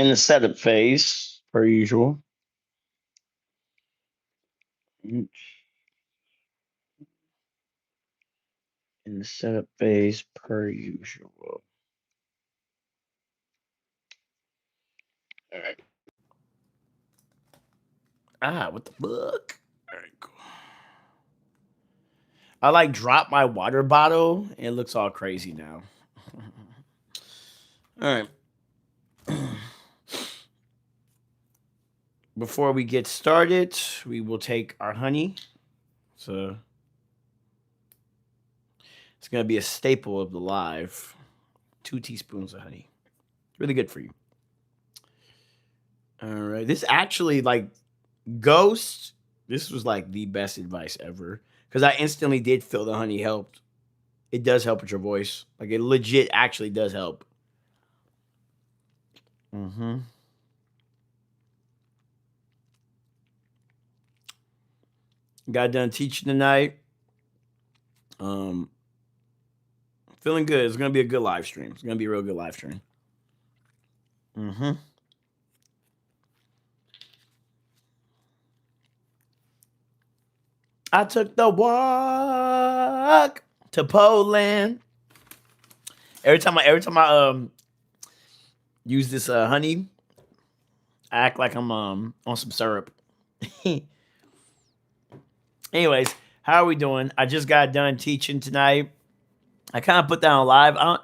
in the setup phase, per usual. In the setup phase, per usual. All right. What the fuck? All right, cool. I like dropped my water bottle. It looks all crazy now. All right. Before we get started, we will take our honey. So it's gonna be a staple of the live. 2 teaspoons of honey. Really good for you. All right. This actually like Ghost. This was like the best advice ever because I instantly did feel the honey helped. It does help with your voice. Like it legit actually does help. Mm-hmm. Got done teaching tonight. Um, feeling good. It's gonna be a good live stream. It's gonna be a real good live stream. Mm-hmm. I took the walk to Poland. Every time I use this honey, I act like I'm on some syrup. Anyways, how are we doing? I just got done teaching tonight. I kind of put that on live. I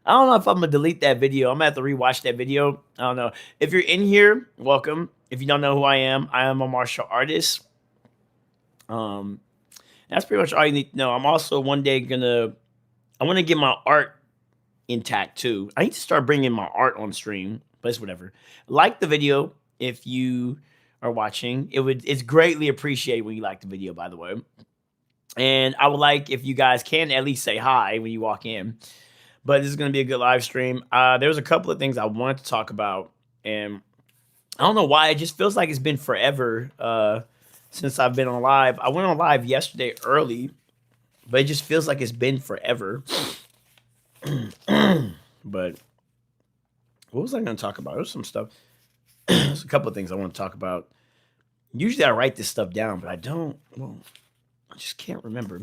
don't know if I'm gonna delete that video. I'm gonna have to rewatch that video. I don't know. If you're in here, welcome. If you don't know who I am a martial artist. That's pretty much all you need to know. I'm also one day I want to get my art intact too. I need to start bringing my art on stream, but it's whatever. Like the video if you are watching. It's greatly appreciated when you like the video, by the way. And I would like if you guys can at least say hi when you walk in. But this is going to be a good live stream. There's a couple of things I wanted to talk about, and I don't know why. It just feels like it's been forever since I've been on live. I went on live yesterday early, but it just feels like it's been forever. But what was I going to talk about? There's some stuff. There's a couple of things I want to talk about. Usually I write this stuff down, but I don't. Well, I just can't remember.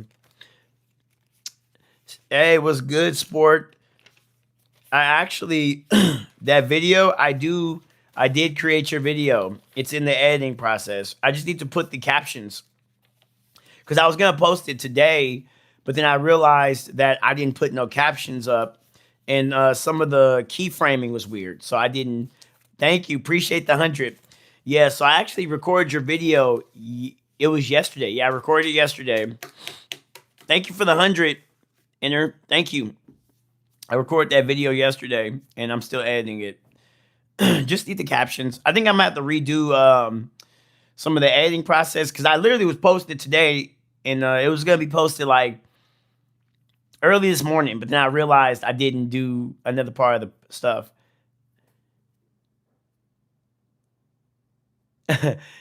Hey, what's good, sport? I actually that video I did create your video. It's in the editing process. I just need to put the captions because I was gonna post it today, but then I realized that I didn't put no captions up, and some of the keyframing was weird, so I didn't. Thank you, appreciate the 100. Yeah, so I actually recorded your video. It was yesterday. Yeah, I recorded it yesterday. Thank you for the 100. Inner, thank you. I recorded that video yesterday, and I'm still editing it. Just need the captions. I think I'm gonna have to redo some of the editing process because I literally was posted today, and it was gonna be posted like early this morning, but then I realized I didn't do another part of the stuff.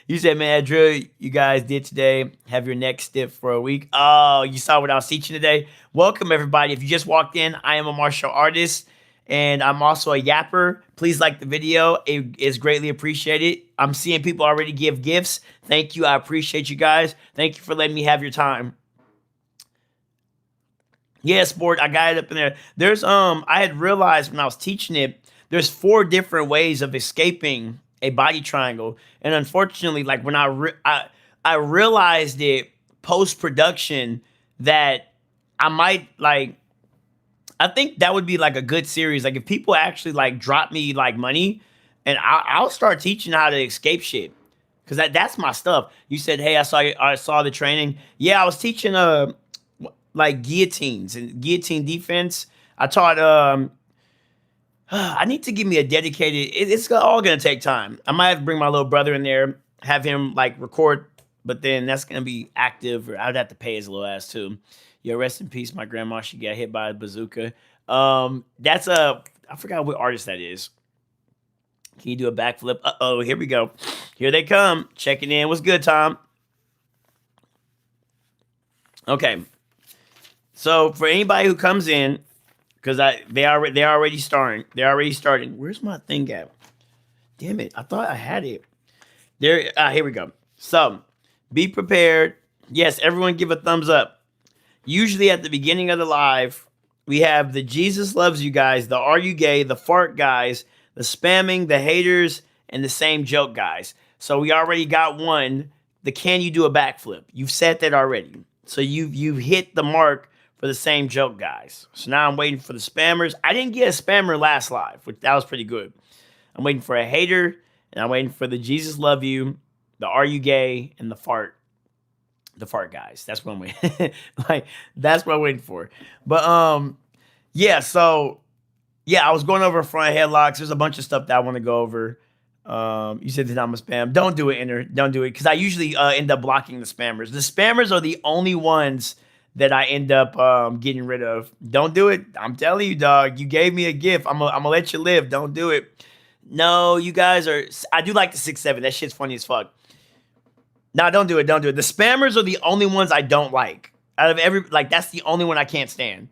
You said, man, drill you guys did today. Have your neck stiff for a week. Oh, you saw what I was teaching today? Welcome, everybody. If you just walked in, I am a martial artist, and I'm also a yapper. Please like the video. It is greatly appreciated. I'm seeing people already give gifts. Thank you. I appreciate you guys. Thank you for letting me have your time. Yeah, sport. I got it up in there. There's I had realized when I was teaching it, there's 4 different ways of escaping a body triangle, and unfortunately, like when I realized it post production that I might like. I think that would be like a good series. Like if people actually like drop me like money, and I'll start teaching how to escape shit because that's my stuff. You said, hey, I saw the training. Yeah, I was teaching like guillotines and guillotine defense. I taught I need to give me a dedicated. It's all gonna take time. I might have to bring my little brother in there, have him like record, but then that's gonna be active, or I'd have to pay his little ass too. Yo, rest in peace, my grandma. She got hit by a bazooka. That's I forgot what artist that is. Can you do a backflip? Oh, here we go. Here they come. Checking in. What's good, Tom? Okay. So for anybody who comes in, because they're already starting. They're already starting. Where's my thing at? Damn it. I thought I had it. There, here we go. So, be prepared. Yes, everyone give a thumbs up. Usually at the beginning of the live, we have the Jesus loves you guys, the are you gay, the fart guys, the spamming, the haters, and the same joke guys. So we already got one. The can you do a backflip? You've said that already. So you've hit the mark for the same joke guys. So now I'm waiting for the spammers. I didn't get a spammer last live, which that was pretty good. I'm waiting for a hater, and I'm waiting for the Jesus love you, the are you gay, and the fart guys. That's what I'm waiting. Like that's what I'm waiting for. But yeah. So yeah, I was going over front headlocks. There's a bunch of stuff that I want to go over. You said that I'm a spam. Don't do it, Enter. Don't do it because I usually end up blocking the spammers. The spammers are the only ones that I end up getting rid of. Don't do it. I'm telling you, dog. You gave me a gift. I'm gonna let you live. Don't do it. No, you guys are. I do like the 6'7". That shit's funny as fuck. No, don't do it. Don't do it. The spammers are the only ones I don't like. Out of every, like, that's the only one I can't stand.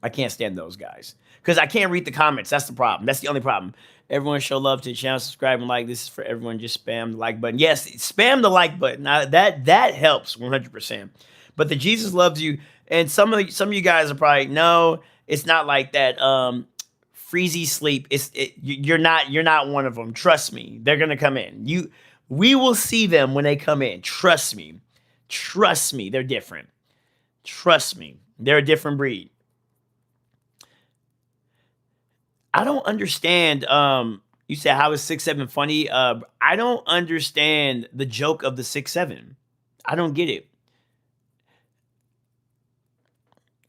I can't stand those guys because I can't read the comments. That's the problem. That's the only problem. Everyone show love to the channel, subscribe and like. This is for everyone. Just spam the like button. Yes, spam the like button. Now that helps 100%. But the Jesus loves you, and some of you guys are probably no. It's not like that. Freezy sleep. You're not one of them. Trust me. They're gonna come in. We will see them when they come in. Trust me. Trust me. They're different. Trust me. They're a different breed. I don't understand. You said how is 6'7" funny? I don't understand the joke of the 6'7". I don't get it.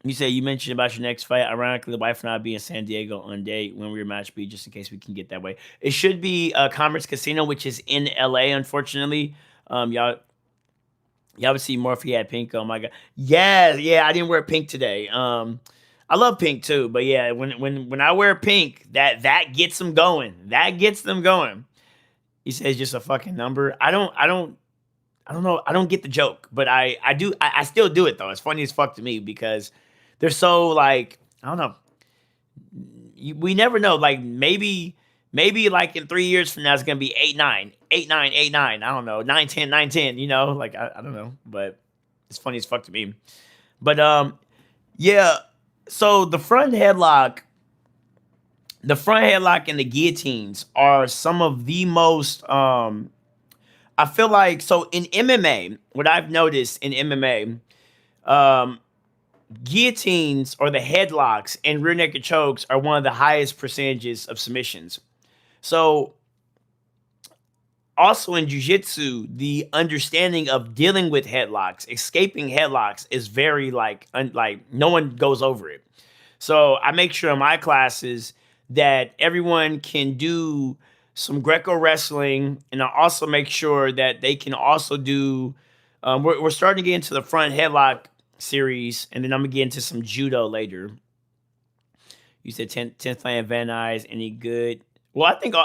You say you mentioned about your next fight. Ironically, the wife and I will be in San Diego on date when we match B, just in case we can get that way. It should be Commerce Casino, which is in LA. Unfortunately, y'all would see more if he had pink. Oh my god, yeah. I didn't wear pink today. I love pink too, but yeah, when I wear pink, that gets them going. That gets them going. He says just a fucking number. I don't know. I don't get the joke, but I do. I still do it though. It's funny as fuck to me because they're so like I don't know. We never know. Like maybe like in 3 years from now it's gonna be 8-9, 8-9, 8-9. I don't know, 9-10, 9-10. You know, like I don't know, but it's funny as fuck to me. But yeah. So the front headlock and the guillotines are some of the most I feel like so in MMA, what I've noticed in MMA, guillotines or the headlocks and rear naked chokes are one of the highest percentages of submissions. So also in jiu-jitsu, the understanding of dealing with headlocks, escaping headlocks is very like no one goes over it. So I make sure in my classes that everyone can do some Greco wrestling, and I also make sure that they can also do. We're starting to get into the front headlock series, and then I'm gonna get into some judo later. You said 10th Planet Van Nuys, any good? Well, I think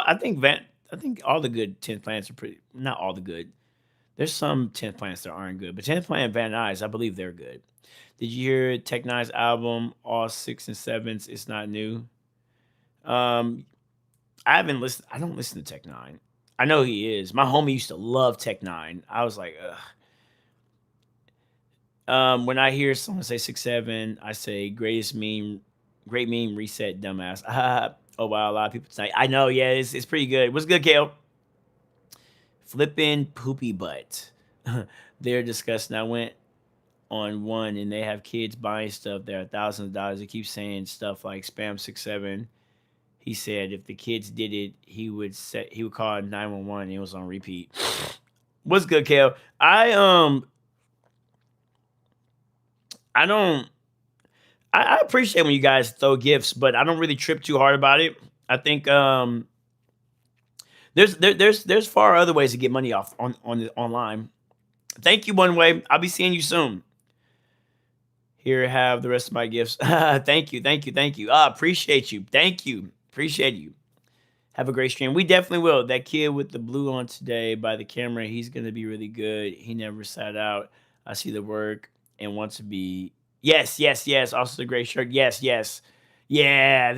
all the good 10th planets are pretty. Not all the good. There's some 10th planets that aren't good, but 10th Planet Van Nuys, I believe they're good. Did you hear Tech Nine's album? All 6 and 7s. It's not new. I haven't listened. I don't listen to Tech Nine. I know he is. My homie used to love Tech Nine. I was like, ugh. When I hear someone say 6'7", I say great meme, reset, dumbass. Oh wow, a lot of people tonight. I know, yeah, it's pretty good. What's good, Kale? Flipping poopy butt. They're disgusting. I went on one and they have kids buying stuff there, thousands of dollars. They keep saying stuff like spam 6'7". He said if the kids did it, he would call 911. It was on repeat. What's good, Kale? I appreciate when you guys throw gifts, but I don't really trip too hard about it. I think there's far other ways to get money off online. Thank you, One Way. I'll be seeing you soon. Here, have the rest of my gifts. Thank you. Appreciate you. Thank you. Appreciate you. Have a great stream. We definitely will. That kid with the blue on today by the camera, he's going to be really good. He never sat out. I see the work and wants to be. Yes. Also the great shirt. Yes. Yeah,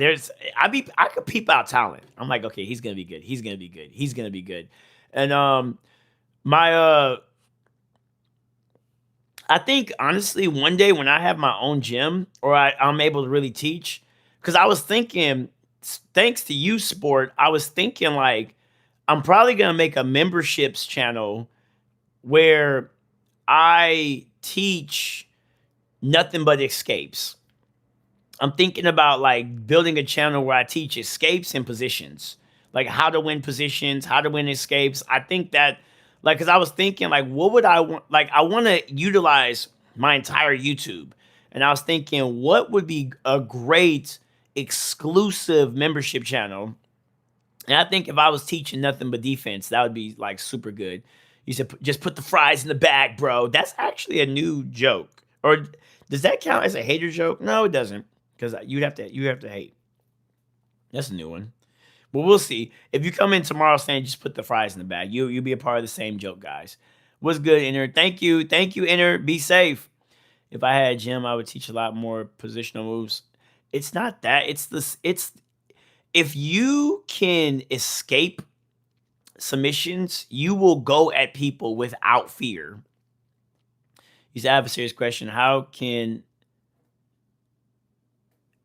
I could peep out talent. I'm like, okay, he's gonna be good. He's gonna be good. He's gonna be good. And my I think honestly, one day when I have my own gym or I'm able to really teach, because I was thinking, thanks to you, sport, I was thinking like I'm probably gonna make a memberships channel where I teach nothing but escapes. I'm thinking about like building a channel where I teach escapes and positions, like how to win positions, how to win escapes. I think that, like, because I was thinking, like, what would I want? Like, I want to utilize my entire YouTube. And I was thinking, what would be a great exclusive membership channel? And I think if I was teaching nothing but defense, that would be like super good. You said, just put the fries in the bag, bro. That's actually a new joke. Or does that count as a hater joke? No, it doesn't. Because you have to hate. That's a new one. But we'll see. If you come in tomorrow saying just put the fries in the bag, you'll be a part of the same joke, guys. What's good, Inner? Thank you, Inner. Be safe. If I had a gym, I would teach a lot more positional moves. It's not that. It's this. It's if you can escape submissions, you will go at people without fear. You said, I have a serious question. How can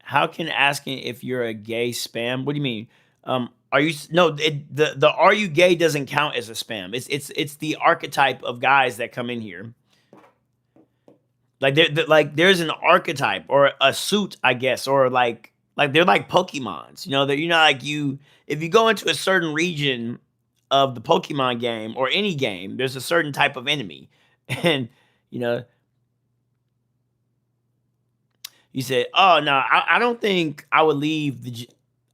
asking if you're a gay spam? What do you mean? Are you no? The are you gay doesn't count as a spam. It's the archetype of guys that come in here. Like like there's an archetype or a suit, I guess, or like they're like Pokemons. You know that like you if you go into a certain region of the Pokemon game or any game, there's a certain type of enemy, and you know you said, "Oh no, I don't think I would leave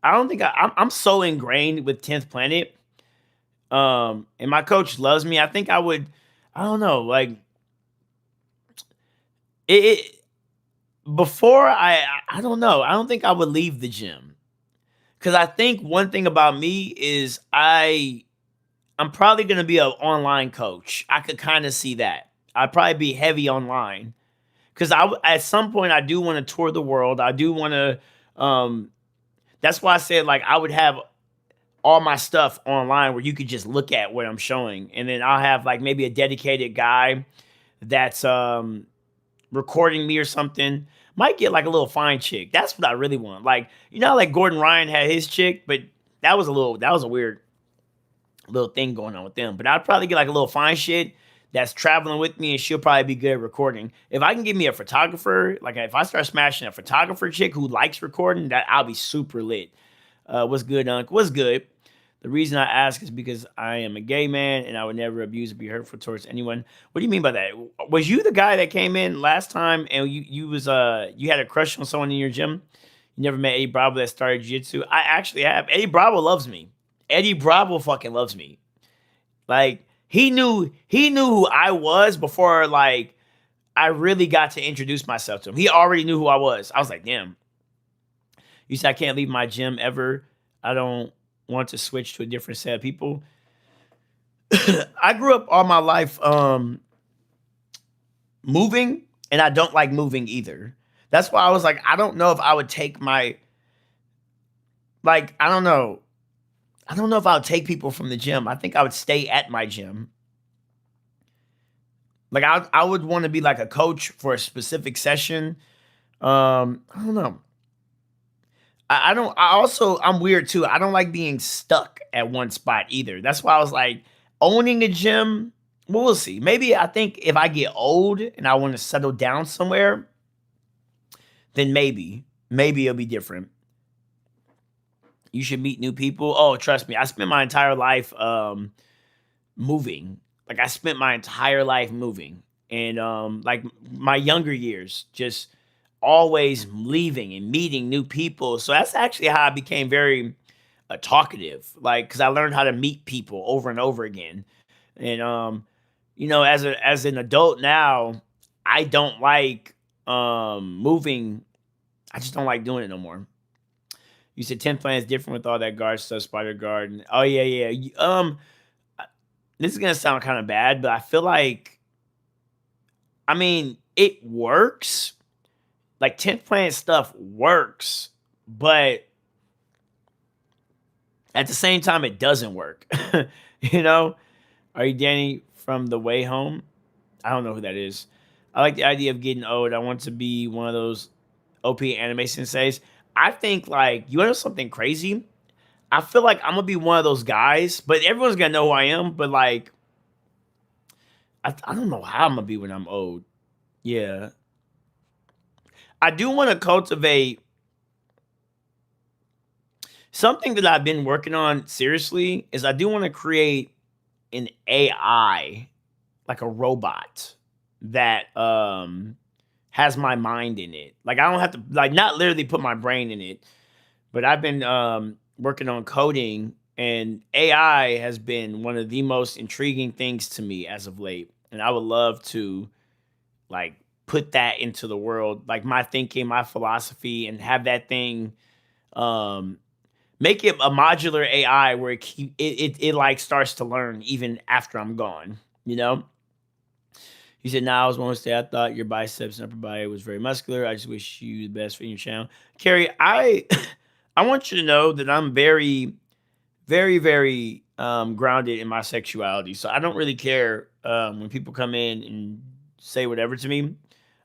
I don't think I'm so ingrained with 10th Planet, and my coach loves me. I think I would. I don't know, like it before I don't know. I don't think I would leave the gym because I think one thing about me is I'm probably gonna be an online coach. I could kind of see that. I'd probably be heavy online because at some point I do want to tour the world. I do want to. That's why I said like I would have all my stuff online where you could just look at what I'm showing, and then I'll have like maybe a dedicated guy that's recording me or something. Might get like a little fine chick. That's what I really want. Like like Gordon Ryan had his chick, but that was a weird little thing going on with them. But I'd probably get like a little fine shit that's traveling with me, and she'll probably be good at recording. If I can give me a photographer, like if I start smashing a photographer chick who likes recording, that I'll be super lit. What's good, Unc? What's good? The reason I ask is because I am a gay man and I would never abuse or be hurtful towards anyone. What do you mean by that? Was you the guy that came in last time and you had a crush on someone in your gym? You never met Eddie Bravo that started jiu-jitsu? I actually have. Eddie Bravo loves me. Eddie Bravo fucking loves me. Like he knew who I was before like I really got to introduce myself to him. He already knew who I was. I was like, damn. You said I can't leave my gym ever. I don't want to switch to a different set of people. I grew up all my life moving, and I don't like moving either. That's why I was like, I don't know if I would take my like I don't know. I don't know if I would take people from the gym. I think I would stay at my gym. Like I would want to be like a coach for a specific session. I don't know. I don't. I'm weird too. I don't like being stuck at one spot either. That's why I was like owning a gym. Well, we'll see. Maybe I think if I get old and I want to settle down somewhere, then maybe it'll be different. You should meet new people. Oh, trust me, I spent my entire life moving. Like I spent my entire life moving, and like my younger years, just always leaving and meeting new people. So that's actually how I became very talkative. Like because I learned how to meet people over and over again, and as an adult now, I don't like moving. I just don't like doing it no more. You said 10th plan is different with all that guard stuff, spider guard. Oh yeah, yeah. This is gonna sound kind of bad, but I feel like it works. Like 10th planet stuff works, but at the same time, it doesn't work. You know? Are you Danny from the way home? I don't know who that is. I like the idea of getting old. I want to be one of those OP anime senseis. I think like you know something crazy. I feel like I'm gonna be one of those guys, but everyone's gonna know who I am. But like, I don't know how I'm gonna be when I'm old. Yeah, I do want to cultivate something that I've been working on seriously. Is I do want to create an AI, like a robot that has my mind in it. Like I don't have to like not literally put my brain in it, but I've been working on coding, and AI has been one of the most intriguing things to me as of late. And I would love to like put that into the world, like my thinking, my philosophy, and have that thing um make it a modular AI where it like starts to learn even after I'm gone, you know? He said, "Now I was one say I thought your biceps and upper body was very muscular. I just wish you the best for your channel." Carrie, I I want you to know that I'm very, very, very grounded in my sexuality. So I don't really care when people come in and say whatever to me.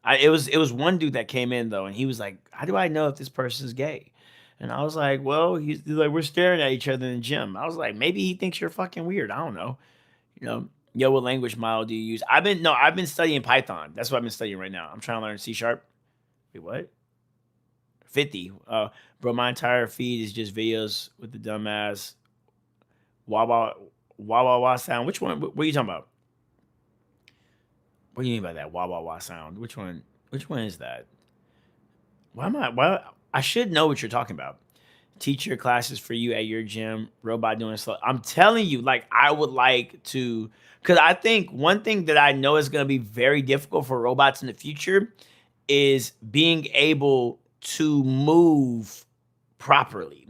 It was one dude that came in though, and he was like, "How do I know if this person's gay?" And I was like, "Well, he's like, we're staring at each other in the gym." I was like, "Maybe he thinks you're fucking weird. I don't know." You know, yo, what language model do you use? I've been studying Python. That's what I've been studying right now. I'm trying to learn C sharp. Wait, what? 50. Bro, my entire feed is just videos with the dumbass wah wah wah wah wah sound. Which one? What are you talking about? What do you mean by that wah wah wah sound? Which one? Which one is that? Why am I? Why I should know what you're talking about. Teach your classes for you at your gym. Robot doing slow. I'm telling you, like I would like to, because I think one thing that I know is going to be very difficult for robots in the future is being able to move properly.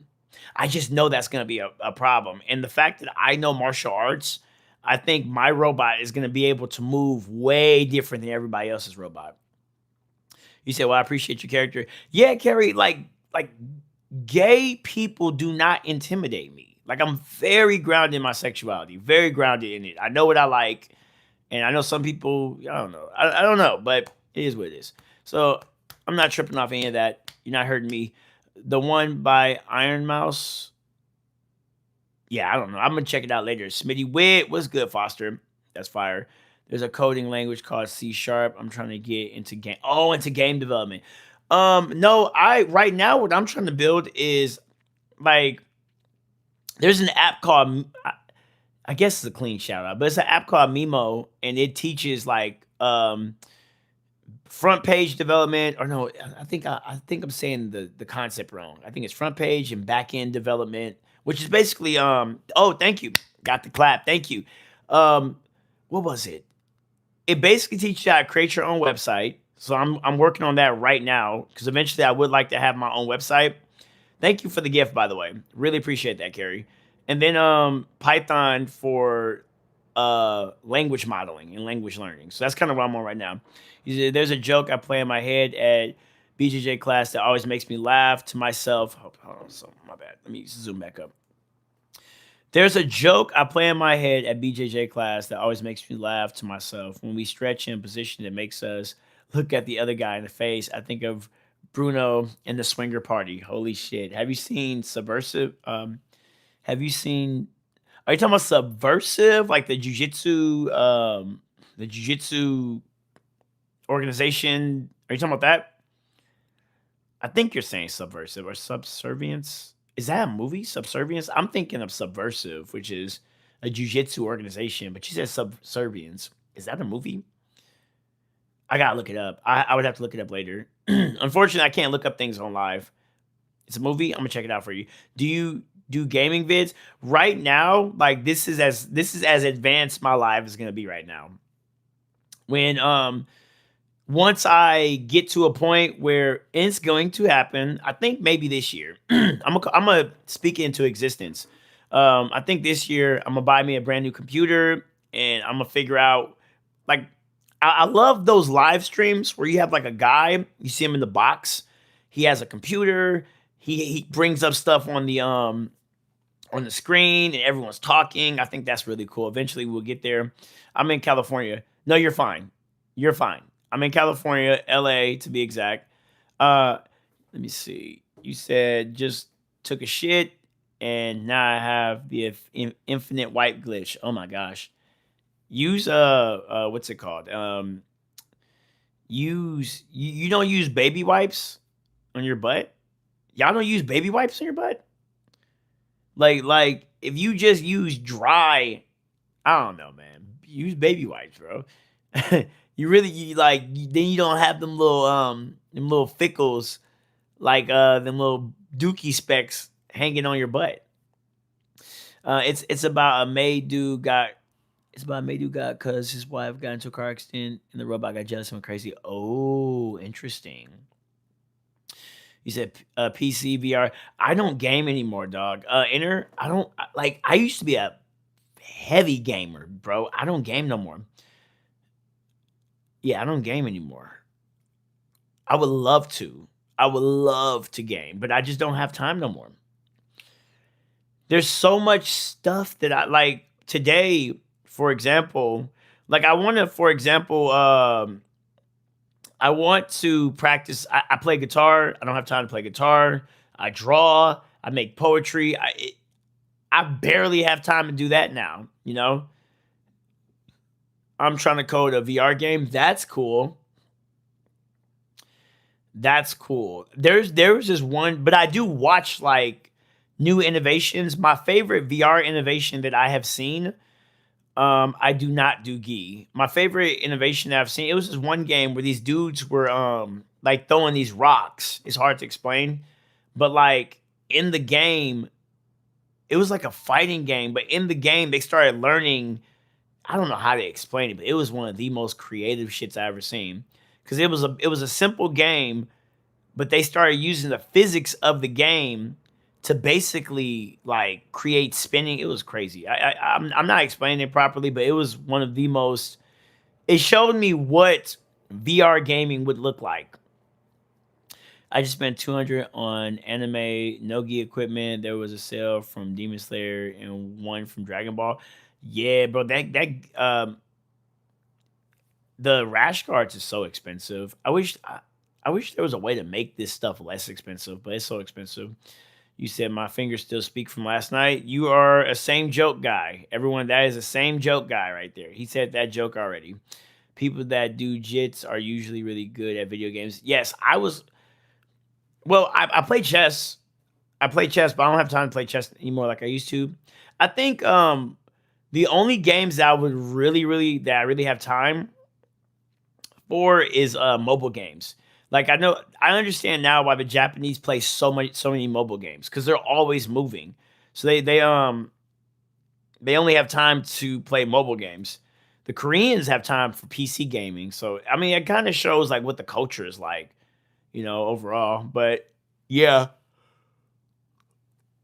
I just know that's going to be a problem. And the fact that I know martial arts, I think my robot is going to be able to move way different than everybody else's robot. You said, "Well, I appreciate your character." Yeah, Carrie, like gay people do not intimidate me. Like I'm very grounded in my sexuality, very grounded in it. I know what I like, and I know some people, I don't know, I don't know, but it is what it is. So I'm not tripping off any of that. You're not hurting me. The one by Iron Mouse, yeah, I don't know. I'm gonna check it out later. Smitty'Wit, what's good, Foster? That's fire. There's a coding language called C sharp. I'm trying to get into game. Oh, into game development. No, I right now what I'm trying to build is like there's an app called I guess it's a clean shout out, but it's an app called Mimo, and it teaches like front page development. Or no, I think I'm saying the concept wrong. I think it's front page and back end development, which is basically oh, thank you. Got the clap. Thank you. Um what was it? It basically teaches you how to create your own website. So I'm working on that right now because eventually I would like to have my own website. Thank you for the gift, by the way. Really appreciate that, Carrie. And then Python for language modeling and language learning. So that's kind of what I'm on right now. He said, "There's a joke I play in my head at BJJ class that always makes me laugh to myself." Hold on, so my bad. Let me zoom back up. There's a joke I play in my head at BJJ class that always makes me laugh to myself. When we stretch in a position that makes us look at the other guy in the face, I think of Bruno and the Swinger Party. Holy shit. Have you seen Subversive? Have you seen are you talking about Subversive? Like the jujitsu organization? Are you talking about that? I think you're saying Subversive or Subservience. Is that a movie? Subservience? I'm thinking of Subversive, which is a jujitsu organization, but you said Subservience. Is that a movie? I gotta look it up. I would have to look it up later. Unfortunately, I can't look up things on live. It's a movie. I'm gonna check it out for you. Do you do gaming vids right now? Like this is as advanced my life is gonna be right now. When once I get to a point where it's going to happen, I think maybe this year. I'm gonna speak it into existence. I think this year I'm gonna buy me a brand new computer and I'm gonna figure out like I love those live streams where you have like a guy, you see him in the box, he has a computer, he brings up stuff on the screen and everyone's talking. I think that's really cool. Eventually we'll get there. I'm in California. No, you're fine. You're fine. I'm in California, LA to be exact. Let me see. You said just took a shit and now I have the infinite wipe glitch. Oh my gosh. Use what's it called? You don't use baby wipes on your butt? Y'all don't use baby wipes on your butt? Like if you just use dry, I don't know, man. Use baby wipes, bro. Then you don't have them little fickles like them little dookie specks hanging on your butt. It's about a maid dude got it's about a maid dude got cuz his wife got into a car accident and the robot got jealous and went crazy. Oh, interesting. You said PC VR. I don't game anymore, dog. Enter. I don't like. I used to be a heavy gamer, bro. I don't game no more. Yeah, I don't game anymore. I would love to. I would love to game, but I just don't have time no more. There's so much stuff that I like today. For example, like I want to, for example, I want to practice. I play guitar. I don't have time to play guitar. I draw. I make poetry. I barely have time to do that now. You know, I'm trying to code a VR game. That's cool. That's cool. There was this one, but I do watch like new innovations. My favorite VR innovation that I have seen. I do not do gi. My favorite innovation that I've seen, it was this one game where these dudes were like throwing these rocks. It's hard to explain, but like in the game, it was like a fighting game, but in the game they started learning. I don't know how to explain it, but it was one of the most creative shits I ever seen. Cause it was a simple game, but they started using the physics of the game to basically like create spinning. It was crazy. I'm not explaining it properly, but it was one of the most. It showed me what VR gaming would look like. I just spent 200 on anime Nogi equipment. There was a sale from Demon Slayer and one from Dragon Ball. Yeah, bro, the rash guards is so expensive. I wish there was a way to make this stuff less expensive, but it's so expensive. You said my fingers still speak from last night. You are a same joke guy. Everyone, that is a same joke guy right there. He said that joke already. People that do jits are usually really good at video games. Yes, I was. Well, I play chess. I play chess, but I don't have time to play chess anymore like I used to. I think the only games that I really have time for is mobile games. Like I understand now why the Japanese play so many mobile games because they're always moving. So they only have time to play mobile games. The Koreans have time for PC gaming. So I mean it kind of shows like what the culture is like, overall. But yeah,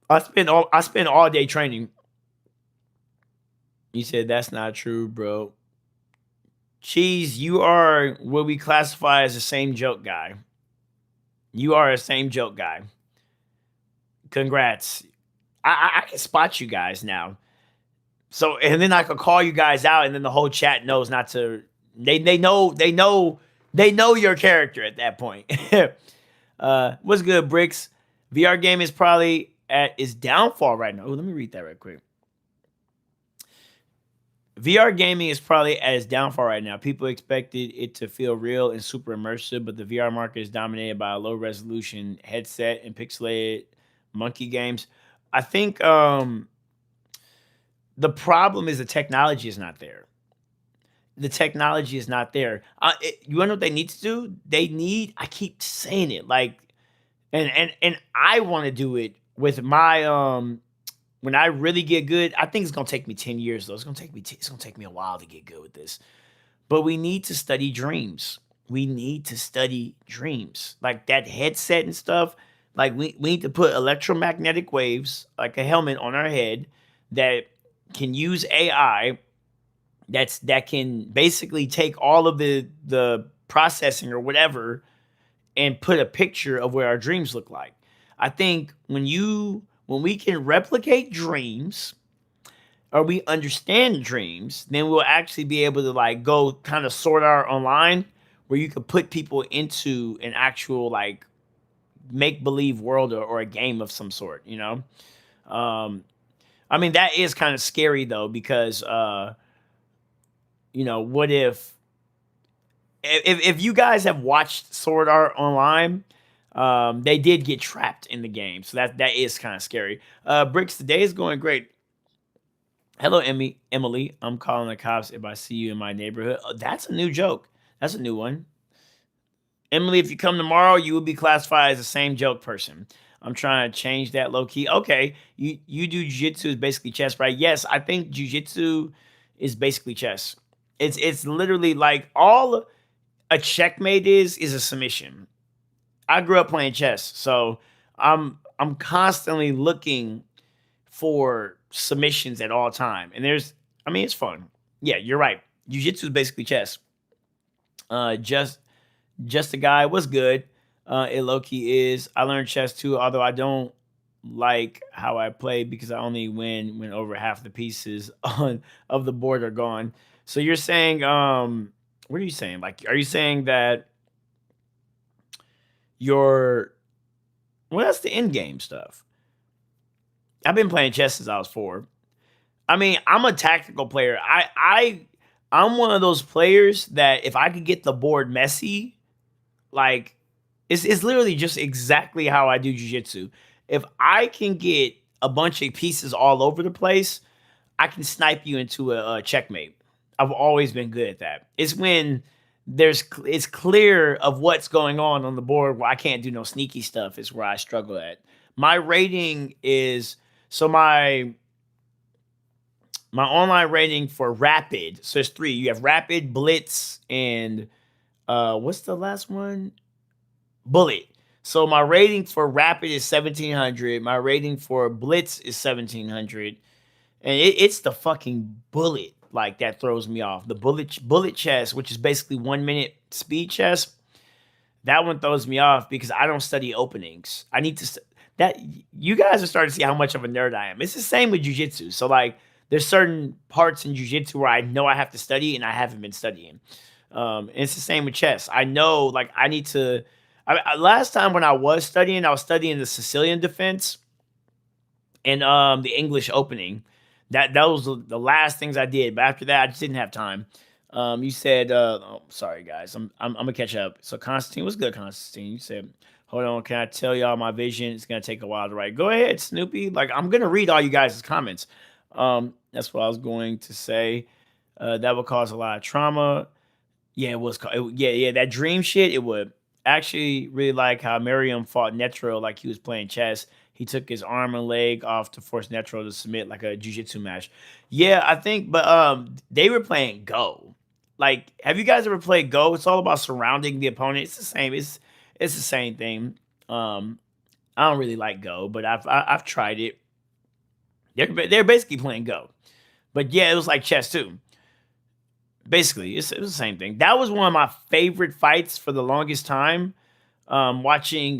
I spend all day training. You said that's not true, bro. Cheese, you are what we classify as the same joke guy. You are a same joke guy. Congrats. I can spot you guys now. So and then I could call you guys out, and then the whole chat knows not to. They know your character at that point. What's good, Bricks? VR game is probably at its downfall right now. Oh, let me read that right quick. VR gaming is probably at its downfall right now. People expected it to feel real and super immersive, but the VR market is dominated by a low resolution headset and pixelated monkey games. I think the problem is the technology is not there. The technology is not there. You want to know what they need to do? They need. I keep saying it like, and I want to do it with my when I really get good. I think it's gonna take me 10 years though. It's gonna take me a while to get good with this. But we need to study dreams. We need to study dreams. Like that headset and stuff. Like we need to put electromagnetic waves, like a helmet on our head that can use AI that can basically take all of the processing or whatever and put a picture of what our dreams look like. I think when we can replicate dreams or we understand dreams, then we'll actually be able to like go kind of sort out online where you could put people into an actual like make believe world or a game of some sort, you know? Um, I mean, that is kind of scary though, because, what if you guys have watched Sword Art Online, they did get trapped in the game. So that is kind of scary. Bricks, the day is going great. Hello, Emily. I'm calling the cops if I see you in my neighborhood. Oh, that's a new joke. That's a new one. Emily, if you come tomorrow, you will be classified as the same joke person. I'm trying to change that low key. Okay, you do jiu-jitsu is basically chess, right? Yes, I think jiu-jitsu is basically chess. It's literally like all a checkmate is a submission. I grew up playing chess, so I'm constantly looking for submissions at all time. And I mean, it's fun. Yeah, you're right. Jiu-jitsu is basically chess. Just a guy was good. It low key is. I learned chess too, although I don't like how I play because I only win when over half the pieces on of the board are gone. So you're saying, what are you saying? Like, are you saying that you're well, that's the end game stuff. I've been playing chess since I was 4. I mean, I'm a tactical player. I'm one of those players that if I could get the board messy, like it's literally just exactly how I do jujitsu. If I can get a bunch of pieces all over the place, I can snipe you into a checkmate. I've always been good at that. It's when it's clear of what's going on the board where I can't do no sneaky stuff is where I struggle at. My rating is so my online rating for rapid. So there's 3. You have rapid, blitz, and what's the last one? Bullet. So my rating for rapid is 1700. My rating for blitz is 1700, and it's the fucking bullet like that throws me off. The bullet chess, which is basically 1 minute speed chess, that one throws me off because I don't study openings. I need to that you guys are starting to see how much of a nerd I am. It's the same with jujitsu. So like there's certain parts in jujitsu where I know I have to study and I haven't been studying. And it's the same with chess. I know like I need to. Last time when I was studying the Sicilian defense and the English opening. That was the last things I did. But after that, I just didn't have time. You said, oh, sorry guys, I'm gonna catch up. So Constantine, what's good, Constantine? You said, hold on, can I tell y'all my vision? It's gonna take a while to write. Go ahead, Snoopy. Like I'm gonna read all you guys' comments. That's what I was going to say. That would cause a lot of trauma. Yeah, it was. Yeah. That dream shit. It would actually really like how Miriam fought Netro like he was playing chess. He took his arm and leg off to force Netro to submit like a jiu-jitsu match. Yeah, I think, but they were playing Go. Like, have you guys ever played Go? It's all about surrounding the opponent. It's the same. It's the same thing. I don't really like Go, but I've tried it. They're basically playing Go, but yeah, it was like chess too. Basically, it was the same thing. That was one of my favorite fights for the longest time. Watching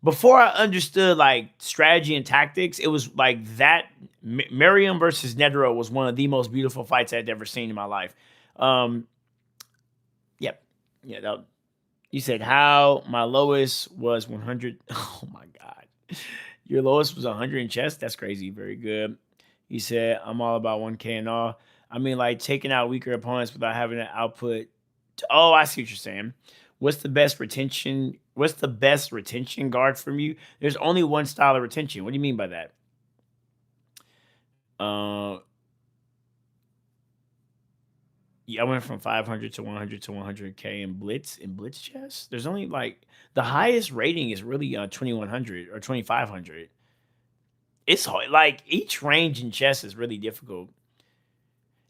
before I understood like strategy and tactics, it was like that Miriam versus Netero was one of the most beautiful fights I'd ever seen in my life. Yep. Yeah, you said how my lowest was 100. Oh my god. Your lowest was 100 in chess? That's crazy. Very good. He said, I'm all about 1K and all. I mean, like taking out weaker opponents without having an output. Oh, I see what you're saying. What's the best retention? What's the best retention guard from you? There's only one style of retention. What do you mean by that? Yeah, I went from 500 to 100 to 100K in blitz chess. There's only like the highest rating is really 2100 or 2500. It's hard. Like each range in chess is really difficult.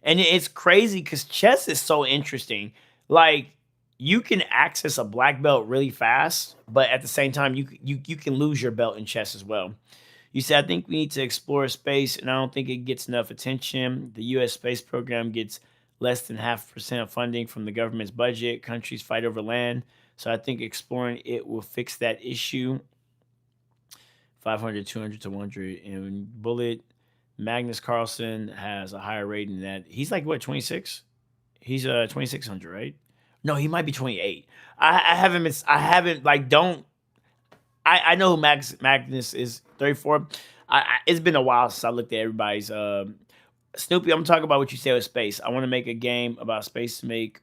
And it's crazy because chess is so interesting. Like you can access a black belt really fast, but at the same time, you can lose your belt in chess as well. You said, I think we need to explore space, and I don't think it gets enough attention. The U.S. space program gets less than 0.5% of funding from the government's budget. Countries fight over land. So I think exploring it will fix that issue. 500, 200 to 100. And Bullet, Magnus Carlsen has a higher rating than that. He's like, what, 26? He's 2600, right? No, he might be 28. I haven't been, I haven't like don't I know who Magnus is 34. It's been a while since I looked at everybody's Snoopy. I'm talking about what you said with space. I want to make a game about space to make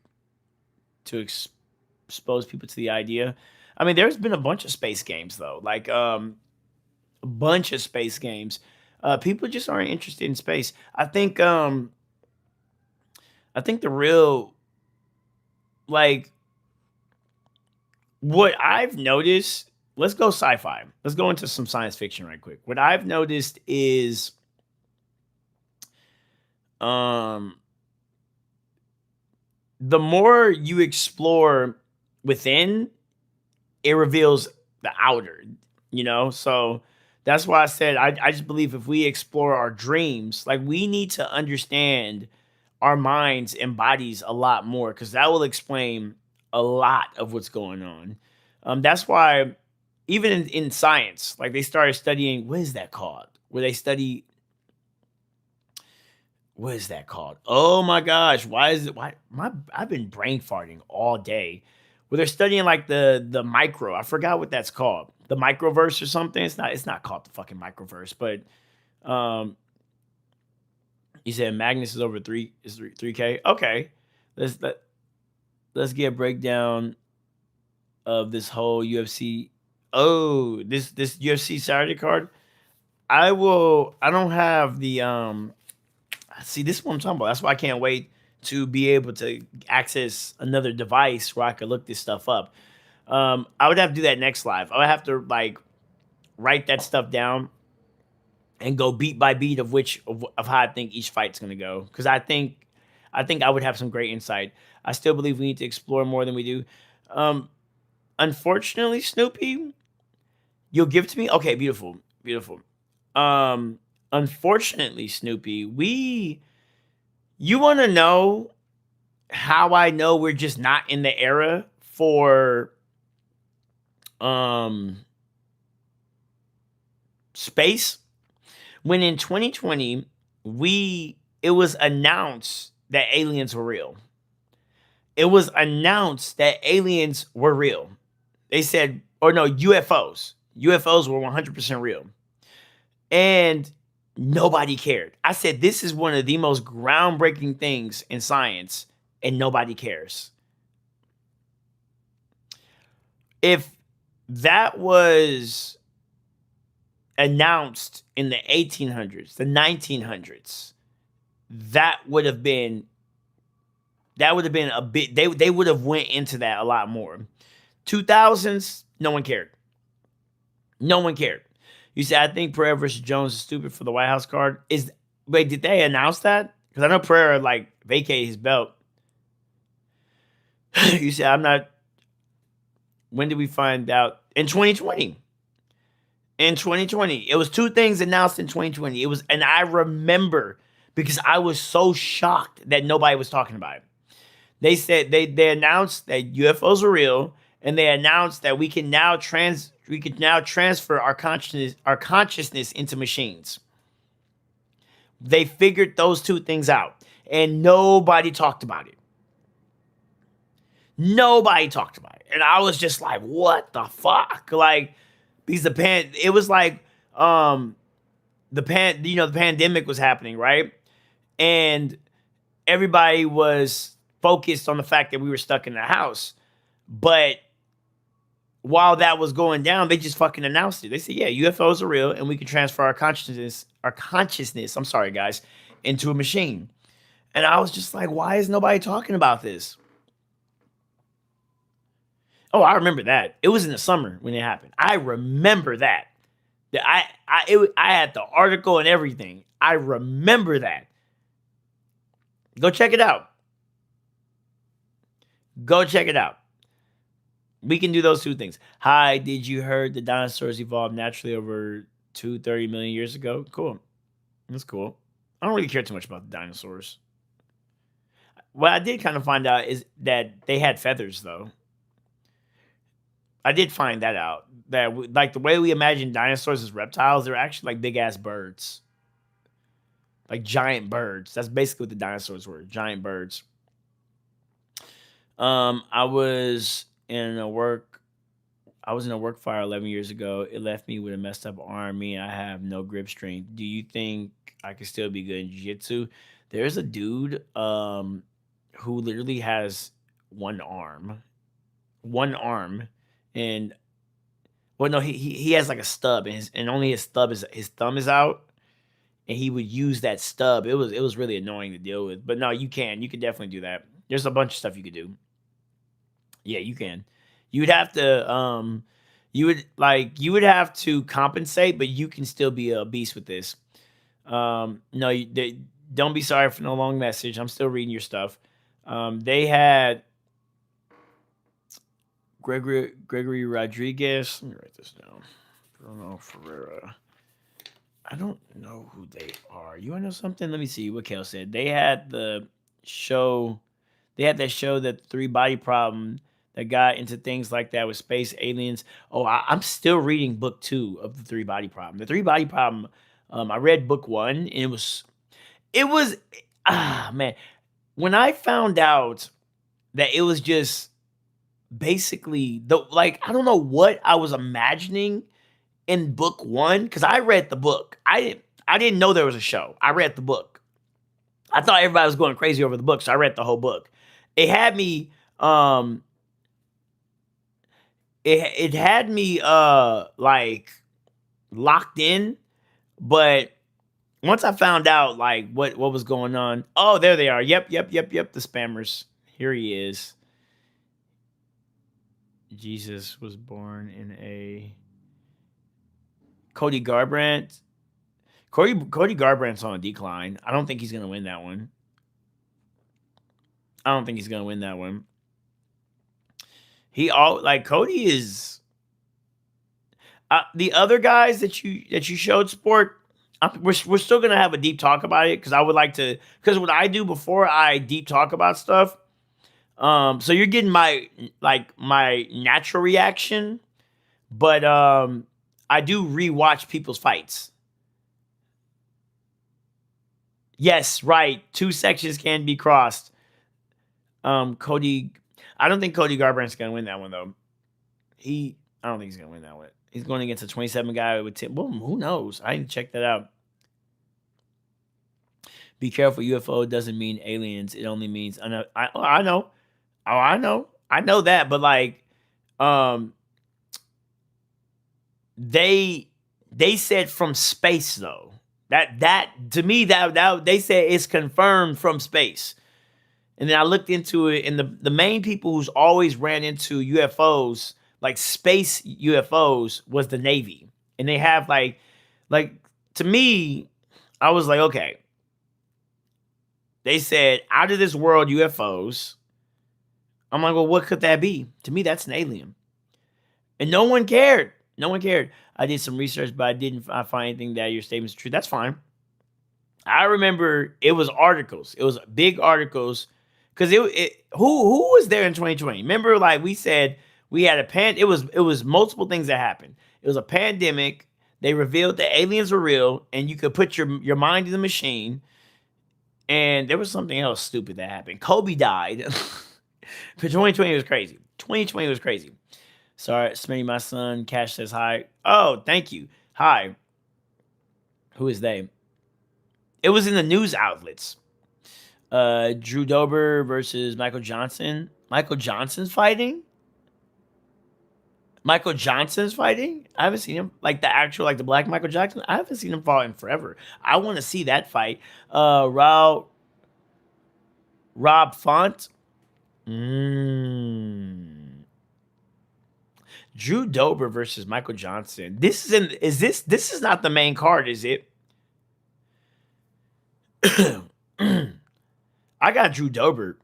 to expose people to the idea. I mean, there's been a bunch of space games though, like a bunch of space games. People just aren't interested in space. I think the real like what I've noticed. Let's go sci-fi. Let's go into some science fiction right quick. What I've noticed is um the more you explore within, it reveals the outer, you know? So that's why I said I just believe if we explore our dreams, like we need to understand our minds and bodies a lot more because that will explain a lot of what's going on. That's why even in science, like they started studying, what is that called? Where they study, what is that called? Oh my gosh, why is it? Why my I've been brain farting all day. Where they're studying like the micro. I forgot what that's called. The microverse or something. It's not called the fucking microverse, but um, you said Magnus is over three K. Okay, let's let, let's get a breakdown of this whole UFC. Oh, this UFC Saturday card. I will. I don't have the See, this is what I'm talking about. That's why I can't wait to be able to access another device where I could look this stuff up. I would have to do that next live. I would have to like write that stuff down and go beat by beat of of how I think each fight's gonna go. Because I think I would have some great insight. I still believe we need to explore more than we do. Um, Unfortunately, Snoopy, you'll give it to me. Okay, beautiful, beautiful. Unfortunately, Snoopy, you want to know how I know we're just not in the era for um space? When in 2020, it was announced that aliens were real. It was announced that aliens were real. They said, or no, UFOs. UFOs were 100% real. And nobody cared. I said, this is one of the most groundbreaking things in science, and nobody cares. If that was announced in the 1800s, the 1900s, that would have been a bit, they would have went into that a lot more. 2000s, no one cared. No one cared. You said, I think Pereira versus Jones is stupid for the White House card. Wait, did they announce that? Because I know Pereira like vacated his belt. You said, I'm not. When did we find out? In 2020. In 2020. It was two things announced in 2020. And I remember because I was so shocked that nobody was talking about it. They said they announced that UFOs were real, and they announced that we can now transfer our consciousness into machines. They figured those two things out, and nobody talked about it. Nobody talked about it. And I was just like, what the fuck? Like, because it was like the pandemic was happening, right? And everybody was focused on the fact that we were stuck in the house. But while that was going down, they just fucking announced it. They said, yeah, UFOs are real, and we can transfer our consciousness, I'm sorry, guys, into a machine. And I was just like, why is nobody talking about this? Oh, I remember that. It was in the summer when it happened. I remember that. I had the article and everything. I remember that. Go check it out. Go check it out. We can do those two things. Hi, did you heard the dinosaurs evolved naturally over 230 million years ago? Cool. That's cool. I don't really care too much about the dinosaurs. What I did kind of find out is that they had feathers, though. I did find that out. That like the way we imagine dinosaurs as reptiles, they're actually like big ass birds, like giant birds. That's basically what the dinosaurs were, giant birds. I was in a work. I was in a work fire 11 years ago. It left me with a messed up arm. Me, I have no grip strength. Do you think I could still be good in jiu-jitsu? There's a dude who literally has one arm, and well, no, he has like a stub, and only his thumb is out, and he would use that stub. It was really annoying to deal with, but no, you can definitely do that. There's a bunch of stuff you could do. Yeah, you can. You would have to you would have to compensate, but you can still be a beast with this. No, don't be sorry for no long message. I'm still reading your stuff. They had Gregory Rodriguez. Let me write this down. Bruno Ferreira. I don't know who they are. You wanna know something? Let me see what Kale said. Show they had that show, that three body problem, that got into things like that with space aliens. Oh, I'm still reading book 2 of the three body problem. The three body problem. I read book 1, and it was man. When I found out that it was just basically the like I don't know what I was imagining in book 1, because I read the book. I didn't know there was a show. I read the book. I thought everybody was going crazy over the book, so I read the whole book. It had me it had me like locked in, but once I found out like what was going on. Oh, there they are. Yep, the spammers. Here he is. Jesus was born in a Cody Garbrandt. Cody Garbrandt's on a decline. I don't think he's gonna win that one. I don't think he's gonna win that one. He all like Cody is the other guys that you showed sport. We're still gonna have a deep talk about it, because I would like to, because what I do before I deep talk about stuff. So you're getting my natural reaction, but I do rewatch people's fights. Yes, right. 2 sections can be crossed. Cody, I don't think Cody Garbrandt's gonna win that one though. I don't think he's gonna win that one. He's going against a 27 guy with 10. Well, who knows? I need to check that out. Be careful. UFO doesn't mean aliens. It only means I know. I know. Oh, I know that, but like, they said from space though. That to me that they said it's confirmed from space. And then I looked into it, and the main people who's always ran into UFOs, like space UFOs, was the Navy. And they have like to me, I was like, okay. They said out of this world UFOs. I'm like, well, what could that be? To me, that's an alien. And no one cared. No one cared. I did some research, but I find anything that your statement's true. That's fine. I remember it was articles. It was big articles. Because who was there in 2020? Remember, like we said, we had it was multiple things that happened. It was a pandemic. They revealed that aliens were real, and you could put your mind in the machine. And there was something else stupid that happened. Kobe died. But 2020 was crazy. 2020 was crazy. Sorry, Smitty, my son. Cash says hi. Oh, thank you. Hi. Who is they? It was in the news outlets. Drew Dober versus Michael Johnson. Michael Johnson's fighting? Michael Johnson's fighting? I haven't seen him. Like the actual, like the black Michael Jackson. I haven't seen him fight in forever. I want to see that fight. Rob Font. Drew Dober versus Michael Johnson. This is not the main card, is it? I got Drew Dober.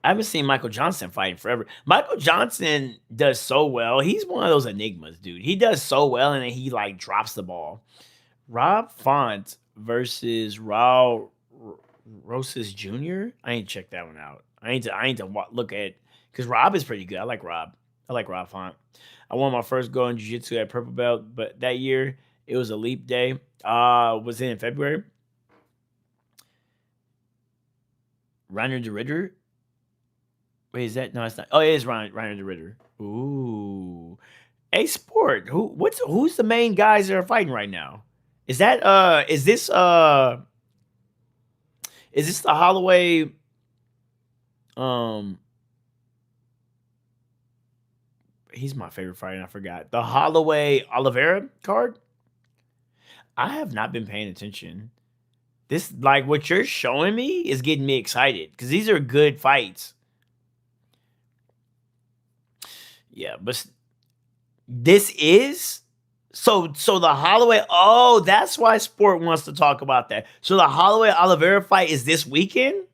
I haven't seen Michael Johnson fighting forever. Michael Johnson does so well. He's one of those enigmas, dude. He does so well, and then he like drops the ball. Rob Font versus Raul Rosas Jr. I ain't check that one out. I need to look at, because Rob is pretty good. I like Rob. I like Rob Font. I won my first goal in jiu-jitsu at purple belt, but that year it was a leap day. Was it in February? Reiner the Ritter? Wait, is that no? It's not. Oh, it is Reiner the Ritter. Ooh, a sport. Who's the main guys that are fighting right now? Is that is this the Holloway? Um, he's my favorite fighter. And I forgot the Holloway Oliveira card. I have not been paying attention. This like what you're showing me is getting me excited because these are good fights. Yeah, but this is so the Holloway. Oh, that's why Sport wants to talk about that. So the Holloway Oliveira fight is this weekend.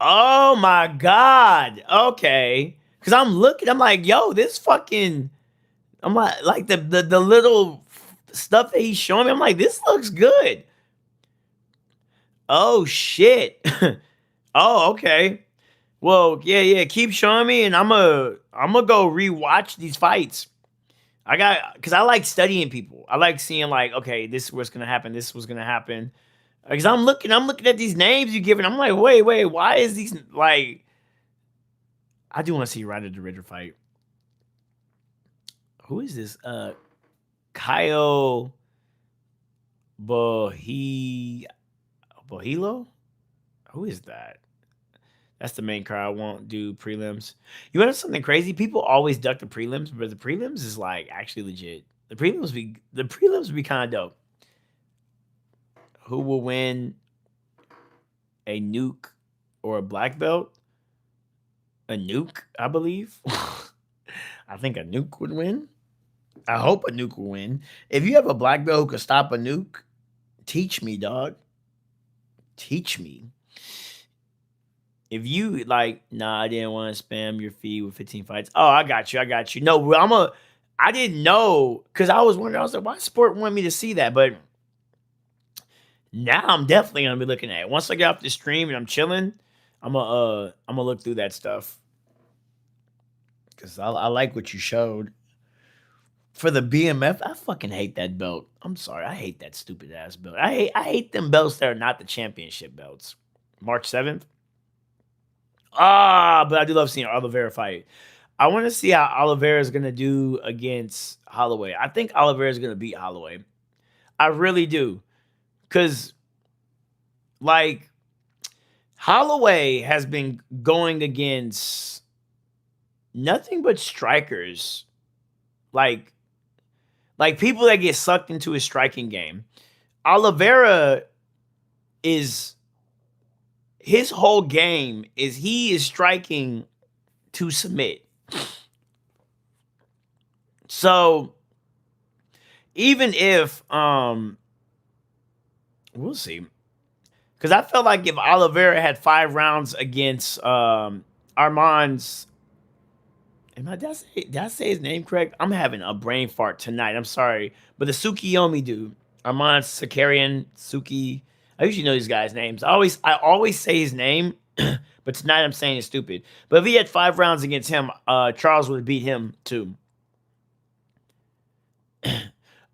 Oh my god. Okay. Cause I'm looking, I'm like, yo, this fucking I'm like the little stuff that he's showing me. I'm like, this looks good. Oh shit. Oh, okay. Well, yeah. Keep showing me, and I'm gonna go rewatch these fights. I got because I like studying people. I like seeing like, okay, this is what's gonna happen. This was gonna happen. Because I'm looking at these names you giving. I'm like, wait, why is these like? I do want to see Ryder the Ritter fight. Who is this? Kyle Bohilo? Who is that? That's the main card. I won't do prelims. You want to know something crazy? People always duck the prelims, but the prelims is like actually legit. The prelims be kind of dope. Who will win a nuke or a black belt? A nuke, I believe. I think a nuke would win. I hope a nuke will win. If you have a black belt who can stop a nuke, teach me, dog. Teach me. If you like, nah, I didn't want to spam your feed with 15 fights. Oh, I got you. No, I didn't know because I was wondering. I was like, why Sport want me to see that? But now I'm definitely gonna be looking at it. Once I get off the stream and I'm chilling, I'm gonna look through that stuff because I like what you showed. For the BMF, I fucking hate that belt. I'm sorry, I hate that stupid ass belt. I hate them belts that are not the championship belts. March 7th. But I do love seeing Oliveira fight. I want to see how Oliveira is gonna do against Holloway. I think Oliveira is gonna beat Holloway. I really do, cause like Holloway has been going against nothing but strikers, like people that get sucked into his striking game. Oliveira is his whole game is he is striking to submit. So even if we'll see. Because I felt like if Oliveira had 5 rounds against Armand's, did I say his name correct? I'm having a brain fart tonight. I'm sorry. But the Tsukiyomi dude, Armand Sakarian, Suki. I usually know these guys' names. I always say his name, but tonight I'm saying it's stupid. But if he had 5 rounds against him, Charles would beat him too.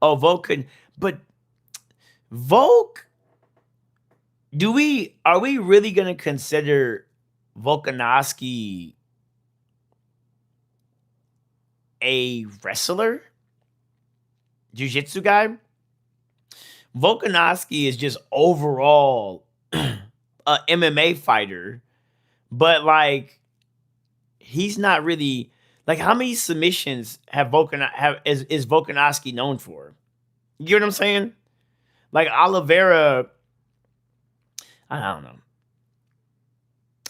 Oh, Volk could, but Volk, are we really gonna consider Volkanovski a wrestler? Jiu-jitsu guy? Volkanovski is just overall a MMA fighter, but like he's not really like how many submissions is Volkanovski known for? You get what I'm saying? Like Oliveira, I don't know.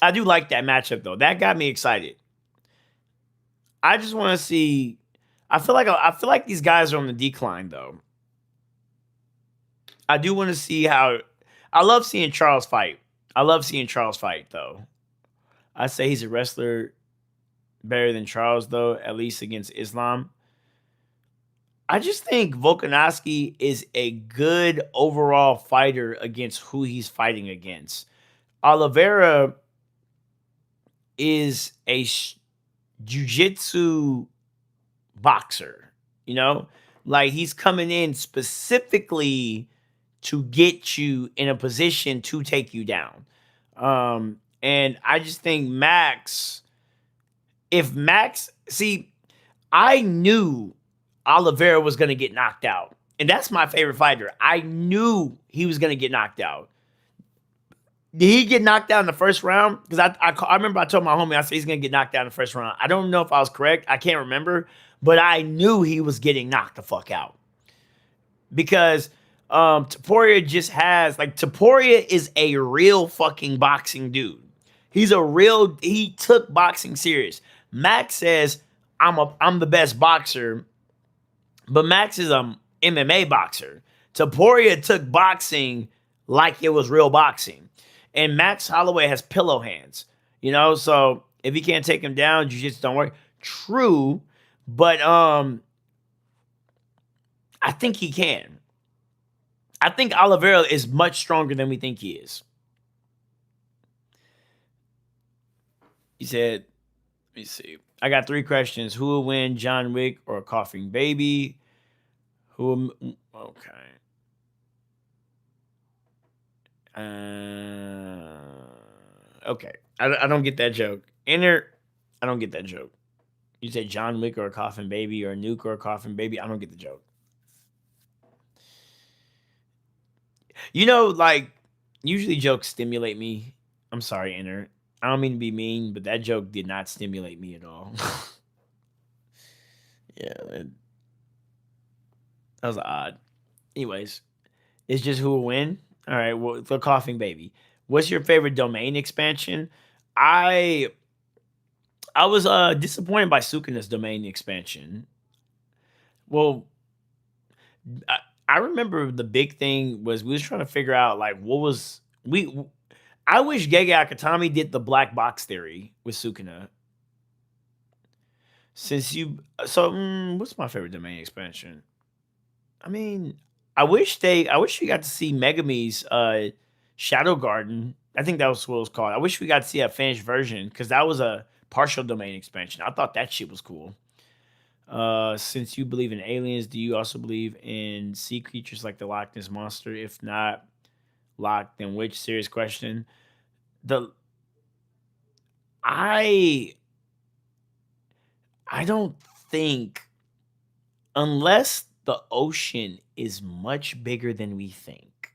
I do like that matchup though. That got me excited. I just want to see. I feel like these guys are on the decline though. I do want to see how. I love seeing Charles fight. I love seeing Charles fight though. I say he's a wrestler better than Charles though, at least against Islam. I just think Volkanovski is a good overall fighter against who he's fighting against. Oliveira is a jiu-jitsu boxer, you know? Like he's coming in specifically to get you in a position to take you down. And I just think see, I knew Oliveira was going to get knocked out. And that's my favorite fighter. I knew he was going to get knocked out. Did he get knocked out in the first round? Because I remember I told my homie, I said he's going to get knocked out in the first round. I don't know if I was correct. I can't remember. But I knew he was getting knocked the fuck out. Because Topuria Topuria is a real fucking boxing dude. He took boxing serious. Max says, I'm the best boxer. But Max is a MMA boxer. Topuria took boxing like it was real boxing. And Max Holloway has pillow hands, so if he can't take him down, jiu-jitsu don't work. True, but I think he can. I think Oliveira is much stronger than we think he is. He said, let me see. I got 3 questions. Who will win, John Wick or a coughing baby? Okay. Okay. I don't get that joke. I don't get that joke. You said John Wick or a coffin baby or a nuke or a coffin baby. I don't get the joke. Usually jokes stimulate me. I'm sorry, Inner. I don't mean to be mean, but that joke did not stimulate me at all. Yeah, that was odd. Anyways, it's just who will win. All right, well, the coughing baby. What's your favorite domain expansion? I was disappointed by Sukuna's domain expansion. Well, I remember the big thing was we was trying to figure out what was I wish Gege Akatami did the black box theory with Sukuna. What's my favorite domain expansion? I mean, I wish we got to see Megami's Shadow Garden. I think that was what it was called. I wish we got to see a finished version because that was a partial domain expansion. I thought that shit was cool. Since you believe in aliens, do you also believe in sea creatures like the Loch Ness Monster? If not Loch, then which? Serious question. I don't think, unless the ocean is much bigger than we think,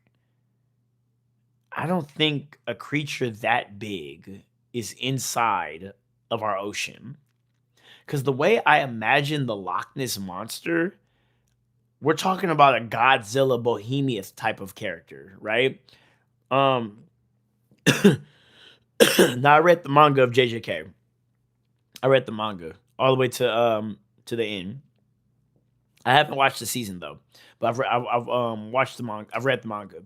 I don't think a creature that big is inside of our ocean. Because the way I imagine the Loch Ness Monster, we're talking about a Godzilla Bohemian type of character, right? Now I read the manga of JJK. I read the manga all the way to the end. I haven't watched the season though, but I've watched the manga. I've read the manga.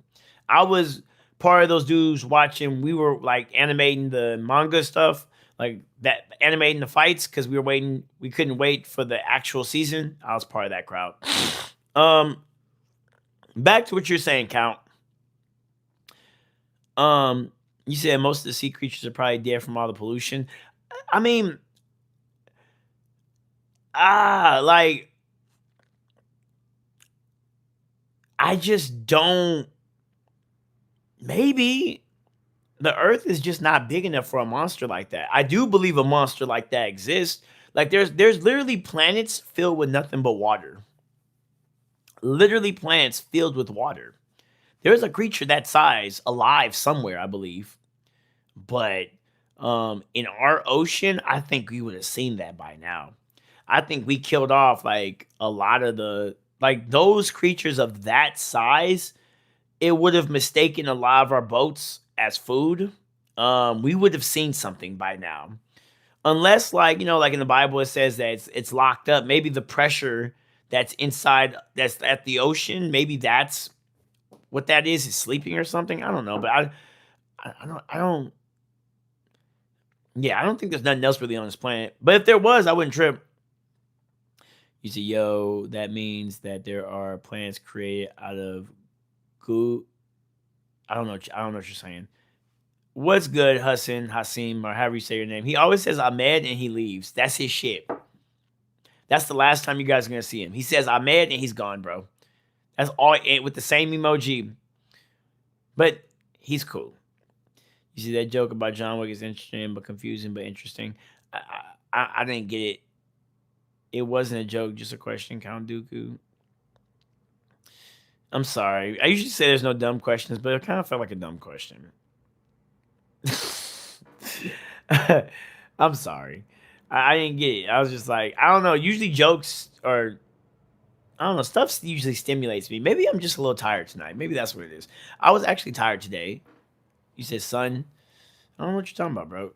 I was part of those dudes watching. We were animating the manga stuff, animating the fights because we were waiting. We couldn't wait for the actual season. I was part of that crowd. Back to what you're saying, Count. You said most of the sea creatures are probably dead from all the pollution. I mean, I just don't. Maybe the Earth is just not big enough for a monster like that. I do believe a monster like that exists. There's literally planets filled with nothing but water. Literally planets filled with water. There's a creature that size alive somewhere, I believe. But in our ocean, I think we would have seen that by now. I think we killed off a lot of those creatures of that size. It would have mistaken a lot of our boats as food. We would have seen something by now. Unless in the Bible it says that it's locked up. Maybe the pressure that's inside, that's at the ocean, maybe that's what that is sleeping or something. I don't know, but I don't think there's nothing else really on this planet. But if there was, I wouldn't trip. You say, yo, that means that there are plants created out of goo. I don't know. I don't know what you're saying. What's good, Hassan, Hasim, or however you say your name? He always says Ahmed and he leaves. That's his shit. That's the last time you guys are gonna see him. He says Ahmed and he's gone, bro. That's all with the same emoji. But he's cool. You see that joke about John Wick is interesting but confusing but interesting. I didn't get it. It wasn't a joke, just a question, Count Dooku. I'm sorry. I usually say there's no dumb questions, but it kind of felt like a dumb question. I'm sorry. I didn't get it. I was just like, I don't know. Usually jokes or I don't know, stuff usually stimulates me. Maybe I'm just a little tired tonight. Maybe that's what it is. I was actually tired today. You said, son, I don't know what you're talking about, bro.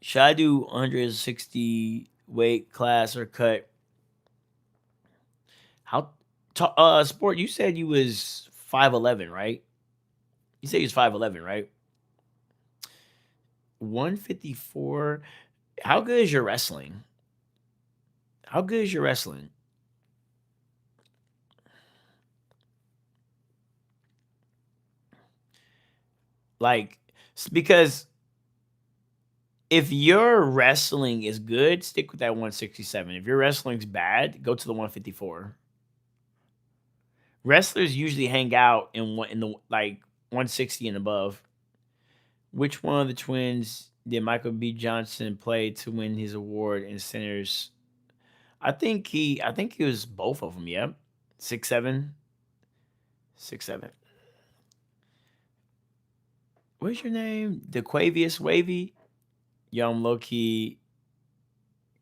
Should I do 160 weight class or cut? How sport, you said you was 5'11, right? You said you was 5'11, right? 154. How good is your wrestling? How good is your wrestling? Like, because if your wrestling is good, stick with that 167. If your wrestling's bad, go to the 154. Wrestlers usually hang out in the like 160 and above. Which one of the twins did Michael B. Johnson play to win his award in Sinners? I think he was both of them. Yeah, 6'7", 6'7". What's your name? DeQuavius Wavy. Young low key,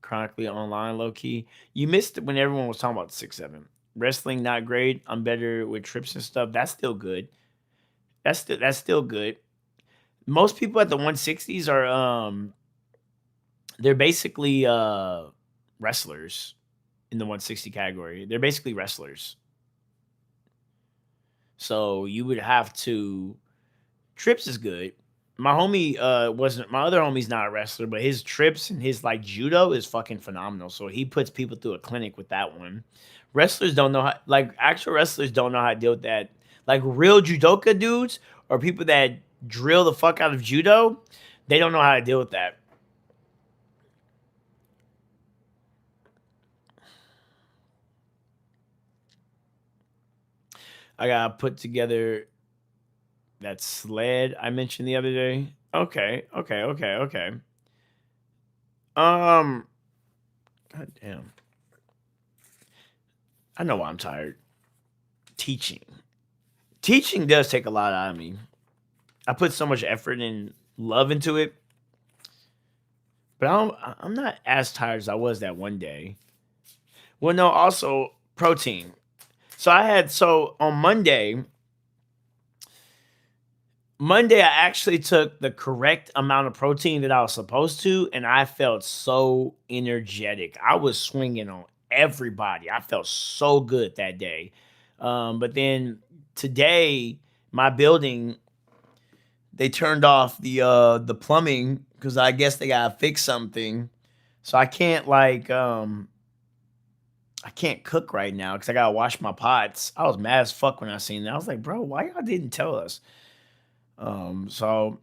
chronically online low key. You missed it when everyone was talking about 6'7". Wrestling not great. I'm better with trips and stuff. That's still good. That's still good. Most people at the 160s are they're basically wrestlers in the 160 category. They're basically wrestlers. So you would have to trips is good. My homie wasn't my other homie's not a wrestler, but his trips and his like judo is fucking phenomenal. So he puts people through a clinic with that one. Wrestlers don't know how like actual wrestlers don't know how to deal with that. Like real judoka dudes or people that drill the fuck out of judo, they don't know how to deal with that. I gotta put together that sled I mentioned the other day. Okay. Um, God damn. I know why I'm tired. Teaching. Teaching does take a lot out of me. I put so much effort and love into it, but I'm not as tired as I was that one day. Well, no, also protein. So on Monday, I actually took the correct amount of protein that I was supposed to, and I felt so energetic. I was swinging on everybody. I felt so good that day. But then today, my building they turned off the plumbing because I guess they gotta fix something. So I can't cook right now because I gotta wash my pots. I was mad as fuck when I seen that. I was like, bro, why y'all didn't tell us? So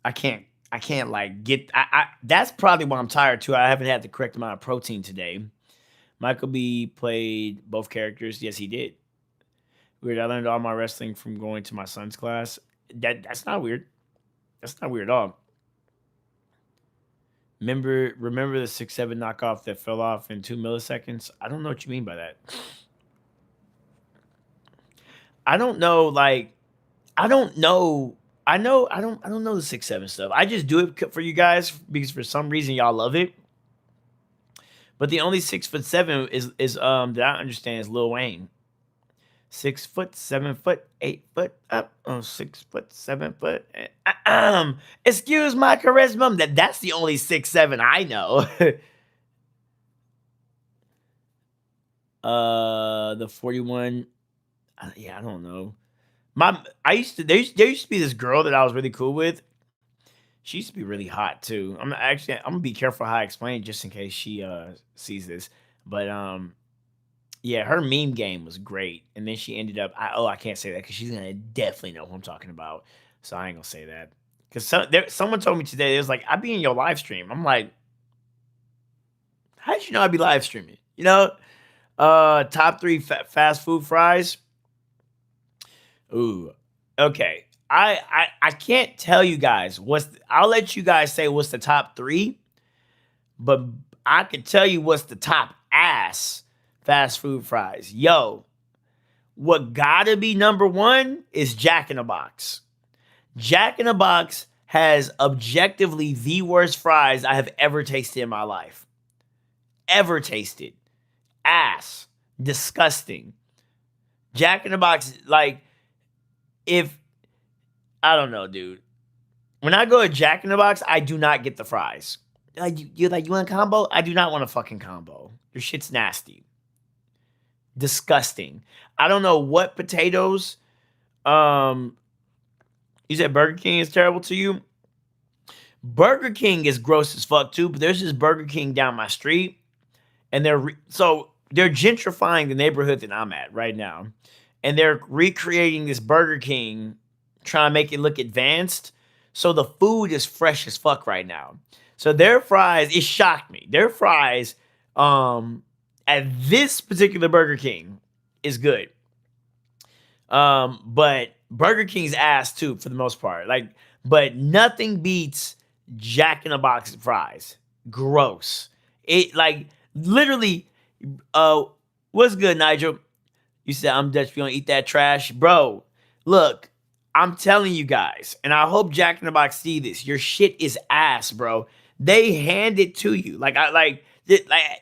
I can't I can't like get I that's probably why I'm tired too. I haven't had the correct amount of protein today. Michael B played both characters. Yes, he did. Weird. I learned all my wrestling from going to my son's class. That's not weird. That's not weird at all. Remember the 6'7" knockoff that fell off in 2 milliseconds? I don't know what you mean by that. I don't know, like I don't know. I don't know the 6'7" stuff. I just do it for you guys because for some reason y'all love it. But the only 6'7" is that I understand is Lil Wayne. 6 foot, 7 foot, 8 foot up. Oh, 6 foot, 7 foot. Excuse my charisma. That's the only 6'7" I know. The 41. Yeah, I don't know. My I used to there used to be this girl that I was really cool with. She used to be really hot too. I'm gonna be careful how I explain it just in case she sees this. But yeah, her meme game was great. And then she ended up I can't say that because she's gonna definitely know who I'm talking about. So I ain't gonna say that. Because someone told me today, it was like, I be in your live stream. I'm like, how did you know I'd be live streaming? You know? Top three fast food fries. Ooh. Okay. I can't tell you guys I'll let you guys say what's the top three, but I can tell you what's the top ass fast food fries. Yo, what gotta be number one is Jack in the Box. Jack in the Box has objectively the worst fries I have ever tasted in my life. Ever tasted. Ass. Disgusting. Jack in the Box, like, if I don't know, dude. When I go to Jack in the Box, I do not get the fries. Like, you're like, you want a combo? I do not want a fucking combo. Your shit's nasty. Disgusting. I don't know what potatoes. You said Burger King is terrible to you. Burger King is gross as fuck too. But there's this Burger King down my street, and they're gentrifying the neighborhood that I'm at right now, and they're recreating this Burger King, trying to make it look advanced. So the food is fresh as fuck right now. So their fries, it shocked me. Their fries, at this particular Burger King, is good. But Burger King's ass too, for the most part. Like, but nothing beats Jack in the Box fries. Gross. It like literally. What's good, Nigel? You said I'm Dutch. You don't eat that trash, bro. Look, I'm telling you guys, and I hope Jack in the Box see this. Your shit is ass, bro. They hand it to you. Like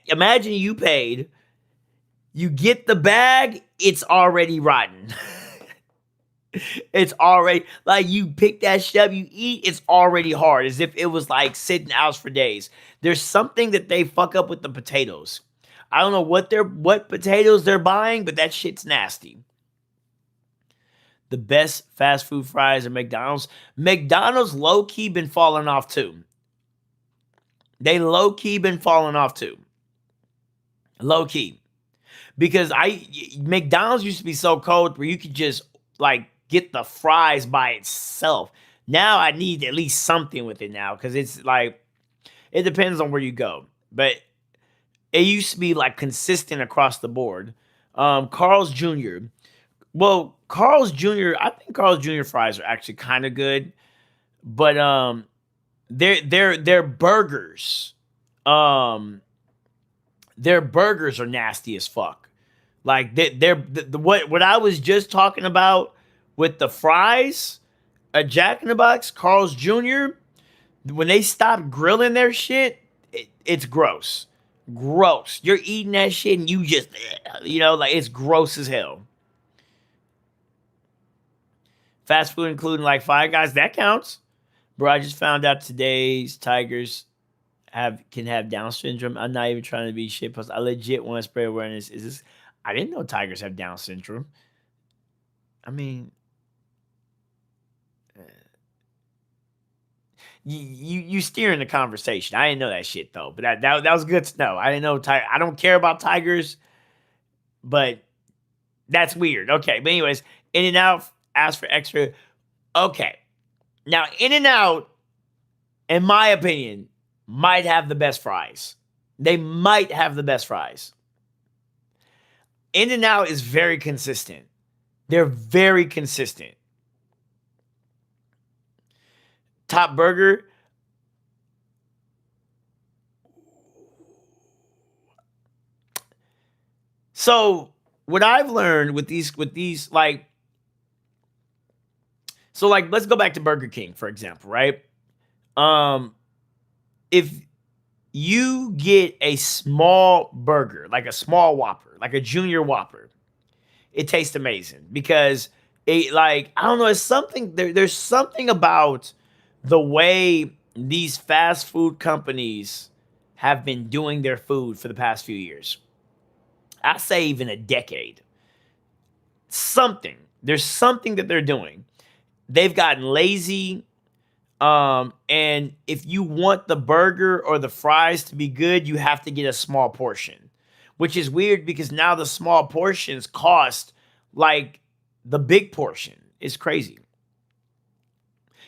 imagine you paid. You get the bag, it's already rotten. It's already like you pick that shit up, you eat, it's already hard, as if it was like sitting out for days. There's something that they fuck up with the potatoes. I don't know what potatoes they're buying, but that shit's nasty. The best fast food fries are McDonald's. McDonald's low-key been falling off too. They low-key been falling off too. Low-key. Because McDonald's used to be so cold where you could just like get the fries by itself. Now I need at least something with it now, because it's like, it depends on where you go. But it used to be like consistent across the board. Carl's Jr. Well, Carl's Jr. I think Carl's Jr. fries are actually kind of good, but their burgers, their burgers are nasty as fuck. Like what I was just talking about with the fries, a Jack in the Box, Carl's Jr. When they stop grilling their shit, it's gross. Gross. You're eating that shit and you just, like, it's gross as hell. Fast food, including like Five Guys, that counts. Bro, I just found out today's Tigers can have Down syndrome. I'm not even trying to be shit post. I legit want to spread awareness. I didn't know Tigers have Down syndrome. I mean, you steering the conversation. I didn't know that shit though, but that was good to know. I didn't know. I don't care about Tigers, but that's weird. Okay, but anyways, In-N-Out asked for extra. Okay, now In-N-Out, in my opinion, might have the best fries. They might have the best fries. In-N-Out is very consistent. They're very consistent. Top Burger. So what I've learned with these like, so like, let's go back to Burger King, for example, right? If you get a small burger, like a small Whopper, like a junior Whopper, it tastes amazing because it, like, I don't know, it's something there's something about the way these fast food companies have been doing their food for the past few years. I say even a decade. There's something that they're doing. They've gotten lazy. And if you want the burger or the fries to be good, you have to get a small portion, which is weird because now the small portions cost like the big portion. It's crazy.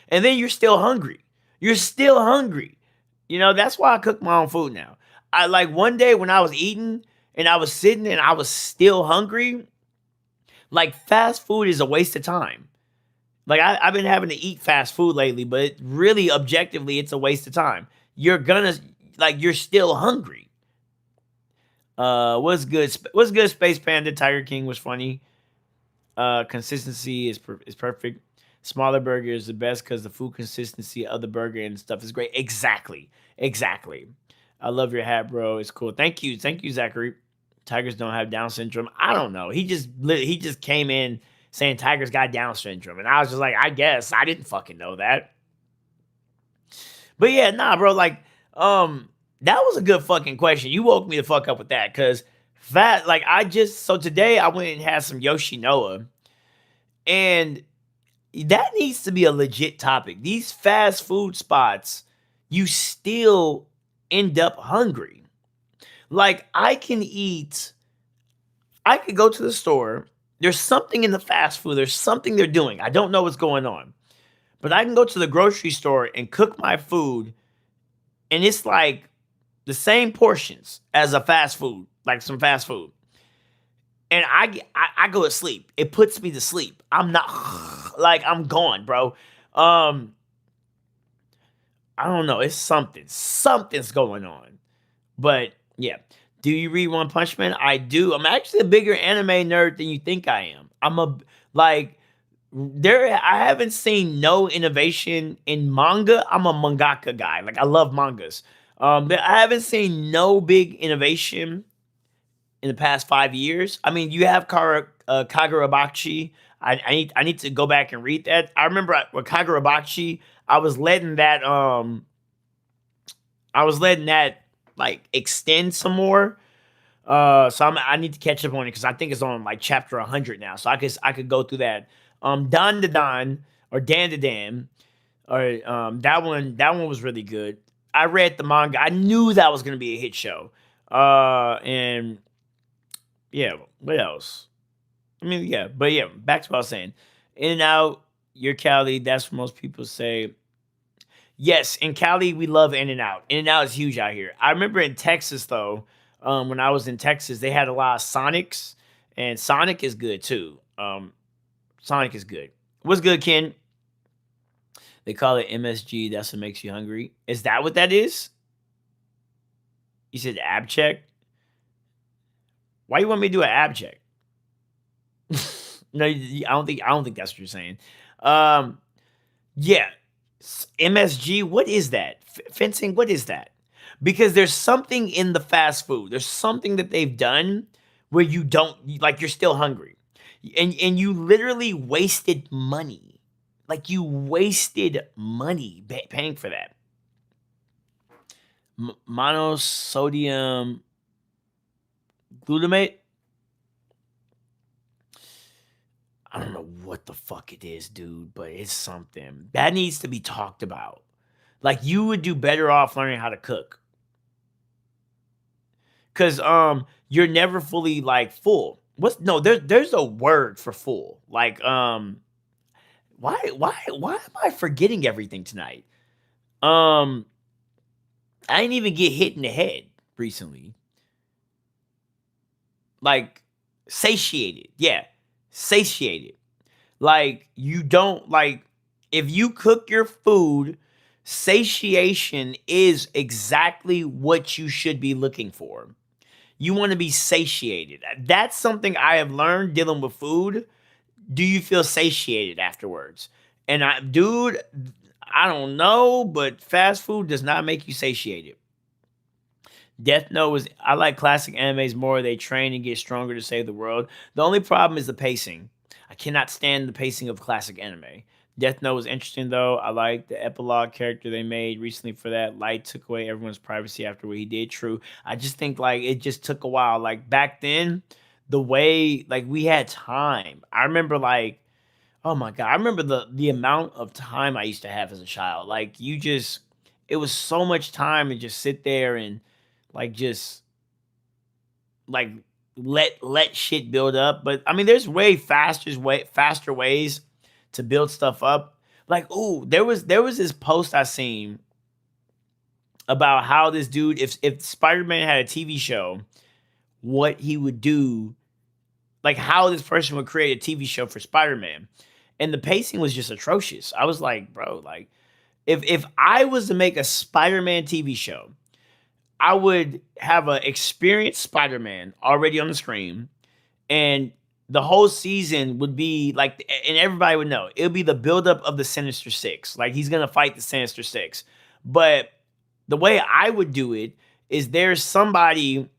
And then you're still hungry. You're still hungry. You know, that's why I cook my own food now. I like one day when I was eating and I was sitting and I was still hungry, like fast food is a waste of time. Like I've been having to eat fast food lately, but really objectively, it's a waste of time. You're gonna like you're still hungry. What's good? What's good? Space Panda Tiger King was funny. Consistency is perfect. Smaller burger is the best because the food consistency of the burger and stuff is great. Exactly, exactly. I love your hat, bro. It's cool. Thank you, Zachary. Tigers don't have Down syndrome. I don't know. He just came in saying tigers got Down syndrome, and I was just like, I guess I didn't fucking know that. But yeah, nah, bro. Like, that was a good fucking question. You woke me the fuck up with that because fat. Like, so today I went and had some Yoshinoya, and that needs to be a legit topic. These fast food spots, you still end up hungry. Like, I could go to the store. There's something in the fast food. There's something they're doing. I don't know what's going on. But I can go to the grocery store and cook my food, and it's like the same portions as a fast food, like some fast food. And I go to sleep. It puts me to sleep. I'm not like I'm gone, bro. Um, I don't know. It's something. Something's going on. But yeah. Do you read One Punch Man? I do. I'm actually a bigger anime nerd than you think I am. I'm a like there I haven't seen no innovation in manga. I'm a mangaka guy. Like I love mangas. But I haven't seen no big innovation in the past 5 years. I mean, you have Kagurabachi. I need to go back and read that. I remember with Kagurabachi, I was letting that like extend some more. I need to catch up on it because I think it's on like chapter 100 now. So I could go through that. Dan to Dan or Dan to Dan or that one was really good. I read the manga. I knew that was gonna be a hit show. And yeah, what else? I mean, yeah, but yeah, back to what I was saying. In and out, your Cali. That's what most people say. Yes, in Cali, we love In and Out. In and Out is huge out here. I remember in Texas though, when I was in Texas, they had a lot of Sonics, and Sonic is good too. Sonic is good. What's good, Ken? They call it MSG. That's what makes you hungry. Is that what that is? You said ab check. Why you want me to do an ab check? No, I don't think that's what you're saying. Um, yeah, MSG. What is that? Fencing. What is that? Because there's something in the fast food. There's something that they've done where you don't like. You're still hungry, and you literally wasted money. Like you wasted money paying for that. Monosodium glutamate. I don't know what the fuck it is, dude, but it's something that needs to be talked about. Like you would do better off learning how to cook. Cause you're never fully like full. What's no there's a word for full. Like why am I forgetting everything tonight? Um I didn't even get hit in the head recently. Like satiated. Yeah. Satiated. Like you don't like if you cook your food, satiation is exactly what you should be looking for. You want to be satiated. That's something I have learned dealing with food. Do you feel satiated afterwards? And dude, I don't know, but fast food does not make you satiated. Death Note was I like classic animes more. They train and get stronger to save the world. The only problem is the pacing. I cannot stand the pacing of classic anime. Death Note was interesting though. I like the epilogue character they made recently for that. Light took away everyone's privacy after what he did. True. I just think like it just took a while. Like back then, the way like we had time. I remember like Oh my god, I remember the amount of time I used to have as a child. Like you just it was so much time to just sit there and like just like let shit build up. But I mean there's way faster ways to build stuff up. Like, ooh, there was this post I seen about how this dude, if Spider-Man had a TV show, what he would do, like how this person would create a TV show for Spider-Man. And the pacing was just atrocious. I was like, bro, like if I was to make a Spider-Man TV show, I would have an experienced Spider-Man already on the screen, and the whole season would be like, and everybody would know it would be the buildup of the Sinister Six. Like he's gonna fight the Sinister Six, but the way I would do it is there's somebody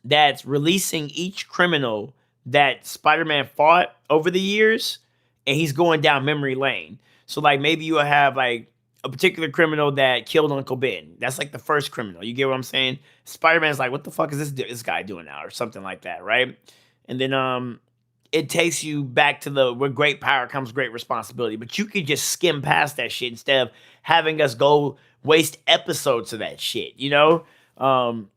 that's releasing each criminal that Spider-Man fought over the years, and he's going down memory lane. So like maybe you'll have like a particular criminal that killed Uncle Ben. That's like the first criminal. You get what I'm saying? Spider-Man's like, what the fuck is this guy doing now, or something like that, right? And then it takes you back to the with great power comes great responsibility. But you could just skim past that shit instead of having us go waste episodes of that shit, you know? And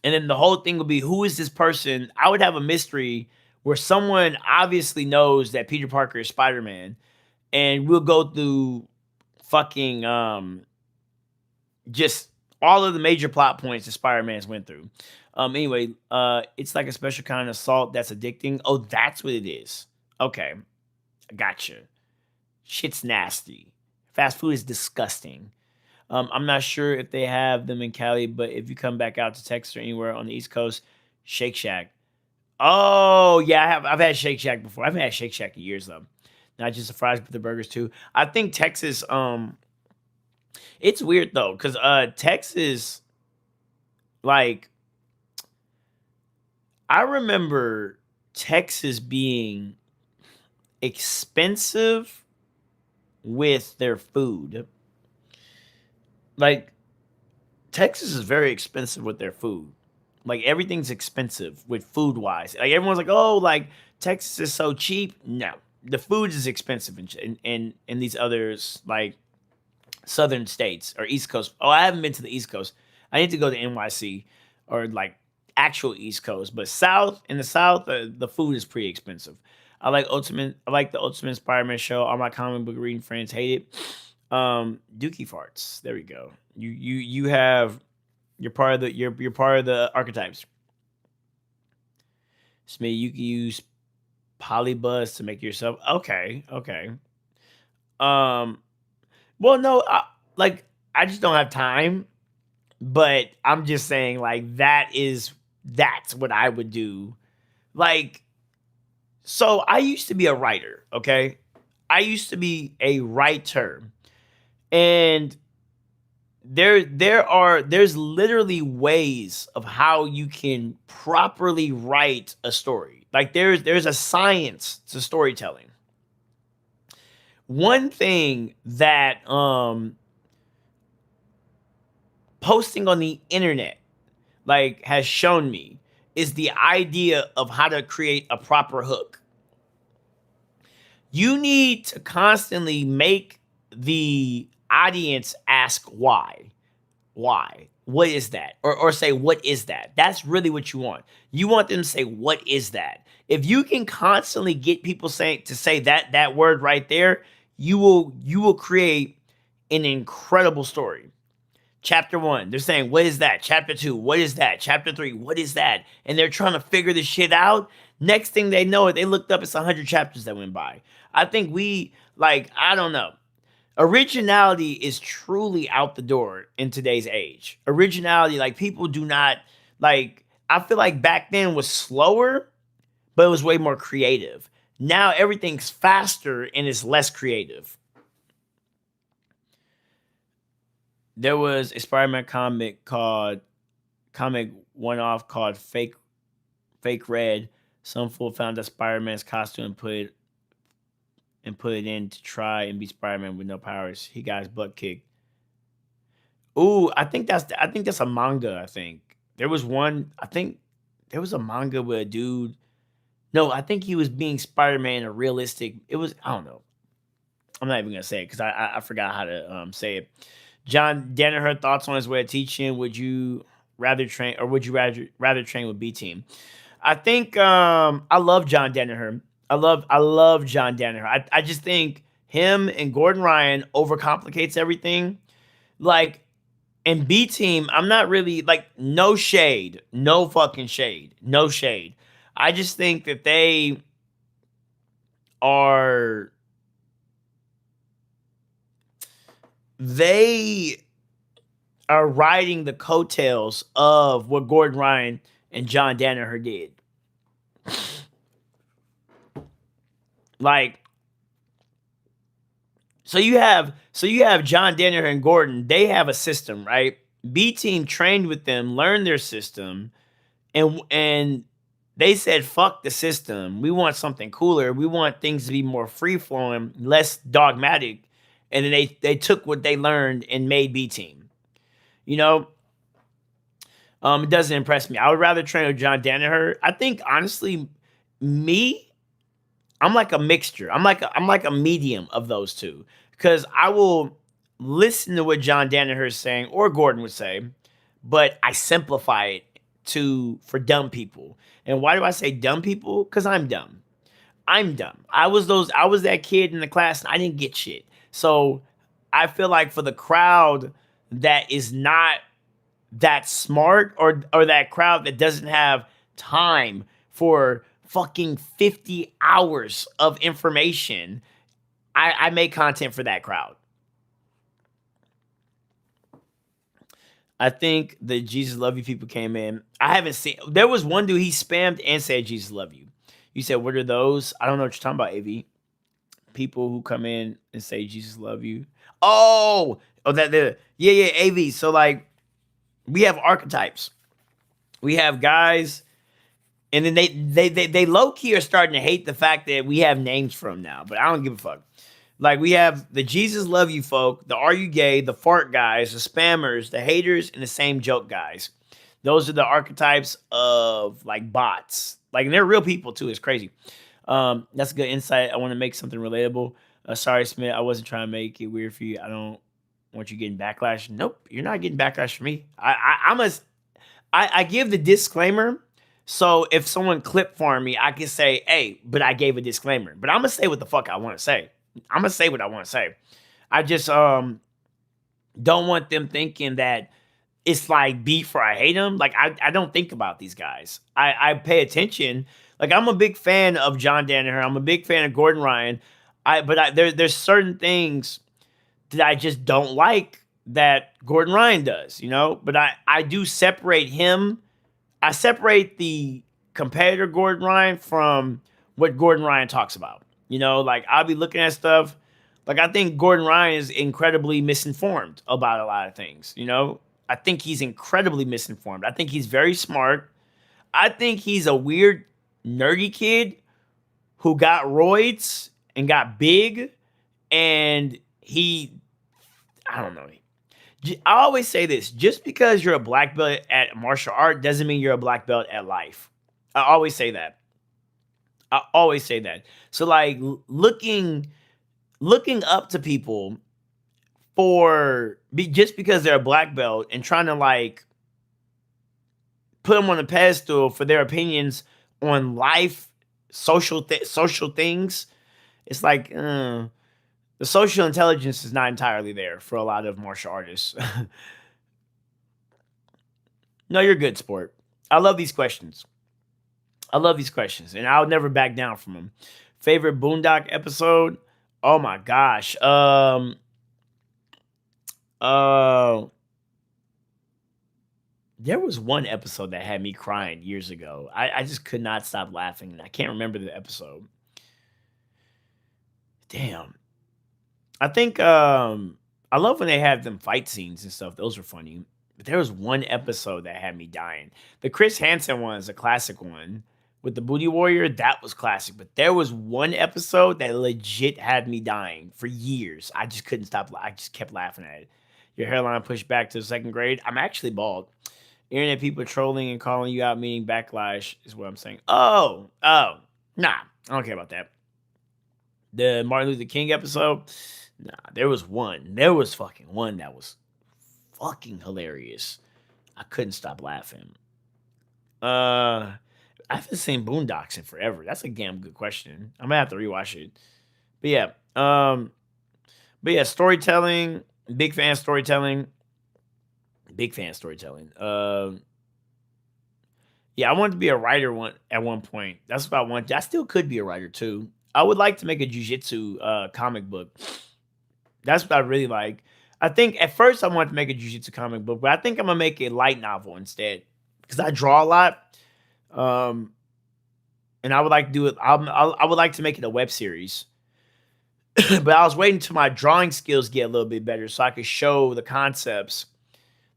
then the whole thing would be, who is this person? I would have a mystery where someone obviously knows that Peter Parker is Spider-Man, and we'll go through fucking just all of the major plot points that Spider-Man's went through. Anyway, it's like a special kind of salt that's addicting. Oh, that's what it is. Okay, gotcha. Shit's nasty. Fast food is disgusting. I'm not sure if they have them in Cali, but if you come back out to Texas or anywhere on the East Coast, Shake Shack. Oh yeah, I have. I've had Shake Shack before. I haven't had Shake Shack in years though. Not just the fries, but the burgers too. I think Texas. It's weird though, cause Texas, like, I remember Texas being expensive with their food. Like Texas is very expensive with their food. Like everything's expensive with food wise. Like everyone's like, oh, like Texas is so cheap. No, the food is expensive in these others like southern states or East Coast. Oh, I haven't been to the East Coast. I need to go to NYC or like actual East Coast. But South in the South, the food is pretty expensive. I like Ultimate. I like the Ultimate Spider-Man show. All my comic book reading friends hate it. Dookie farts. There we go. You have you're part of the you're part of the archetypes. Smitty, you can use polybus to make yourself okay. Okay. Um. Well, no. Like I just don't have time. But I'm just saying, like that's what I would do. Like, so I used to be a writer. Okay, I used to be a writer, and there's literally ways of how you can properly write a story. Like there's a science to storytelling. One thing that posting on the internet like has shown me is the idea of how to create a proper hook. You need to constantly make the audience ask why. Why? What is that? Or say, what is that? That's really what you want. You want them to say, what is that? If you can constantly get people saying to say that word right there, you will create an incredible story. Chapter 1, they're saying, what is that? Chapter 2, what is that? Chapter 3, what is that? And they're trying to figure this shit out. Next thing they know, they looked up, it's 100 chapters that went by. I think I don't know. Originality is truly out the door in today's age. Originality, like people do not, like, I feel like back then was slower, but it was way more creative. Now everything's faster and it's less creative. There was a Spider-Man comic one off called Fake Red. Some fool found that Spider-Man's costume and put it in to try and be Spider-Man with no powers. He got his butt kicked. Ooh, I think that's a manga. I think there was one. I think there was a manga with a dude. No, I think he was being Spider-Man a realistic. It was, I don't know. I'm not even gonna say it because I forgot how to say it. John Danaher thoughts on his way of teaching. Would you rather train or would you rather train with B team? I think I love John Danaher. I love John Danaher. I just think him and Gordon Ryan overcomplicates everything. Like in B team, I'm not really like no shade, no fucking shade, no shade. I just think that are they are riding the coattails of what Gordon Ryan and John Danaher did. Like, so you have John Danaher and Gordon. They have a system, right? B team trained with them, learned their system, and they said, "Fuck the system. We want something cooler. We want things to be more free flowing, less dogmatic." And then they took what they learned and made B team. You know, it doesn't impress me. I would rather train with John Danaher. I think honestly, me, I'm like a mixture. I'm like a medium of those two because I will listen to what John Danaher is saying or Gordon would say, but I simplify it to for dumb people. And why do I say dumb people? Because I'm dumb. I'm dumb. I was that kid in the class and I didn't get shit. So I feel like for the crowd that is not that smart or that crowd that doesn't have time for fucking 50 hours of information, I make content for that crowd. I think the Jesus love you people came in. I haven't seen. There was one dude he spammed and said Jesus love you. You said what are those? I don't know what you're talking about, Av. People who come in and say Jesus love you. Oh, that the yeah, Av. So like we have archetypes. We have guys, and then they low key are starting to hate the fact that we have names for them now. But I don't give a fuck. Like we have the Jesus love you folk, the are you gay, the fart guys, the spammers, the haters, and the same joke guys. Those are the archetypes of like bots. Like and they're real people too. It's crazy. That's a good insight. I want to make something relatable. Sorry, Smith. I wasn't trying to make it weird for you. I don't want you getting backlash. Nope, you're not getting backlash from me. I give the disclaimer. So if someone clip farm me, I can say, hey, but I gave a disclaimer. But I'm gonna say what the fuck I want to say. I'm gonna say what I want to say. I just don't want them thinking that it's like beef or I hate them. Like I don't think about these guys. I pay attention. Like I'm a big fan of John Danaher. I'm a big fan of Gordon Ryan. There's certain things that I just don't like that Gordon Ryan does, you know? But I do separate him. I separate the competitor Gordon Ryan from what Gordon Ryan talks about. You know, like I'll be looking at stuff. Like I think Gordon Ryan is incredibly misinformed about a lot of things, you know? I think he's incredibly misinformed. I think he's very smart. I think he's a weird, nerdy kid who got roids and got big and I don't know. I always say this: just because you're a black belt at martial art doesn't mean you're a black belt at life. I always say that. I always say that. So like looking up to people just because they're a black belt and trying to like put them on a pedestal for their opinions on life, social things. It's like the social intelligence is not entirely there for a lot of martial artists. No, you're good, sport. I love these questions. I love these questions, and I'll never back down from them. Favorite Boondock episode? Oh my gosh. Uh, there was one episode that had me crying years ago. I just could not stop laughing, and I can't remember the episode. Damn. I think I love when they have them fight scenes and stuff. Those were funny. But there was one episode that had me dying. The Chris Hansen one is a classic one. With the Booty Warrior, that was classic. But there was one episode that legit had me dying for years. I just couldn't stop. I just kept laughing at it. Your hairline pushed back to the second grade. I'm actually bald. Internet people trolling and calling you out, meaning backlash is what I'm saying. Oh. Nah, I don't care about that. The Martin Luther King episode, nah, there was one. There was fucking one that was fucking hilarious. I couldn't stop laughing. I haven't seen Boondocks in forever. That's a damn good question. I'm gonna have to rewatch it. But yeah, storytelling. Big fan of storytelling. Big fan of storytelling. Yeah, I wanted to be a writer at one point. That's what I wanted. I still could be a writer too. I would like to make a jiu-jitsu comic book. That's what I really like. I think at first I wanted to make a jiu-jitsu comic book, but I think I'm gonna make a light novel instead because I draw a lot. Um, and I would like to do it. I would like to make it a web series, but I was waiting until my drawing skills get a little bit better so I could show the concepts.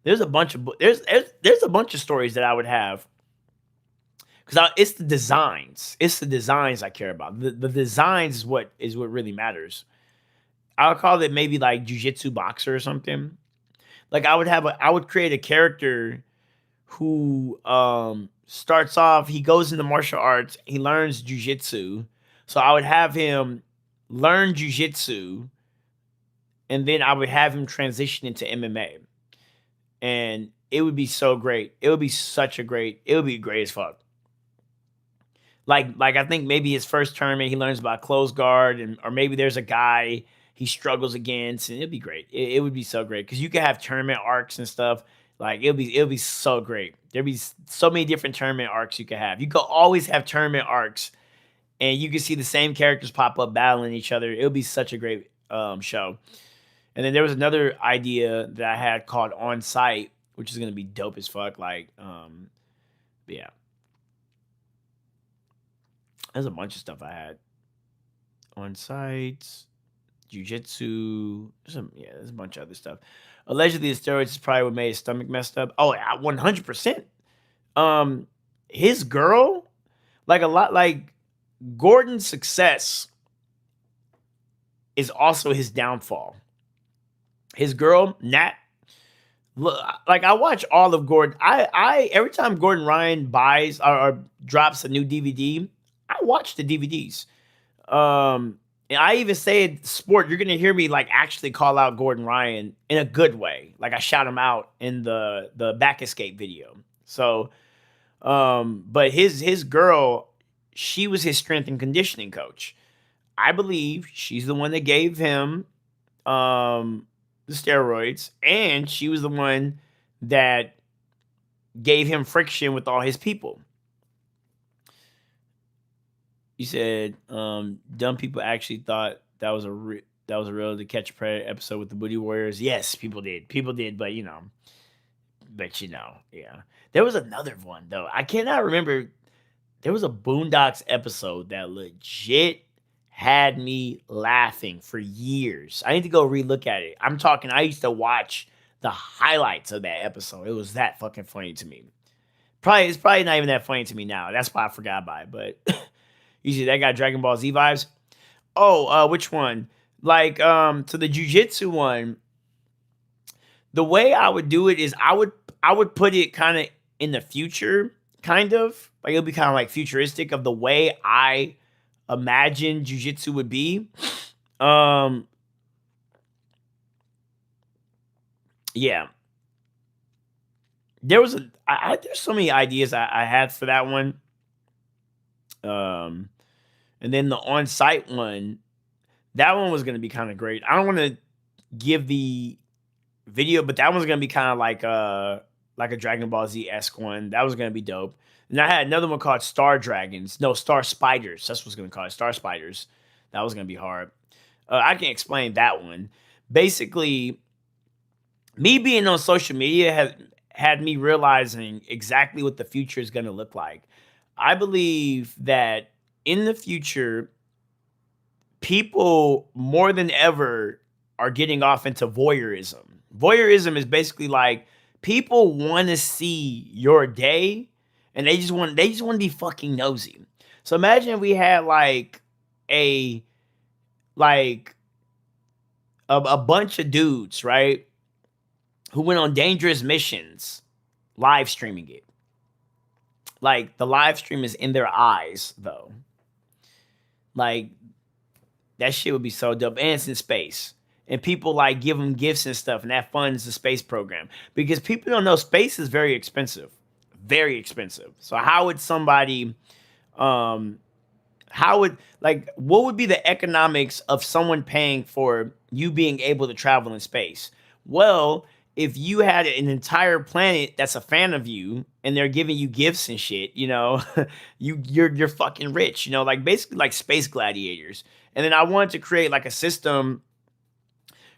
There's a bunch of there's a bunch of stories that I would have because it's the designs. It's the designs I care about. The designs is what really matters. I'll call it maybe like jujitsu boxer or something. Like I would create a character who starts off, he goes into martial arts, he learns jujitsu. So I would have him learn jujitsu, and then I would have him transition into MMA. And it would be so great. It would be it would be great as fuck. Like I think maybe his first tournament he learns about close guard, and or maybe there's a guy he struggles against, and it'd be great. It would be so great because you could have tournament arcs and stuff. Like it'll be so great. There'd be so many different tournament arcs you could have. You could always have tournament arcs, and you could see the same characters pop up battling each other. It would be such a great show. And then there was another idea that I had called On Site, which is gonna be dope as fuck. Like, yeah, there's a bunch of stuff I had on site, jujitsu. There's a bunch of other stuff. Allegedly, the steroids is probably what made his stomach messed up. Oh, yeah, 100%. His girl, like Gordon's success is also his downfall. His girl, Nat, like I watch all of Gordon. I every time Gordon Ryan buys or drops a new DVD, I watch the DVDs. And I even say sport, you're gonna hear me like actually call out Gordon Ryan in a good way. Like I shout him out in the back escape video. So but his girl, she was his strength and conditioning coach. I believe she's the one that gave him the steroids, and she was the one that gave him friction with all his people. You said dumb people actually thought that was a real To Catch a Predator episode with the Booty Warriors. Yes, people did, but yeah. There was another one though. I cannot remember. There was a Boondocks episode that legit had me laughing for years. I need to go relook at it. I'm talking, I used to watch the highlights of that episode. It was that fucking funny to me. It's probably not even that funny to me now. That's why I forgot about it. But you see that got Dragon Ball Z vibes. Oh, which one? Like, to the jujitsu one, the way I would do it is I would put it kind of in the future, kind of. Like it'll be kind of like futuristic of the way I imagine jiu-jitsu would be. Yeah. There's so many ideas I had for that one. And then the on-site one, that one was gonna be kind of great. I don't want to give the video, but that one's gonna be kind of like a Dragon Ball Z-esque one. That was gonna be dope. And I had another one called Star Dragons. No, Star Spiders. That's what's gonna call it. Star Spiders. That was gonna be hard. I can explain that one. Basically, me being on social media had me realizing exactly what the future is gonna look like. I believe that in the future, people more than ever are getting off into voyeurism. Voyeurism is basically like people want to see your day, and they just want to be fucking nosy. So imagine if we had a a bunch of dudes, right, who went on dangerous missions, live streaming it. Like the live stream is in their eyes, though. Like that shit would be so dope. And it's in space. And people like give them gifts and stuff, and that funds the space program. Because people don't know space is very expensive. Very expensive. So how would somebody um how would like what would be the economics of someone paying for you being able to travel in space? Well, if you had an entire planet that's a fan of you and they're giving you gifts and shit, you're fucking rich, like basically like space gladiators. And then I wanted to create like a system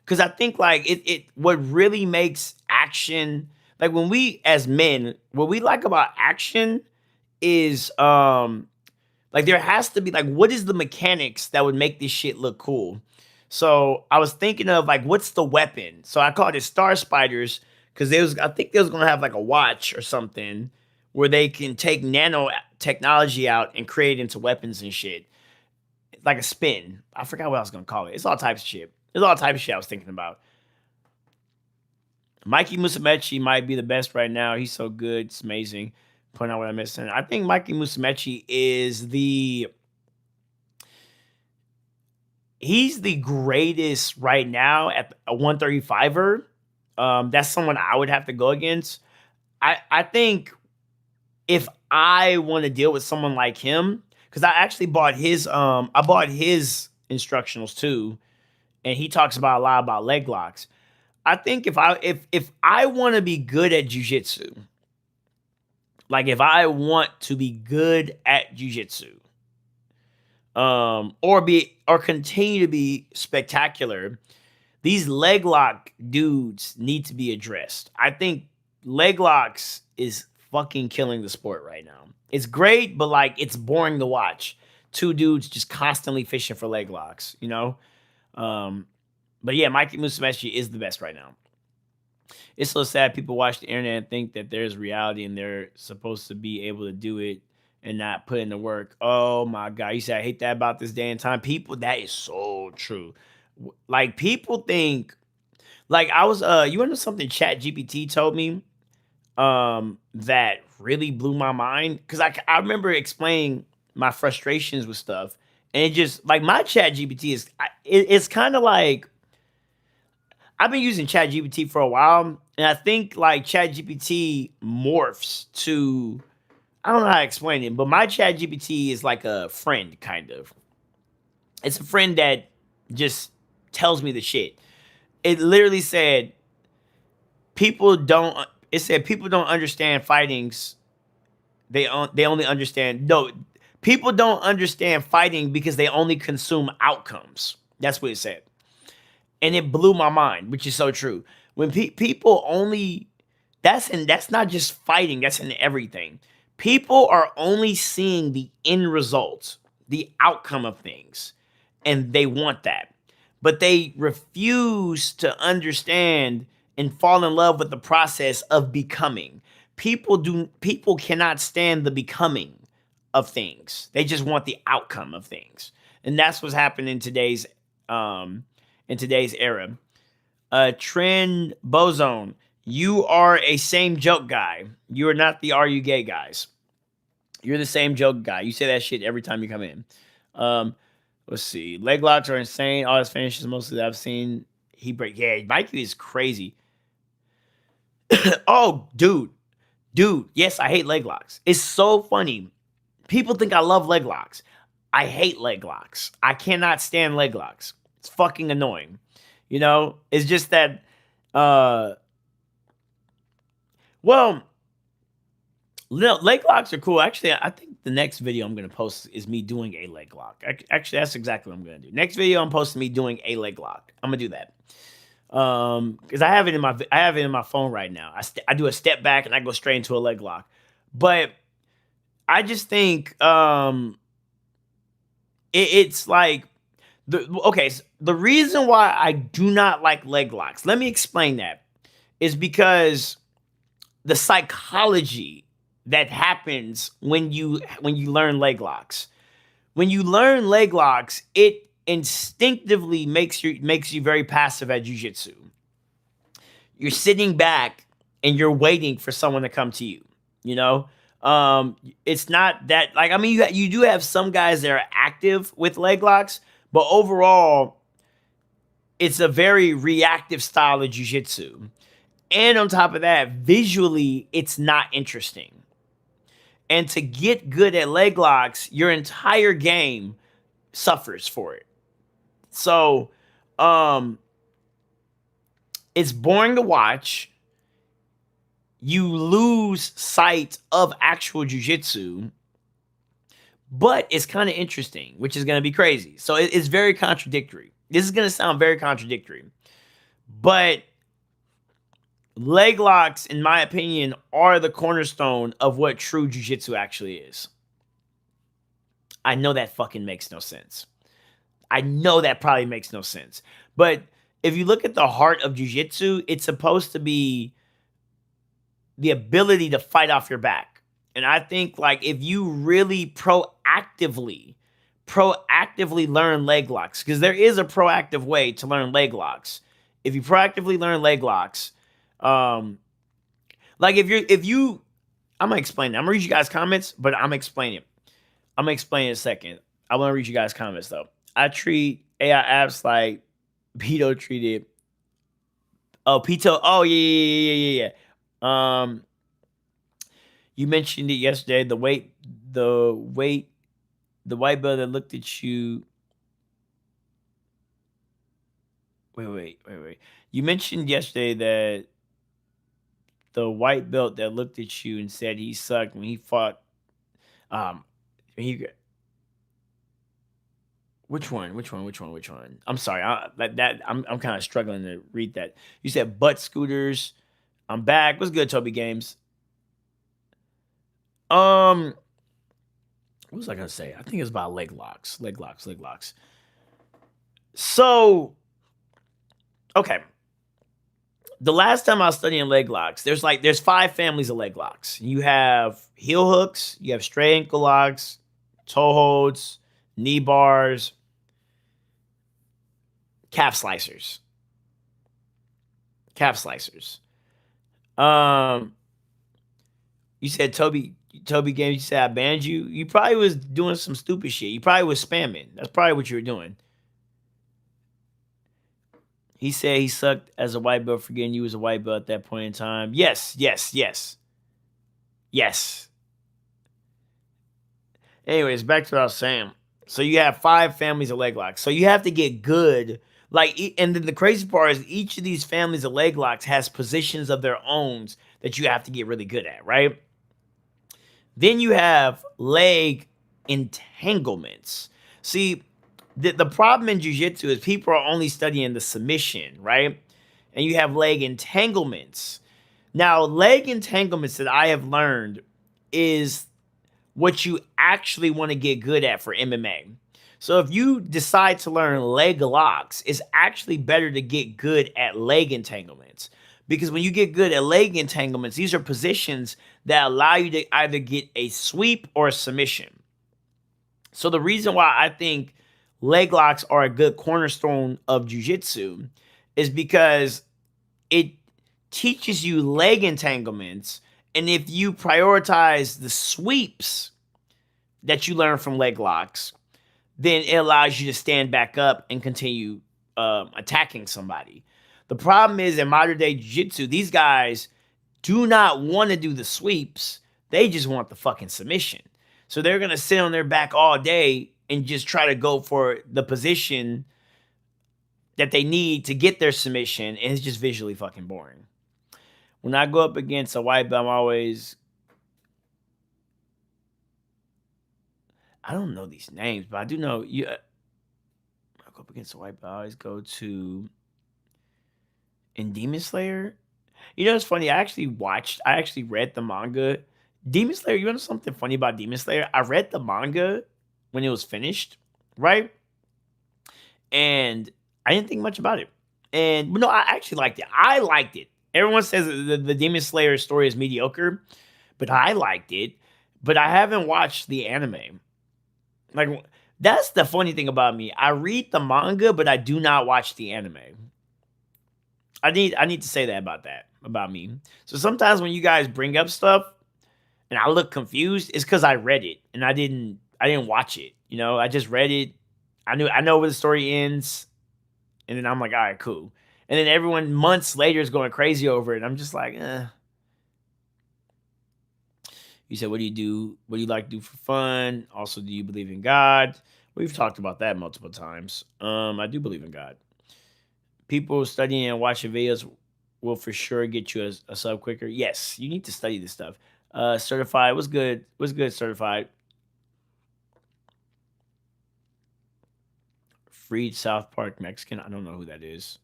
because I think like it what really makes action, like when we as men, what we like about action is like there has to be like what is the mechanics that would make this shit look cool? So I was thinking of like what's the weapon? So I called it Star Spiders because I think they was gonna have like a watch or something where they can take nano technology out and create into weapons and shit. Like a spin. I forgot what I was gonna call it. It's all types of shit. There's all types of shit I was thinking about. Mikey Musumeci might be the best right now. He's so good. It's amazing. Point out what I'm missing. I think Mikey Musumeci he's the greatest right now at a 135er. That's someone I would have to go against. I think if I want to deal with someone like him, because I actually bought his instructionals too, and he talks about a lot about leg locks. I think if I want to be good at jiu-jitsu, like if I want to be good at jiu-jitsu, or continue to be spectacular, these leg lock dudes need to be addressed. I think leg locks is fucking killing the sport right now. It's great, but like it's boring to watch. Two dudes just constantly fishing for leg locks, But yeah, Mikey Musumeci is the best right now. It's so sad people watch the internet and think that there's reality and they're supposed to be able to do it and not put in the work. Oh my God. You said I hate that about this day and time. People, that is so true. Like people think, like I was you know something Chat GPT told me that really blew my mind? Because I remember explaining my frustrations with stuff, and it just like my Chat GPT it's kind of like I've been using Chat GPT for a while, and I think like Chat GPT morphs to I don't know how to explain it, but my Chat GPT is like a friend kind of. It's a friend that just tells me the shit. It literally said people don't. It said people don't understand fightings. They only understand no. People don't understand fighting because they only consume outcomes. That's what it said, and it blew my mind, which is so true. When people only that's not just fighting. That's in everything. People are only seeing the end result, the outcome of things, and they want that. But they refuse to understand and fall in love with the process of becoming. People cannot stand the becoming of things. They just want the outcome of things. And that's what's happening in today's era. Trend Bozone, you are a same joke guy. You are not the Are You Gay guys. You're the same joke guy. You say that shit every time you come in. Let's see. Leg locks are insane. All his finishes, mostly that I've seen. Yeah, Mikey is crazy. Oh, dude. Yes, I hate leg locks. It's so funny. People think I love leg locks. I hate leg locks. I cannot stand leg locks. It's fucking annoying. It's just that, well, leg locks are cool. Actually, I think the next video I'm going to post is me doing a leg lock. Actually, that's exactly what I'm going to do. Next video, I'm posting me doing a leg lock. I'm going to do that. Because I have it in my phone right now. I do a step back and I go straight into a leg lock. But I just think it's like the reason why I do not like leg locks. Let me explain that. Is because the psychology that happens when you learn leg locks. When you learn leg locks, it instinctively makes you very passive at jiu-jitsu. You're sitting back and you're waiting for someone to come to you, It's not that like I mean you do have some guys that are active with leg locks, but overall, it's a very reactive style of jiu-jitsu. And on top of that, visually, it's not interesting. And to get good at leg locks, your entire game suffers for it. So, it's boring to watch. You lose sight of actual jujitsu, but it's kind of interesting, which is going to be crazy. So it's very contradictory. This is going to sound very contradictory, but leg locks, in my opinion, are the cornerstone of what true jujitsu actually is. I know that fucking makes no sense. I know that probably makes no sense. But if you look at the heart of jiu-jitsu, it's supposed to be the ability to fight off your back. And I think like if you really proactively learn leg locks, because there is a proactive way to learn leg locks. If you proactively learn leg locks, like if you I'm gonna explain that. I'm gonna read you guys comments, but I'm gonna explain it. I'm gonna explain it in a second. I want to read you guys comments though. I treat AI apps like Pito treated. Oh, Pito. Oh, yeah. You mentioned it yesterday. The white belt that looked at you. Wait. You mentioned yesterday that the white belt that looked at you and said he sucked when he fought. He Which one? I'm sorry. I'm kind of struggling to read that. You said butt scooters. I'm back. What's good, Toby Games? What was I gonna say? I think it's about leg locks. So, okay. The last time I was studying leg locks, there's 5 families of leg locks. You have heel hooks, you have straight ankle locks, toe holds, knee bars, calf slicers. You said Toby Games, you said I banned you. You probably was doing some stupid shit. You probably was spamming. That's probably what you were doing. He said he sucked as a white belt, forgetting you was a white belt at that point in time. Yes. Anyways, back to what I was saying. So you have 5 families of leg locks. So you have to get good. And then the crazy part is each of these families of leg locks has positions of their own that you have to get really good at, right? Then you have leg entanglements. See, the problem in jiu-jitsu is people are only studying the submission, right? And you have leg entanglements. Now, leg entanglements that I have learned is what you actually want to get good at for MMA. So if you decide to learn leg locks, it's actually better to get good at leg entanglements. Because when you get good at leg entanglements, these are positions that allow you to either get a sweep or a submission. So the reason why I think leg locks are a good cornerstone of jiu-jitsu is because it teaches you leg entanglements. And if you prioritize the sweeps that you learn from leg locks, then it allows you to stand back up and continue attacking somebody. The problem is in modern day jiu-jitsu, these guys do not want to do the sweeps. They just want the fucking submission. So they're going to sit on their back all day and just try to go for the position that they need to get their submission. And it's just visually fucking boring. When I go up against a white belt, I'm always... I don't know these names, but I do know... I go up against a white belt, I always go to... In Demon Slayer, you know, it's funny. I actually read the manga. Demon Slayer, you know something funny about Demon Slayer? I read the manga when it was finished, right? And I didn't think much about it. And no, I actually liked it. I liked it. Everyone says the Demon Slayer story is mediocre, but I liked it. But I haven't watched the anime. Like, that's the funny thing about me. I read the manga, but I do not watch the anime. I need to say that about me. So sometimes when you guys bring up stuff and I look confused, it's because I read it and I didn't watch it. You know, I just read it. I know where the story ends, and then I'm like, all right, cool. And then everyone months later is going crazy over it. And I'm just like, eh. You said, what do you do? What do you like to do for fun? Also, do you believe in God? We've talked about that multiple times. I do believe in God. People studying and watching videos will for sure get you a sub quicker. Yes, you need to study this stuff. Certified was good. Was good. Certified. Freed South Park Mexican. I don't know who that is.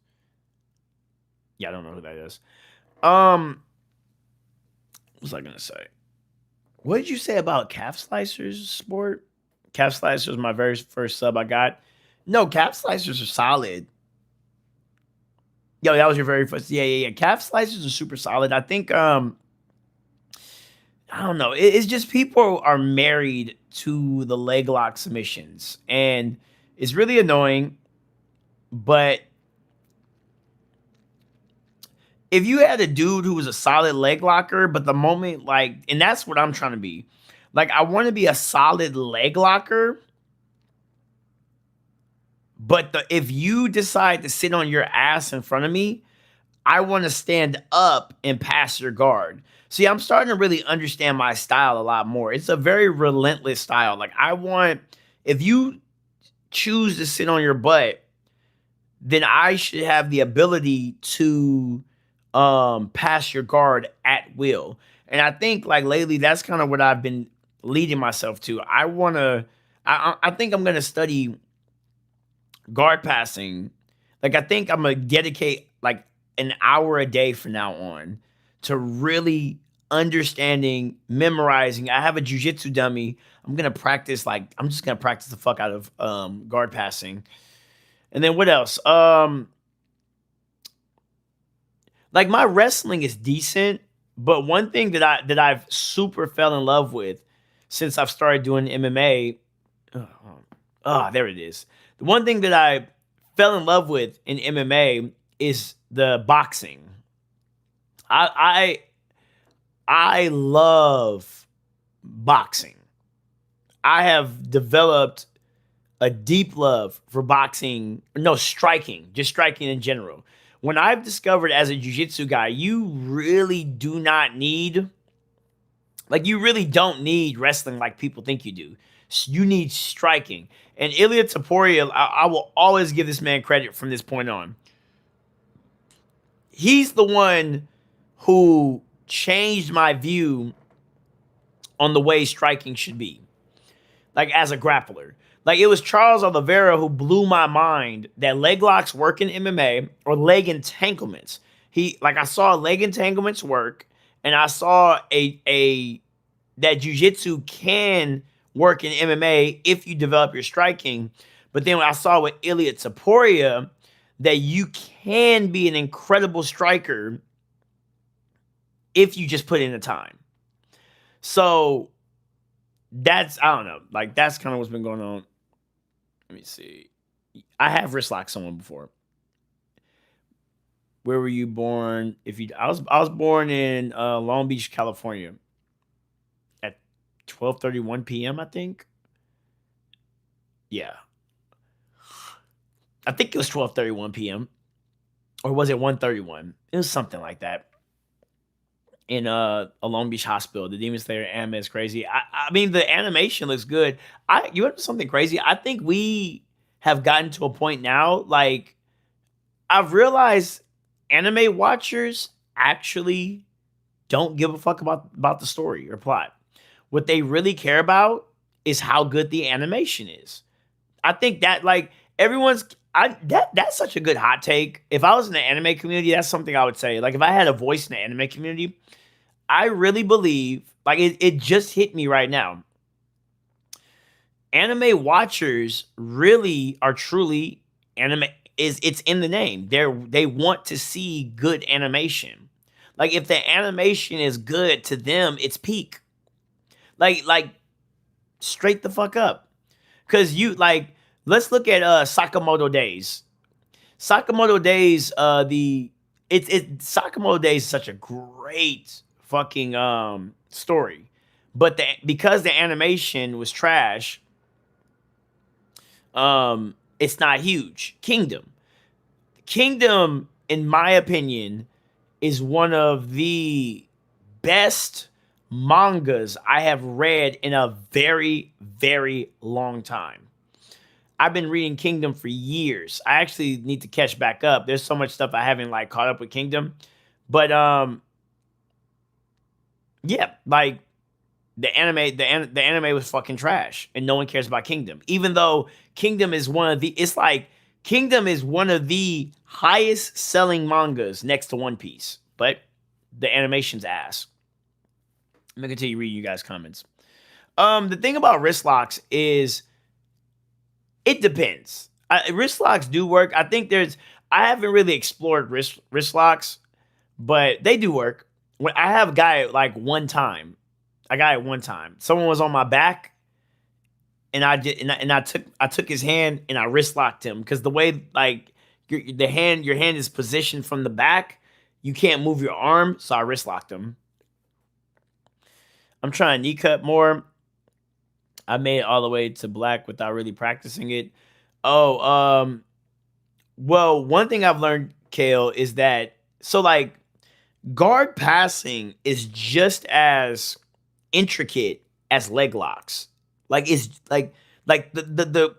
Yeah, I don't know who that is. What was I gonna say? What did you say about calf slicers sport? Calf slicers was my very first sub I got. No, calf slicers are solid. Yo, that was your very first. Yeah. Calf slicers are super solid. I think I don't know. It's just people are married to the leg lock submissions, and it's really annoying. But if you had a dude who was a solid leg locker, but the moment and that's what I'm trying to be. Like, I want to be a solid leg locker, but if you decide to sit on your ass in front of me, I want to stand up and pass your guard. See, I'm starting to really understand my style a lot more. It's a very relentless style. Like, if you choose to sit on your butt, then I should have the ability to pass your guard at will. And I think lately that's kind of what I've been leading myself to. I think I'm gonna study guard passing. I think I'm gonna dedicate an hour a day from now on to really understanding, memorizing. I have a jiu-jitsu dummy. I'm gonna practice. I'm just gonna practice the fuck out of guard passing. And then what else? My wrestling is decent, but one thing that I've super fell in love with since I've started doing MMA. There it is. The one thing that I fell in love with in MMA is the boxing. I love boxing. I have developed a deep love for boxing. No, striking, just striking in general. When I've discovered as a jiu-jitsu guy, you really do not need, you really don't need wrestling like people think you do. You need striking. And Ilya Taporia, I will always give this man credit from this point on. He's the one who changed my view on the way striking should be, as a grappler. It was Charles Oliveira who blew my mind that leg locks work in MMA or leg entanglements. I saw leg entanglements work, and I saw that jiu-jitsu can work in MMA if you develop your striking. But then I saw with Ilya Taporia that you can be an incredible striker if you just put in the time. So that's, I don't know, that's kind of what's been going on. Let me see. I have wrist locked someone before. Where were you born? I was born in Long Beach, California, at 12:31 p.m. I think. Yeah, I think it was 12:31 p.m. or was it 1:31? It was something like that. In a Long Beach hospital, the Demon Slayer anime is crazy. I mean, the animation looks good. You want something crazy? I think we have gotten to a point now. I've realized anime watchers actually don't give a fuck about the story or plot. What they really care about is how good the animation is. I think that that's such a good hot take. If I was in the anime community, that's something I would say. If I had a voice in the anime community, I really believe, it just hit me right now. Anime watchers really are truly anime. It's in the name. They want to see good animation. If the animation is good to them, it's peak. Straight the fuck up. Cause let's look at Sakamoto Days. Sakamoto Days, Sakamoto Days is such a great fucking story. But because the animation was trash, it's not huge. Kingdom, in my opinion, is one of the best mangas I have read in a very, very long time. I've been reading Kingdom for years. I actually need to catch back up. There's so much stuff I haven't like caught up with Kingdom. But yeah, like the anime was fucking trash and no one cares about Kingdom. Even though Kingdom is one of the Kingdom is one of the highest selling mangas next to One Piece, but the animation's ass. Let me continue reading you guys' comments. The thing about wrist locks is it depends. Wrist locks do work. I think I haven't really explored wrist locks, but they do work. When I have a guy like one time, someone was on my back, and I took his hand and I wrist locked him because the way like your hand is positioned from the back, you can't move your arm, so I wrist locked him. I'm trying knee cut more. I made it all the way to black without really practicing it. Oh, well, one thing I've learned, Kale, is that like guard passing is just as intricate as leg locks. Like it's like the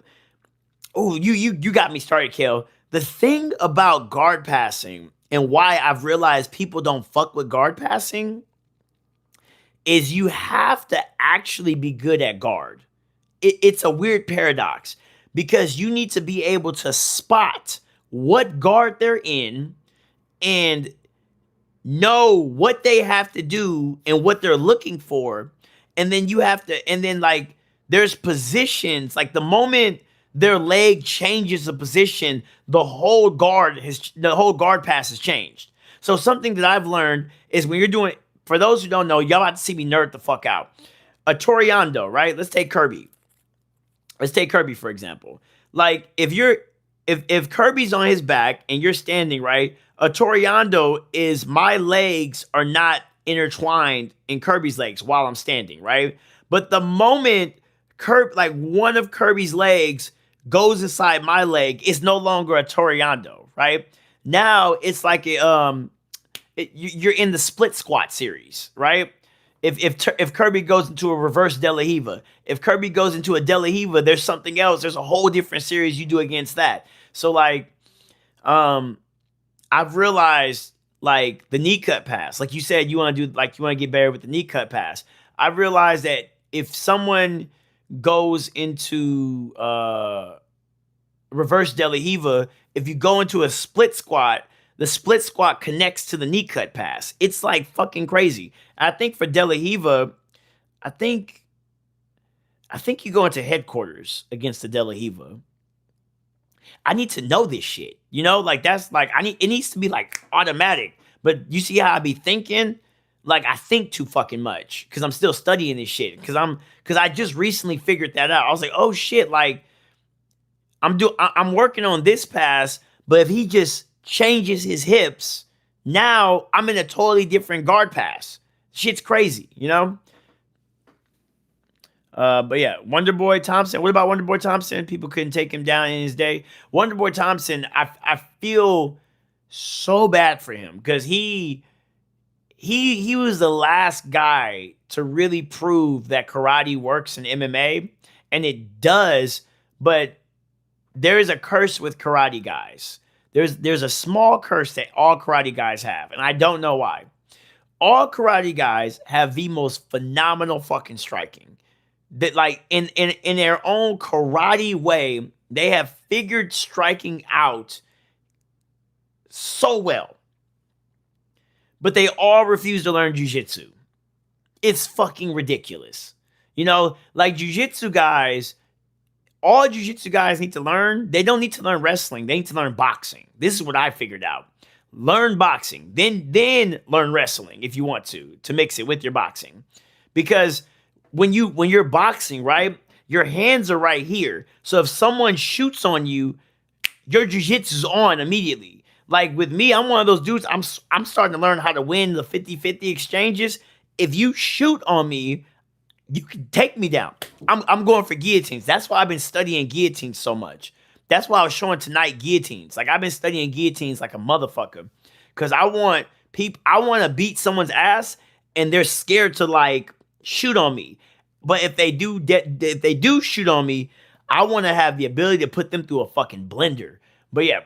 oh you got me started, Kale. The thing about guard passing and why I've realized people don't fuck with guard passing is you have to actually be good at guard. It's a weird paradox because you need to be able to spot what guard they're in and know what they have to do and what they're looking for. And then like there's positions, like the moment their leg changes a position, the whole guard pass has changed. So something that I've learned is when you're doing, for those who don't know, y'all about to see me nerd the fuck out. A Toriando, right? Let's take Kirby, for example. Like if Kirby's on his back and you're standing, right? A Toriando is my legs are not intertwined in Kirby's legs while I'm standing, right? But the moment like one of Kirby's legs goes inside my leg, it's no longer a Toriando, right? Now it's like you're in the split squat series, right? If Kirby goes into a reverse De La Hiva, if Kirby goes into a De La Hiva, there's something else. There's a whole different series you do against that. So like, I've realized like the knee cut pass, like you said, you want to get better with the knee cut pass. I've realized that if someone goes into reverse De La Hiva, if you go into a split squat, the split squat connects to the knee cut pass. It's like fucking crazy. I think for De La Hiva, I think you go into headquarters against the De La Hiva. I need to know this shit. You know, like that's like it needs to be like automatic. But you see how I be thinking? Like I think too fucking much because I'm still studying this shit. Because I just recently figured that out. I was like, oh shit, like I'm working on this pass, but if he just changes his hips, now I'm in a totally different guard pass. Shit's crazy, you know? But yeah, Wonderboy Thompson. What about Wonderboy Thompson? People couldn't take him down in his day. Wonderboy Thompson, I feel so bad for him because he was the last guy to really prove that karate works in MMA, and it does. But there is a curse with karate guys. There's a small curse that all karate guys have, and I don't know why. All karate guys have the most phenomenal fucking striking. That like in their own karate way, they have figured striking out so well. But they all refuse to learn jiu-jitsu. It's fucking ridiculous. You know, like jiu-jitsu guys, all jiu-jitsu guys need to learn, they don't need to learn wrestling. They need to learn boxing. This is what I figured out. Learn boxing, then learn wrestling if you want to mix it with your boxing. Because when you're boxing, right, your hands are right here. So if someone shoots on you, your jiu-jitsu's on immediately. Like with me, I'm one of those dudes, I'm starting to learn how to win the 50-50 exchanges. If you shoot on me, You can take me down. I'm going for guillotines. That's why I've been studying guillotines so much. That's why I was showing tonight guillotines. Like I've been studying guillotines like a motherfucker. Cause I want to beat someone's ass and they're scared to like shoot on me. But if they do shoot on me, I want to have the ability to put them through a fucking blender. But yeah.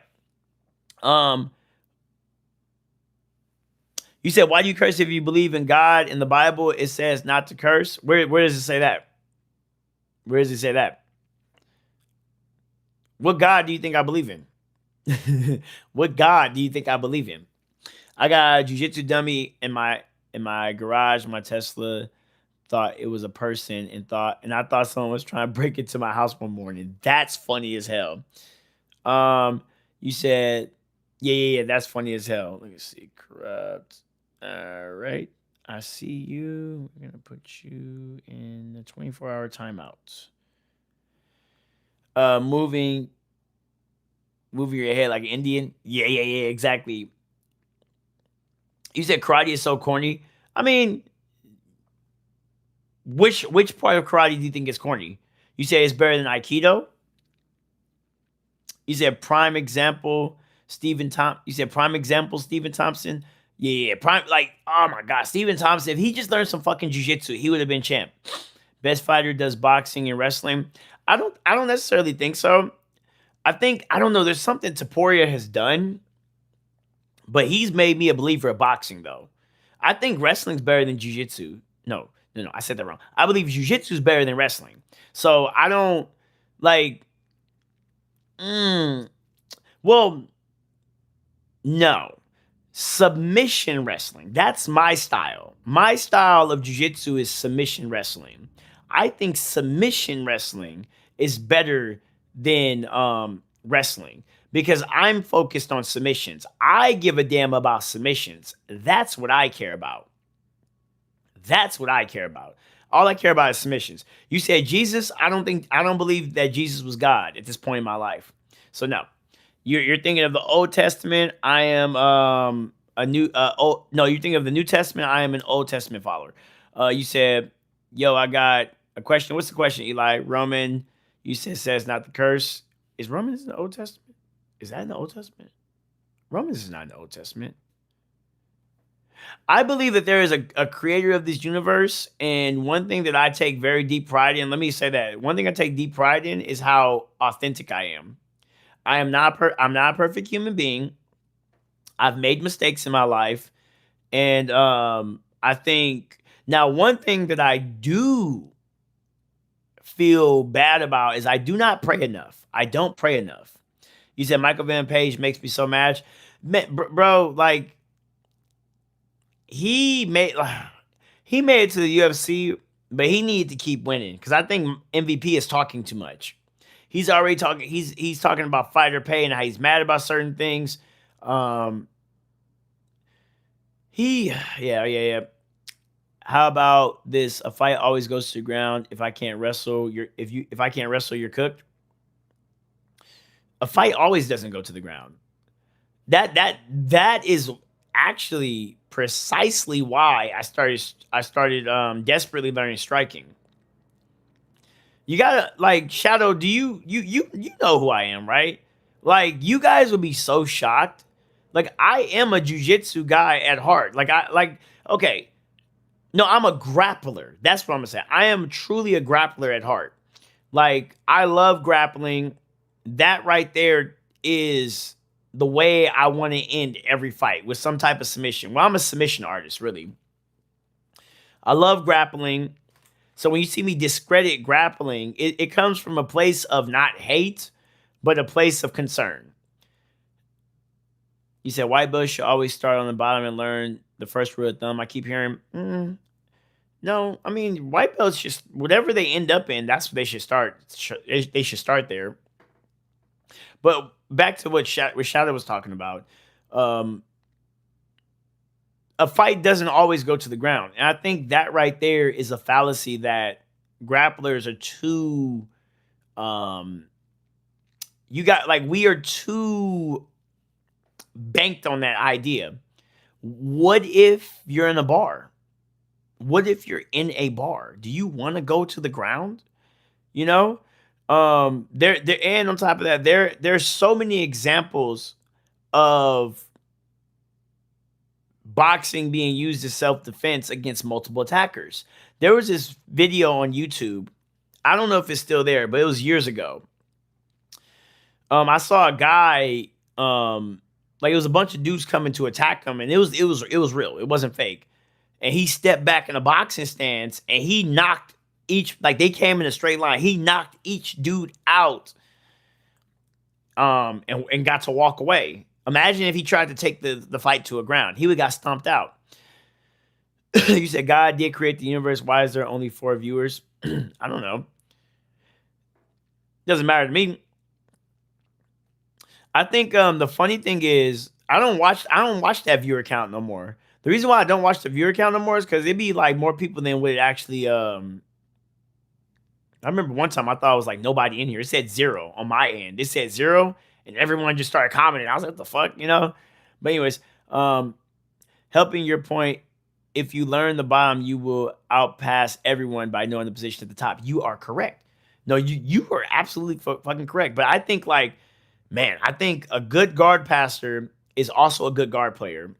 You said, why do you curse if you believe in God? In the Bible, it says not to curse. Where does it say that? Where does it say that? What God do you think I believe in? What God do you think I believe in? I got a jiu-jitsu dummy in my garage. My Tesla thought it was a person and I thought someone was trying to break into my house one morning. That's funny as hell. You said, yeah, that's funny as hell. Let me see, corrupt. All right, I see you. We're gonna put you in the 24-hour timeout. Moving your head like an Indian. Yeah, exactly. You said karate is so corny. I mean, which part of karate do you think is corny? You say it's better than Aikido. You said prime example, Stephen Thompson. You said prime example, Stephen Thompson. Yeah, prime, like, oh my God, Stephen Thompson, if he just learned some fucking jiu-jitsu, he would have been champ. Best fighter does boxing and wrestling. I don't necessarily think so. I don't know, there's something Taporia has done, but he's made me a believer of boxing, though. I think wrestling's better than jiu-jitsu. No, I said that wrong. I believe jiu-jitsu is better than wrestling. So I don't, like, well, no. Submission wrestling. That's my style. My style of jiu-jitsu is submission wrestling. I think submission wrestling is better than wrestling because I'm focused on submissions. I give a damn about submissions. That's what I care about. That's what I care about. All I care about is submissions. You said Jesus. I don't believe that Jesus was God at this point in my life. So no. You're thinking of the Old Testament. I am a new. No, you're thinking of the New Testament. I am an Old Testament follower. You said, "Yo, I got a question." What's the question, Eli? Roman. You says not the curse. Is Romans in the Old Testament? Is that in the Old Testament? Romans is not in the Old Testament. I believe that there is a creator of this universe, and one thing that I take very deep pride in. Let me say that one thing I take deep pride in is how authentic I am. I'm not a perfect human being. I've made mistakes in my life. And I think now one thing that I do feel bad about is I do not pray enough. I don't pray enough. You said Michael Van Page makes me so mad. Bro, like he made it to the UFC, but he needed to keep winning because I think MVP is talking too much. He's already talking. He's talking about fighter pay and how he's mad about certain things. Yeah. How about this? A fight always goes to the ground. If I can't wrestle, if I can't wrestle, you're cooked. A fight always doesn't go to the ground. That is actually precisely why I started desperately learning striking. You gotta like Shadow. Do you know who I am, right? Like you guys would be so shocked. Like I am a jujitsu guy at heart. Okay, no, I'm a grappler. That's what I'm gonna say. I am truly a grappler at heart. Like I love grappling. That right there is the way I want to end every fight with some type of submission. Well, I'm a submission artist, really. I love grappling. So when you see me discredit grappling, it comes from a place of not hate, but a place of concern. You said white belts should always start on the bottom and learn the first rule of thumb. I keep hearing, no, I mean white belts just whatever they end up in, that's what they should start. They should start there. But back to what Shadow was talking about, a fight doesn't always go to the ground. And I think that right there is a fallacy that grapplers are too we are too banked on that idea. What if you're in a bar? what if you're in a bar? Do you want to go to the ground? You know, there, and on top of that, there's so many examples of boxing being used as self-defense against multiple attackers. There was this video on YouTube. I don't know if it's still there, but it was years ago. I saw a guy, like it was a bunch of dudes coming to attack him, and it was real. It wasn't fake. And he stepped back in a boxing stance, and he knocked each, like they came in a straight line. He knocked each dude out, and got to walk away. Imagine if he tried to take the fight to a ground. He would got stomped out. You said God did create the universe. Why is there only 4 viewers? I don't know. Doesn't matter to me. I think the funny thing is I don't watch that viewer count no more. The reason why I don't watch the viewer count no more is because it'd be like more people than what it actually. I remember one time I thought it was like nobody in here. It said 0 on my end. It said 0, and everyone just started commenting. I was like, what the fuck, you know? But anyways, helping your point, if you learn the bottom, you will outpass everyone by knowing the position at the top. You are correct. No, you are absolutely fucking correct. But I think like, man, I think a good guard passer is also a good guard player.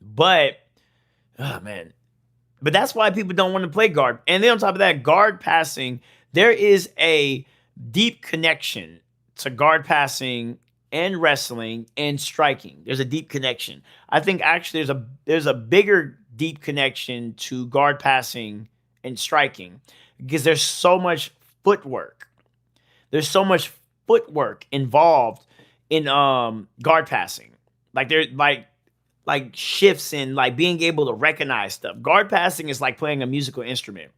But, oh man, but that's why people don't want to play guard. And then on top of that, guard passing, there is a deep connection to guard passing and wrestling and striking. There's a deep connection. I think actually there's a bigger deep connection to guard passing and striking because there's so much footwork. There's so much footwork involved in guard passing. Like there's like shifts and like being able to recognize stuff. Guard passing is like playing a musical instrument.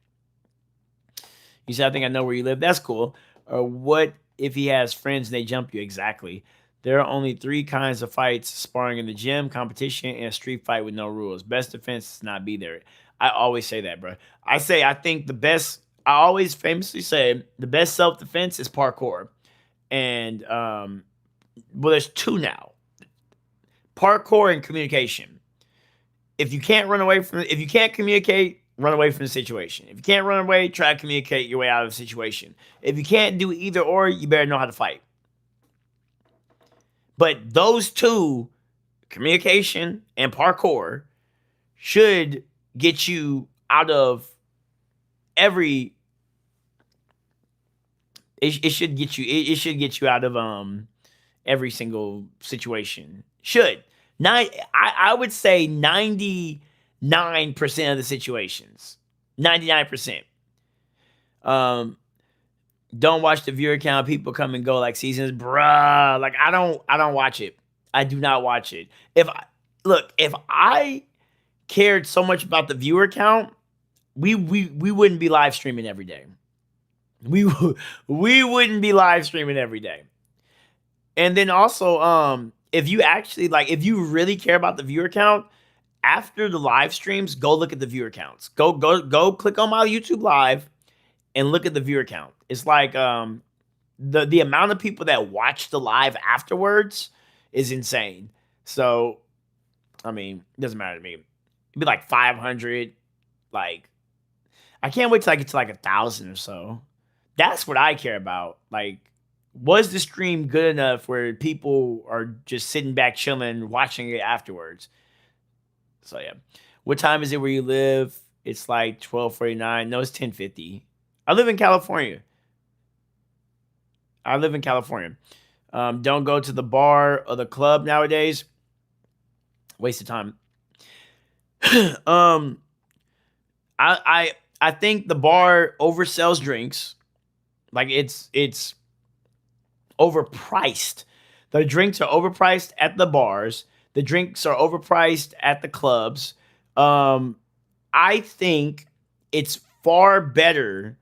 You said, I think I know where you live. That's cool. Or what if he has friends and they jump you? Exactly. There are only 3 kinds of fights: sparring in the gym, competition, and a street fight with no rules. Best defense is not be there. I always say that, bro. I always famously say the best self-defense is parkour. And well, there's 2 now. Parkour and communication. If you can't communicate, run away from the situation. If you can't run away, try to communicate your way out of the situation. If you can't do either or, you better know how to fight. But those 2, communication and parkour, should get you out of every. It should get you out of every single situation. Should. I would say 99% of the situations. 99%. Don't watch the viewer count. People come and go like seasons. Bruh. Like I don't watch it. I do not watch it. If I cared so much about the viewer count, we wouldn't be live streaming every day. We wouldn't be live streaming every day. And then also, if you really care about the viewer count, after the live streams, go look at the viewer counts. Go click on my YouTube live and look at the viewer count. It's like the amount of people that watch the live afterwards is insane. So, I mean, it doesn't matter to me. It'd be like 500. Like, I can't wait till I get to like 1,000 or so. That's what I care about. Like, was the stream good enough where people are just sitting back chilling, watching it afterwards? So yeah. What time is it where you live? It's like 12:49. No, it's 10:50. I live in California. Don't go to the bar or the club nowadays. Waste of time. I think the bar oversells drinks. Like it's overpriced. The drinks are overpriced at the bars. The drinks are overpriced at the clubs. I think it's far better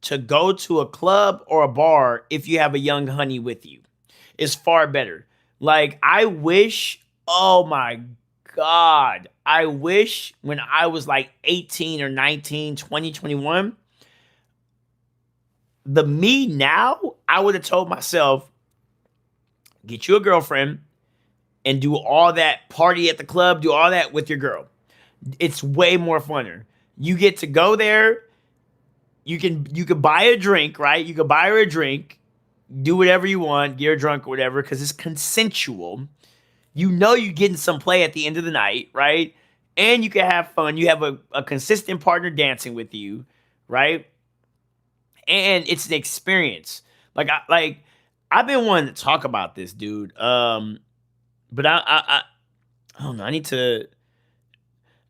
to go to a club or a bar if you have a young honey with you. It's far better. Like, I wish, oh my God, I wish when I was like 18 or 19, 20, 21, the me now, I would have told myself, get you a girlfriend and do all that party at the club, do all that with your girl. It's way more funner. You get to go there. You can buy a drink, right? You can buy her a drink, do whatever you want, get her drunk or whatever, because it's consensual. You know you're getting some play at the end of the night, right? And you can have fun. You have a consistent partner dancing with you, right? And it's an experience. I've been wanting to talk about this, dude. But I don't know. I need to.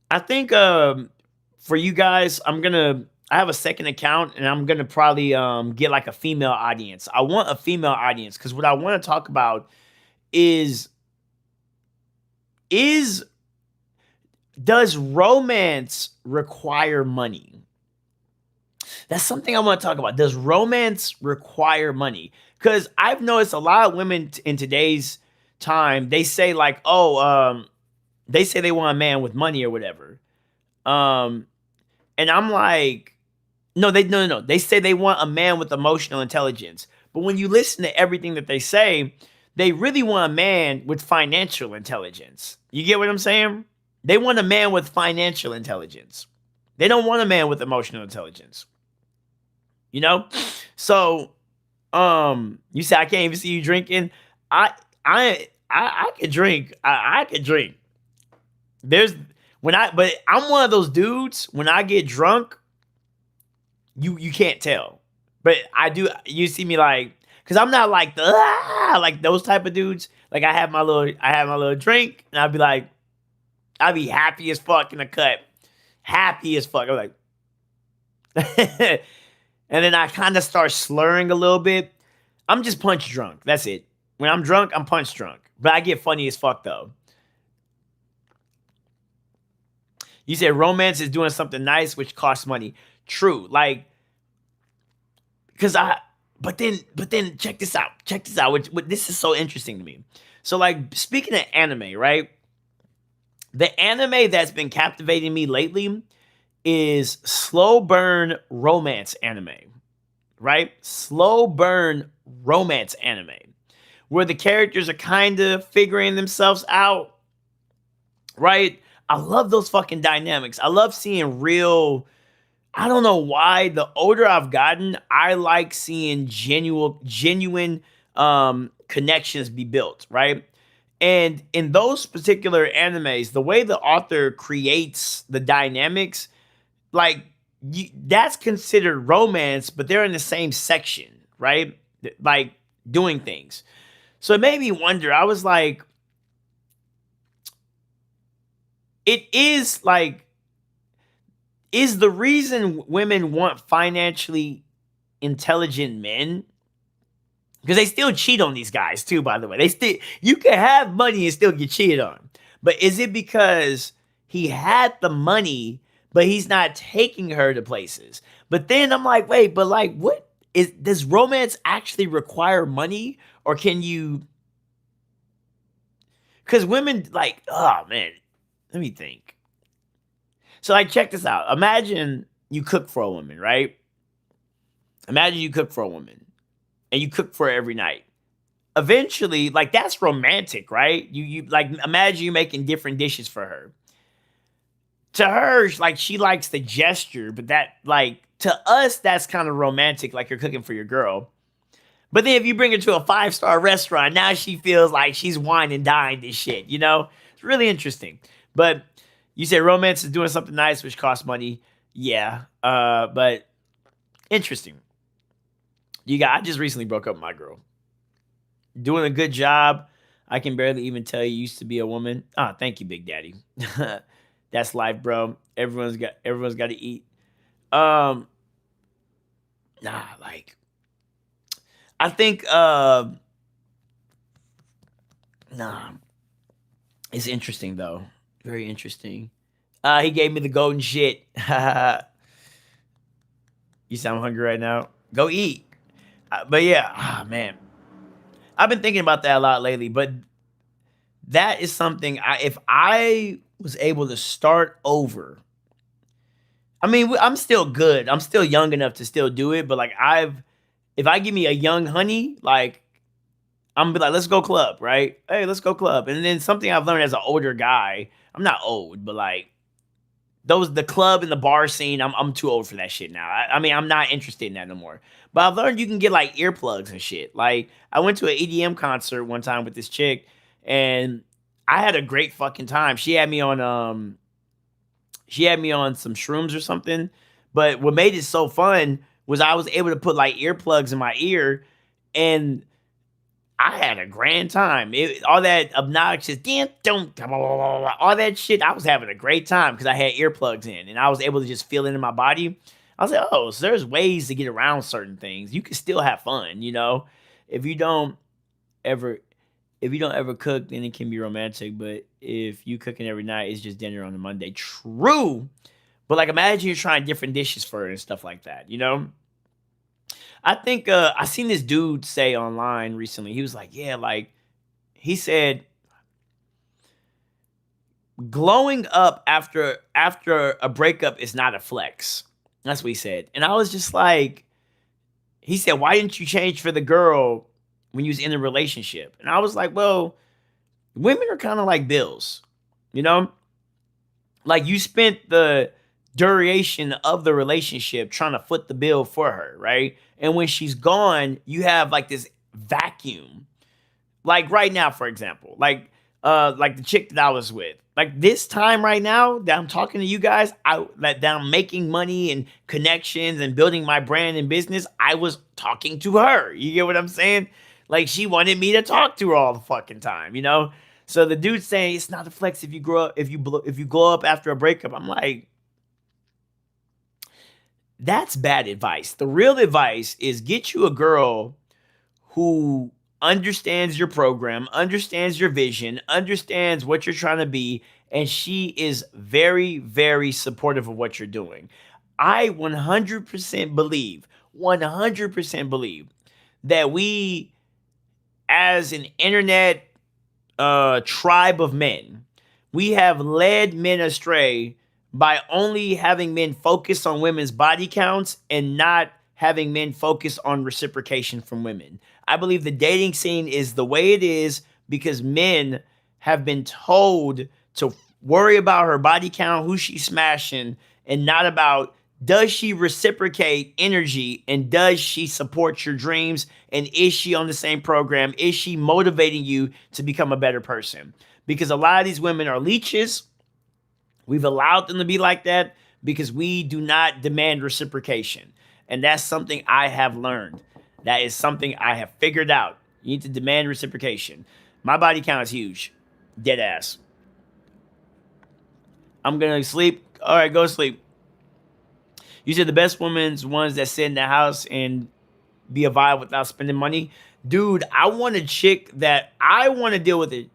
I think for you guys, I have a second account and I'm gonna probably get like a female audience. I want a female audience because what I want to talk about is is does romance require money? That's something I want to talk about. Does romance require money? Because I've noticed a lot of women in today's time, they say like, oh, they say they want a man with money or whatever. Um, and I'm like, no, no. They say they want a man with emotional intelligence. But when you listen to everything that they say, they really want a man with financial intelligence. You get what I'm saying? They want a man with financial intelligence. They don't want a man with emotional intelligence. You know? So, you say I can't even see you drinking. I could drink. I could drink. But I'm one of those dudes, when I get drunk, you can't tell. But I do, you see me like, because I'm not like like those type of dudes. Like I have my little drink, and I'd be happy as fuck in the cut. Happy as fuck. I'm like, and then I kind of start slurring a little bit. I'm just punch drunk. That's it. When I'm drunk, I'm punch drunk. But I get funny as fuck though. You said romance is doing something nice, which costs money. True. Like, but then check this out. Check this out. This is so interesting to me. So, like, speaking of anime, right? The anime that's been captivating me lately is slow burn romance anime, right? Slow burn romance anime, where the characters are kind of figuring themselves out, right? I love those fucking dynamics. I love seeing real. I don't know why. The older I've gotten, I like seeing genuine connections be built, right? And in those particular animes, the way the author creates the dynamics, like that's considered romance, but they're in the same section, right? Like doing things. So it made me wonder. I was like, it is like, is the reason women want financially intelligent men? Because they still cheat on these guys too, by the way. You can have money and still get cheated on. But is it because he had the money, but he's not taking her to places? But then I'm like, wait, but like, does romance actually require money? Or can you? Because women like, oh man, let me think. So like, check this out. Imagine you cook for a woman, right? Imagine you cook for a woman and you cook for her every night. Eventually, like that's romantic, right? You like imagine you making different dishes for her. To her, like she likes the gesture, but that like to us, that's kind of romantic, like you're cooking for your girl. But then if you bring her to a 5-star restaurant, now she feels like she's wine and dined and shit, you know? It's really interesting. But you said romance is doing something nice, which costs money. Yeah. But interesting. I just recently broke up with my girl. Doing a good job. I can barely even tell you used to be a woman. Thank you, Big Daddy. That's life, bro. Everyone's got to eat. Like I think it's interesting though. Very interesting. He gave me the golden shit. You sound hungry right now? Go eat. But yeah, man. I've been thinking about that a lot lately, but that is something if I was able to start over. I mean, I'm still good. I'm still young enough to still do it, but like if I give me a young honey, like I'm gonna be like, let's go club, right? Hey, let's go club. And then something I've learned as an older guy, I'm not old, but like the club and the bar scene, I'm too old for that shit now. I mean, I'm not interested in that no more. But I've learned you can get like earplugs and shit. Like I went to an EDM concert one time with this chick, and I had a great fucking time. She had me on some shrooms or something. But what made it so fun was I was able to put like earplugs in my ear, and I had a grand time. All that obnoxious, all that shit, I was having a great time because I had earplugs in and I was able to just feel it in my body. I was like, oh, so there's ways to get around certain things. You can still have fun, you know? If you don't ever if you don't ever cook, then it can be romantic. But if you cooking every night, it's just dinner on a Monday. True. But like imagine you're trying different dishes for her and stuff like that, you know? I think I seen this dude say online recently. He was like, "Yeah, like he said, glowing up after a breakup is not a flex." That's what he said, and I was just like, he said, "Why didn't you change for the girl when you was in a relationship?" And I was like, "Well, women are kind of like bills, you know." Like you spent the duration of the relationship trying to foot the bill for her, right? And when she's gone, you have like this vacuum. Like right now, for example, like the chick that I was with. Like this time right now that I'm talking to you guys, that I'm making money and connections and building my brand and business, I was talking to her. You get what I'm saying? Like she wanted me to talk to her all the fucking time, you know? So the dude saying it's not a flex if you grow up, if you glow up after a breakup. I'm like, that's bad advice. The real advice is get you a girl who understands your program, understands your vision, understands what you're trying to be, and she is very, very supportive of what you're doing. I 100% believe that we, as an internet tribe of men, we have led men astray by only having men focus on women's body counts and not having men focus on reciprocation from women. I believe the dating scene is the way it is because men have been told to worry about her body count, who she's smashing, and not about does she reciprocate energy and does she support your dreams and is she on the same program? Is she motivating you to become a better person? Because a lot of these women are leeches. We've allowed them to be like that because we do not demand reciprocation. And that's something I have learned. That is something I have figured out. You need to demand reciprocation. My body count is huge. Dead ass. I'm going to sleep. All right, go to sleep. You said the best women's ones that sit in the house and be a vibe without spending money. Dude, I want a chick that I want to deal with it.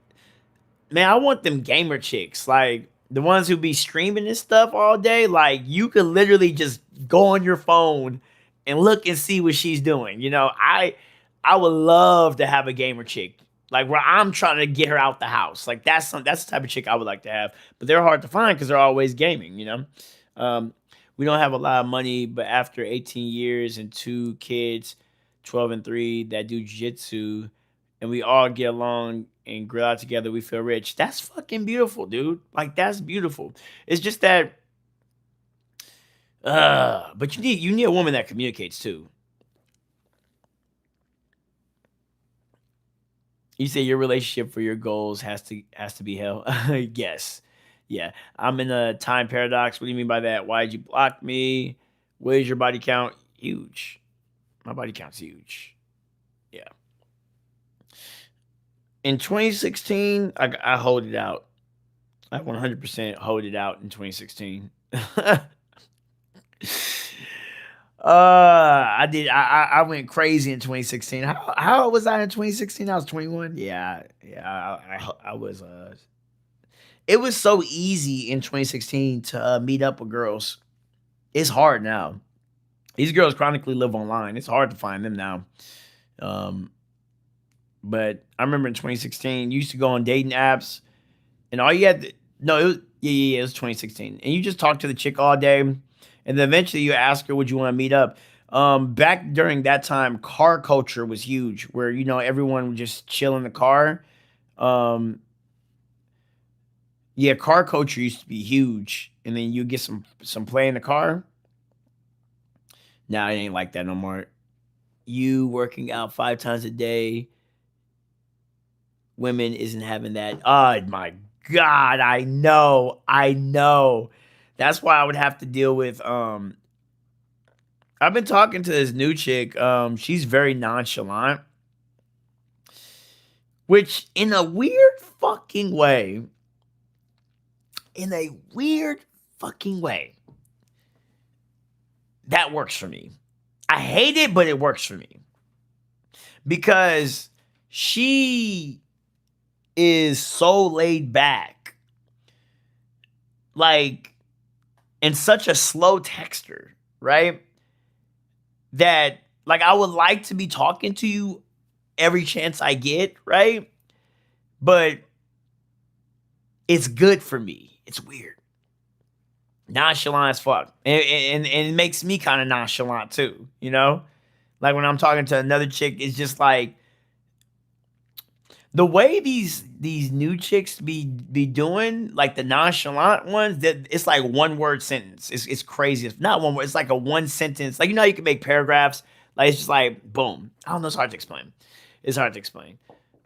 Man, I want them gamer chicks. Like the ones who be streaming this stuff all day. Like you could literally just go on your phone and look and see what she's doing. You know, I would love to have a gamer chick. Like where I'm trying to get her out the house. Like that's the type of chick I would like to have. But they're hard to find because they're always gaming, you know? We don't have a lot of money, but after 18 years and 2 kids, 12 and 3 that do jiu-jitsu, and we all get along and grill out together, we feel rich. That's fucking beautiful, dude. Like that's beautiful. It's just that but you need a woman that communicates too. You say your relationship for your goals has to be hell. Yes. Yeah. I'm in a time paradox. What do you mean by that? Why did you block me? What is your body count? Huge. My body count's huge. Yeah. In 2016, I hold it out. I 100% hold it out in 2016. I did. I went crazy in 2016. How old was I in 2016? I was 21. Yeah, yeah. I was. It was so easy in 2016 to meet up with girls. It's hard now. These girls chronically live online. It's hard to find them now. Um, but I remember in 2016, you used to go on dating apps, and all you had to, no, it was, yeah, it was 2016, and you just talk to the chick all day, and then eventually you ask her, would you want to meet up? Back during that time, car culture was huge, where everyone would just chill in the car. Yeah, car culture used to be huge. and then you get some play in the car. Now it ain't like that no more. You working out 5 times a day, women isn't having that. Oh my God, I know. That's why I would have to deal with I've been talking to this new chick. She's very nonchalant, which in a weird fucking way, that works for me. I hate it, but it works for me because she is so laid back, like, and such a slow texter, right? That, like, I would like to be talking to you every chance I get, right? But it's good for me. It's weird. Nonchalant as fuck. And it makes me kind of nonchalant too, you know? Like when I'm talking to another chick, it's just like the way these new chicks be doing, like the nonchalant ones, that it's like one word sentence. It's crazy. It's not one word. It's like a one sentence. Like, you know, you can make paragraphs. Like, it's just like boom. I don't know. It's hard to explain.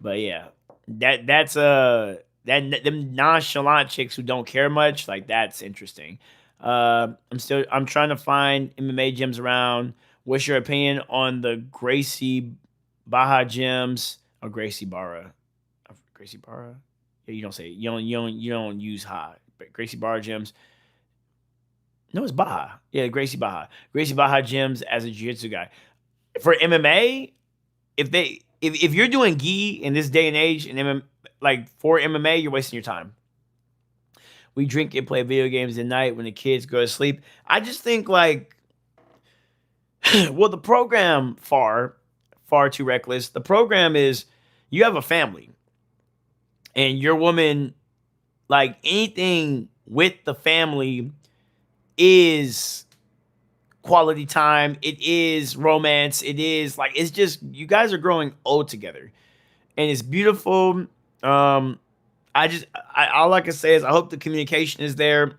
But yeah, that's them nonchalant chicks who don't care much. Like, that's interesting. I'm trying to find MMA gyms around. What's your opinion on the Gracie Baja gyms? Or Gracie Barra. Gracie Barra? Yeah, you don't say it. You don't use ha. But Gracie Barra gyms. No, it's Baja. Yeah, Gracie Baja. Gracie Baja gyms as a jiu-jitsu guy. For MMA, if you're doing gi in this day and age and like for MMA, you're wasting your time. We drink and play video games at night when the kids go to sleep. I just think like well, the program far too reckless. The program is you have a family and your woman, like anything with the family is quality time. It is romance. It is like, it's just, you guys are growing old together and it's beautiful. All I can say is I hope the communication is there.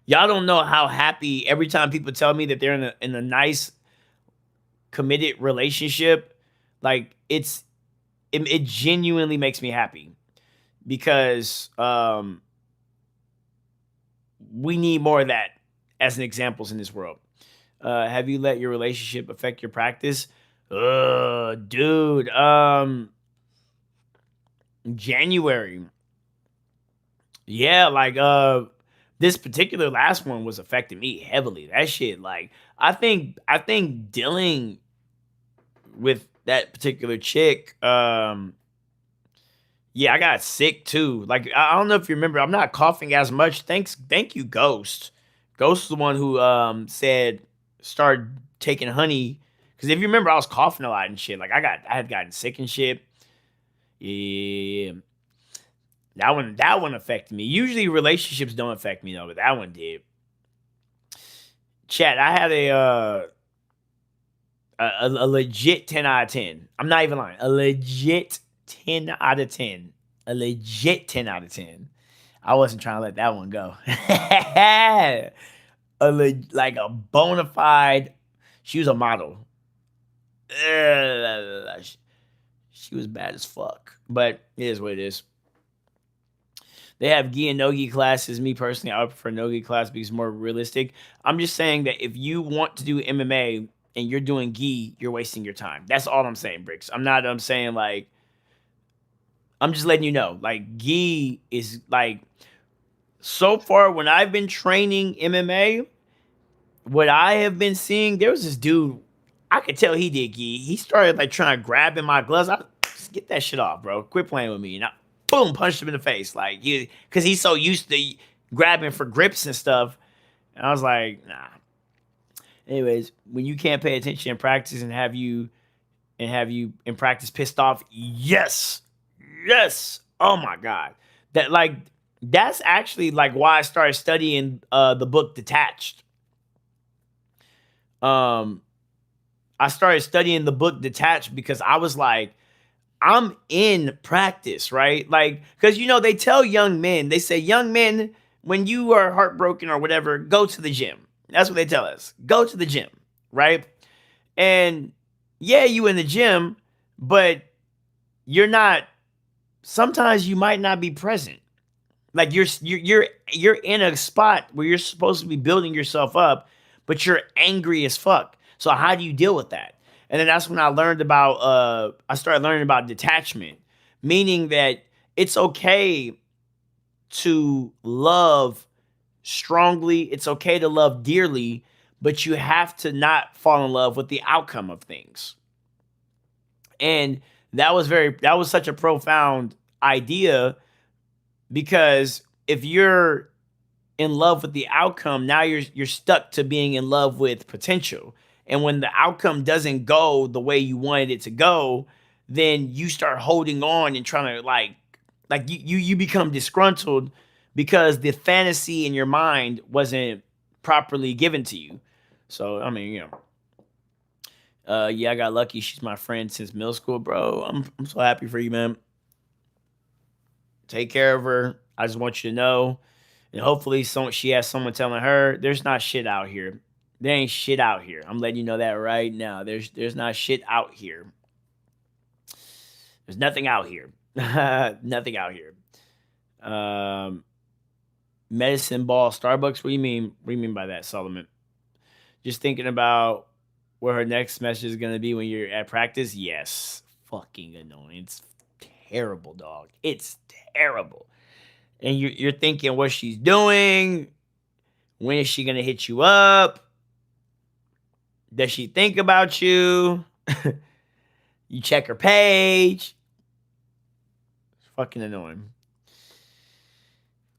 Y'all don't know how happy every time people tell me that they're in a nice committed relationship, like it genuinely makes me happy because we need more of that as an examples in this world. Have you let your relationship affect your practice? Dude, January. Yeah, like this particular last one was affecting me heavily. That shit, like, I think dealing with that particular chick, yeah, I got sick too. Like, I don't know if you remember, I'm not coughing as much. Thank you, Ghost. Ghost is the one who said start taking honey. Because if you remember, I was coughing a lot and shit. Like, I had gotten sick and shit. Yeah. That one affected me. Usually relationships don't affect me though, but that one did. Chat, I had a legit 10 out of 10. I'm not even lying. A legit 10 out of 10. A legit 10 out of 10. I wasn't trying to let that one go. Like a bona fide. She was a model. She was bad as fuck. But it is what it is. They have gi and no gi classes. Me personally, I would prefer no gi class because it's more realistic. I'm just saying that if you want to do MMA and you're doing gi, you're wasting your time. That's all I'm saying, Bricks. I'm saying like, I'm just letting you know. Like, gi is like, so far when I've been training MMA, what I have been seeing, there was this dude, I could tell he did gi. He started like trying to grab in my gloves. Just get that shit off, bro. Quit playing with me. And boom, punched him in the face. Like, because he's so used to grabbing for grips and stuff. And I was like, nah. Anyways, when you can't pay attention in practice and have you in practice pissed off, yes. Oh my God. That's actually like why I started studying the book Detached. I started studying the book Detached because I was like, I'm in practice, right? Like, because, you know, they tell young men, they say young men when you are heartbroken or whatever, go to the gym. That's what they tell us. Go to the gym, right? And yeah, you in the gym, but you're not. Sometimes you might not be present. Like you're in a spot where you're supposed to be building yourself up, but you're angry as fuck. So how do you deal with that? And then that's when I started learning about detachment, meaning that it's okay to love strongly, it's okay to love dearly, but you have to not fall in love with the outcome of things. And that was such a profound idea, because if you're in love with the outcome, now you're stuck to being in love with potential. And when the outcome doesn't go the way you wanted it to go, then you start holding on and trying to you become disgruntled because the fantasy in your mind wasn't properly given to you. So I mean, yeah, I got lucky. She's my friend since middle school, bro. I'm so happy for you, man. Take care of her. I just want you to know, and hopefully, she has someone telling her there's not shit out here. There ain't shit out here. I'm letting you know that right now. There's not shit out here. There's nothing out here. Nothing out here. Medicine ball, Starbucks. What do you mean? What do you mean by that, Solomon? Just thinking about where her next message is gonna be when you're at practice. Yes, fucking annoying. It's terrible, dog. It's terrible. And you're thinking what she's doing. When is she gonna hit you up? Does she think about you? You check her page. It's fucking annoying.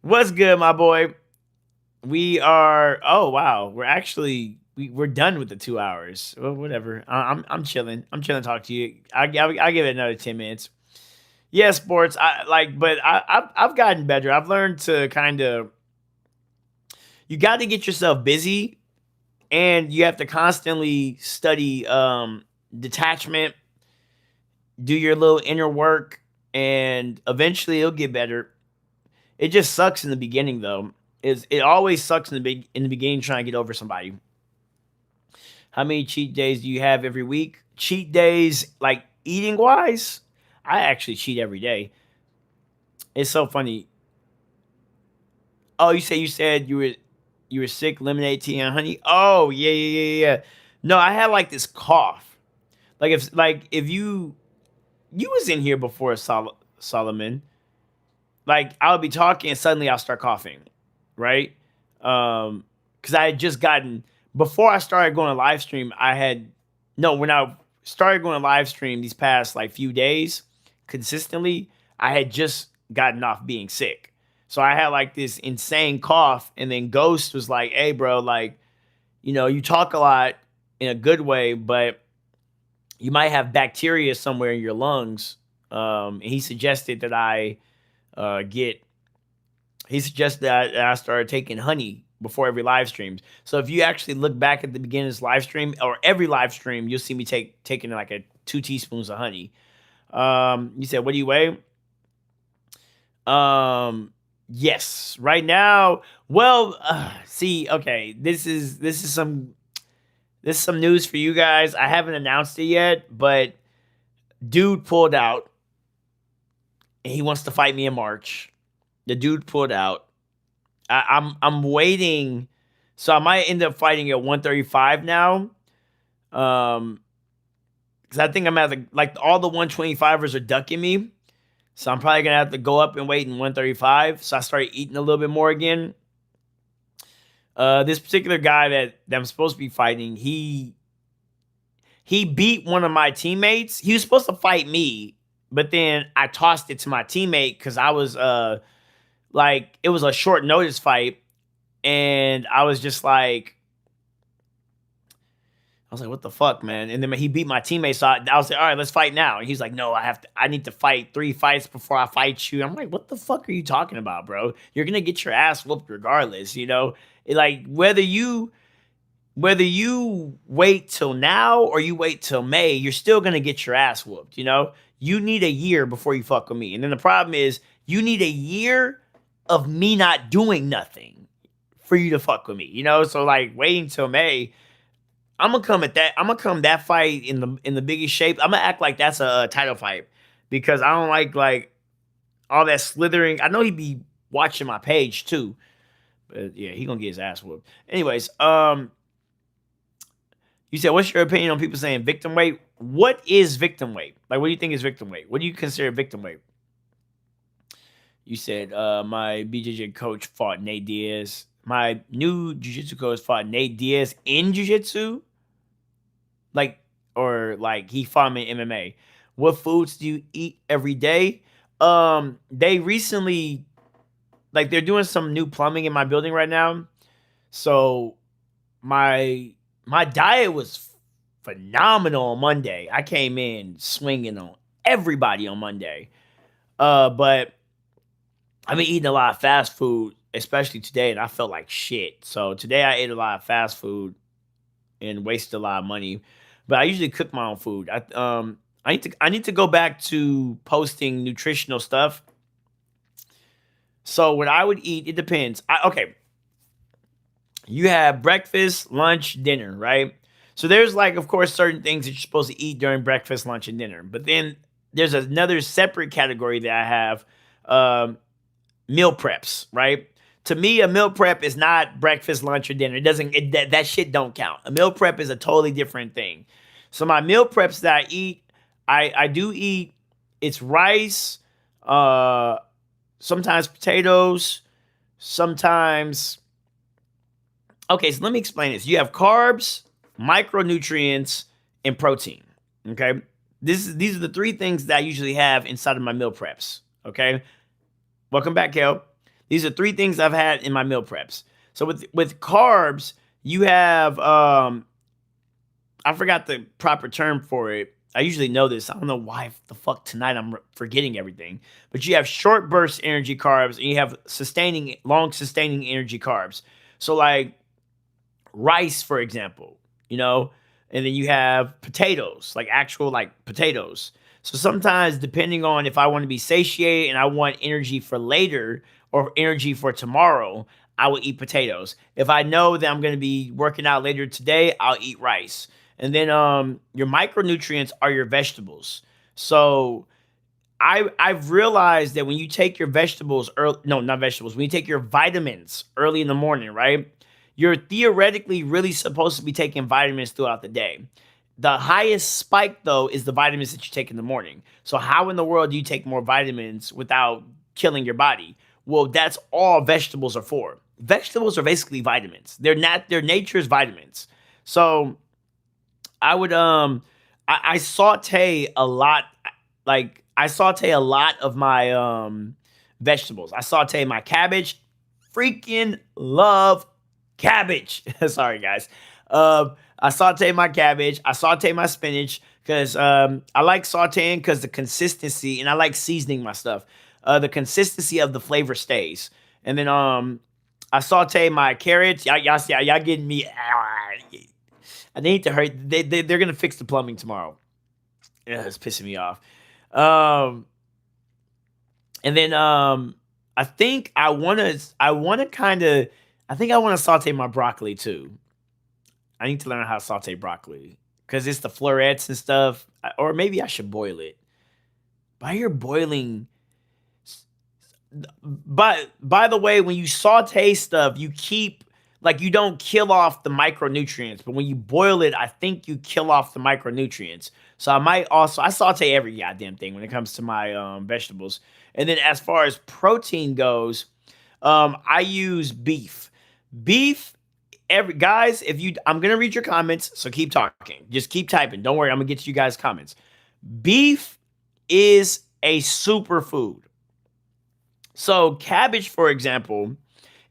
What's good, my boy? We are. Oh wow, we're done with the 2 hours. Well, whatever. I'm chilling. I'm chilling. To talk to you. I give it another 10 minutes. Yeah, sports. But I've gotten better. I've learned to kind of. You got to get yourself busy, and you have to constantly study detachment, do your little inner work, and eventually it'll get better. It just sucks in the beginning, though. It always sucks in the beginning trying to get over somebody. How many cheat days do you have every week? Cheat days, like eating wise, I actually cheat every day. It's so funny. Oh, you said you were sick, lemonade, tea, and honey. Oh, yeah. No, I had like this cough. If you was in here before, Solomon. Like I would be talking and suddenly I'll start coughing, right? Because I had just gotten before I started going to live stream. When I started going to live stream these past like few days consistently, I had just gotten off being sick. So I had like this insane cough, and then Ghost was like, "Hey, bro, like, you talk a lot in a good way, but you might have bacteria somewhere in your lungs." And he suggested that I I started taking honey before every live stream. So if you actually look back at the beginning of this live stream or every live stream, you'll see me taking like 2 teaspoons of honey. You said, what do you weigh? Yes, right now. Well, see, okay, this is some news for you guys. I haven't announced it yet, but dude pulled out. And he wants to fight me in March. The dude pulled out. I'm waiting, so I might end up fighting at 135 now. Because I think I'm at all the 125ers are ducking me. So I'm probably gonna have to go up and wait in 135. So I started eating a little bit more again. This particular guy that I'm supposed to be fighting, he beat one of my teammates. He was supposed to fight me, but then I tossed it to my teammate because I was it was a short notice fight, and I was just like, what the fuck, man? And then he beat my teammate, so I was like, all right, let's fight now. And he's like, no, I need to fight 3 fights before I fight you. I'm like, what the fuck are you talking about, bro? You're gonna get your ass whooped regardless, whether you wait till now or you wait till May, you're still gonna get your ass whooped. You need a year before you fuck with me. And then the problem is you need a year of me not doing nothing for you to fuck with me, you know? So like waiting till May, I'm gonna come at that. I'm gonna come that fight in the biggest shape. I'm gonna act like that's a title fight because I don't like all that slithering. I know he'd be watching my page too, but yeah, he gonna get his ass whooped. Anyways, you said what's your opinion on people saying victim weight? What is victim weight? Like, what do you think is victim weight? What do you consider victim weight? You said my BJJ coach fought Nate Diaz. My new jiu-jitsu coach fought Nate Diaz in jiu-jitsu. Like, or like he fought me in MMA. What foods do you eat every day? They recently, like, they're doing some new plumbing in my building right now. So my diet was phenomenal on Monday. I came in swinging on everybody on Monday. But I've been eating a lot of fast food, especially today, and I felt like shit. So today I ate a lot of fast food and wasted a lot of money. But I usually cook my own food. I need to go back to posting nutritional stuff. So what I would eat, it depends. Okay, you have breakfast, lunch, dinner, right? So there's like, of course, certain things that you're supposed to eat during breakfast, lunch, and dinner. But then there's another separate category that I have, meal preps, right? To me, a meal prep is not breakfast, lunch, or dinner. It doesn't. That shit don't count. A meal prep is a totally different thing. So my meal preps that I eat, I do eat. It's rice, sometimes potatoes, sometimes. Okay, so let me explain this. You have carbs, micronutrients, and protein. Okay, these are the three things that I usually have inside of my meal preps. Okay, welcome back, Kel. These are three things I've had in my meal preps. So with carbs, you have I forgot the proper term for it. I usually know this. I don't know why the fuck tonight I'm forgetting everything. But you have short burst energy carbs and you have long sustaining energy carbs. So like rice, for example, you know, and then you have potatoes, like actual like potatoes. So sometimes depending on if I want to be satiated and I want energy for later or energy for tomorrow, I will eat potatoes. If I know that I'm going to be working out later today, I'll eat rice. And then your micronutrients are your vegetables. So I've realized that when you take your vegetables early, no, not vegetables, when you take your vitamins early in the morning, right? You're theoretically really supposed to be taking vitamins throughout the day. The highest spike, though, is the vitamins that you take in the morning. So how in the world do you take more vitamins without killing your body? Well, that's all vegetables are for. Vegetables are basically vitamins. They're not, their nature is vitamins. So I would I saute a lot, like I saute a lot of my vegetables. I saute my cabbage. Freaking love cabbage. Sorry guys. I saute my cabbage. I saute my spinach because I like sauteing because the consistency, and I like seasoning my stuff. The consistency of the flavor stays. And then I saute my carrots. Y'all getting me. I need to hurry. They're gonna fix the plumbing tomorrow. Yeah, it's pissing me off. And then I think I wanna saute my broccoli too. I need to learn how to saute broccoli because it's the florets and stuff. Or maybe I should boil it. By your boiling. But by the way, when you saute stuff, you keep, like, you don't kill off the micronutrients, but when you boil it, I think you kill off the micronutrients. So I saute every goddamn thing when it comes to my vegetables. And then as far as protein goes, I use beef. Beef, guys, I'm gonna read your comments, so keep talking. Just keep typing. Don't worry, I'm gonna get to you guys' comments. Beef is a superfood. So cabbage, for example,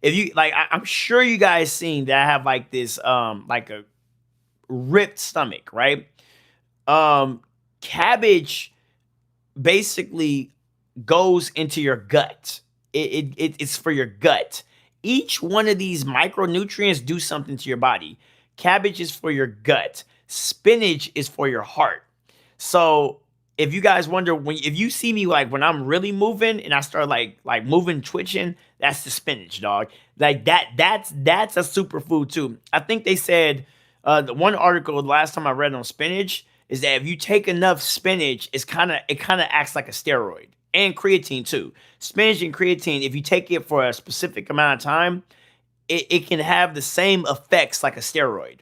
if you like, I'm sure you guys seen that I have like this, like a ripped stomach, right? Cabbage basically goes into your gut. It's for your gut. Each one of these micronutrients do something to your body. Cabbage is for your gut. Spinach is for your heart. So if you guys wonder, if you see me like when I'm really moving and I start like moving, twitching, That's the spinach, dog. Like that's a superfood too. I think they said the one article the last time I read on spinach is that if you take enough spinach, it kind of acts like a steroid, and creatine too. Spinach and creatine, if you take it for a specific amount of time, it can have the same effects like a steroid.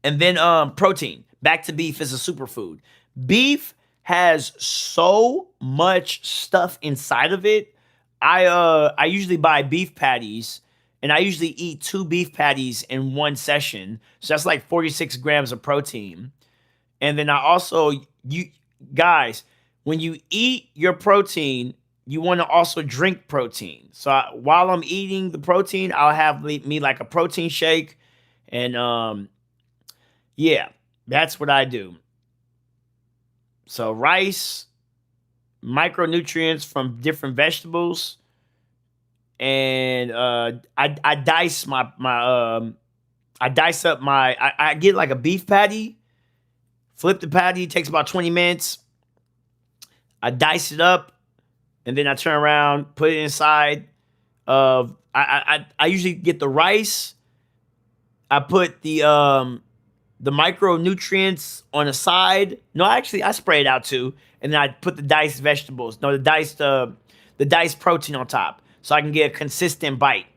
And then protein. Back to beef as a superfood. Beef has so much stuff inside of it. I usually buy beef patties, and I usually eat 2 beef patties in one session. So that's like 46 grams of protein. And then I also, you guys, when you eat your protein, you want to also drink protein. So while I'm eating the protein, I'll have me like a protein shake, and yeah, that's what I do. So rice, micronutrients from different vegetables, and I dice I dice up I get like a beef patty, flip the patty, takes about 20 minutes. I dice it up, and then I turn around, put it inside of I usually get the rice. I put the micronutrients on the side. No, actually, I spray it out too, and then I put the diced vegetables. No, the diced protein on top, so I can get a consistent bite.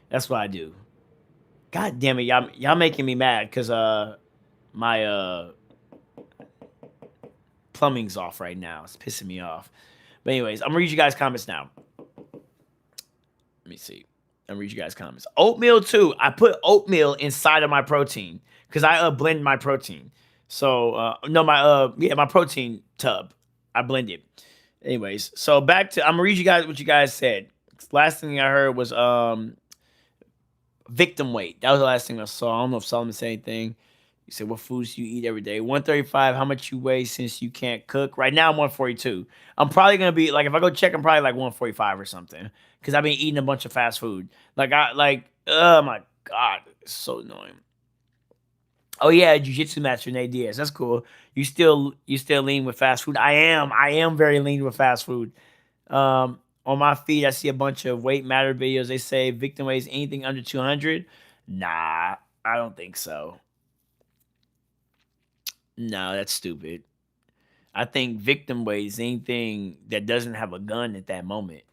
That's what I do. God damn it, y'all making me mad because my plumbing's off right now. It's pissing me off. But anyways, I'm gonna read you guys' comments now. Let me see. I'm read you guys' comments. Oatmeal too. I put oatmeal inside of my protein because I blend my protein. So no, my protein tub. I blend it. Anyways, so back to I'm gonna read you guys what you guys said. Last thing I heard was victim weight. That was the last thing I saw. I don't know if Solomon said anything. You said what foods do you eat every day? 135. How much you weigh since you can't cook? Right now I'm 142. I'm probably gonna be like if I go check, I'm probably like 145 or something because I've been eating a bunch of fast food. Oh my god, it's so annoying. Oh yeah, jiu-jitsu master Nate Diaz. That's cool. You still lean with fast food. I am very lean with fast food. On my feed, I see a bunch of weight matter videos. They say victim weighs anything under 200. Nah, I don't think so. No, that's stupid. I think victim weighs anything that doesn't have a gun at that moment.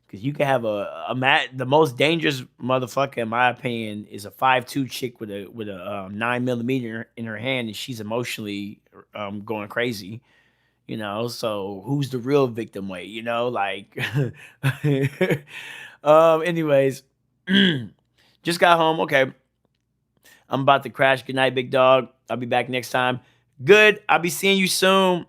Because you can have the most dangerous motherfucker, in my opinion, is a 5'2" chick with a 9mm in her hand, and she's emotionally going crazy. So who's the real victim weight? Like, anyways, just got home. Okay, I'm about to crash. Good night, big dog. I'll be back next time. Good. I'll be seeing you soon.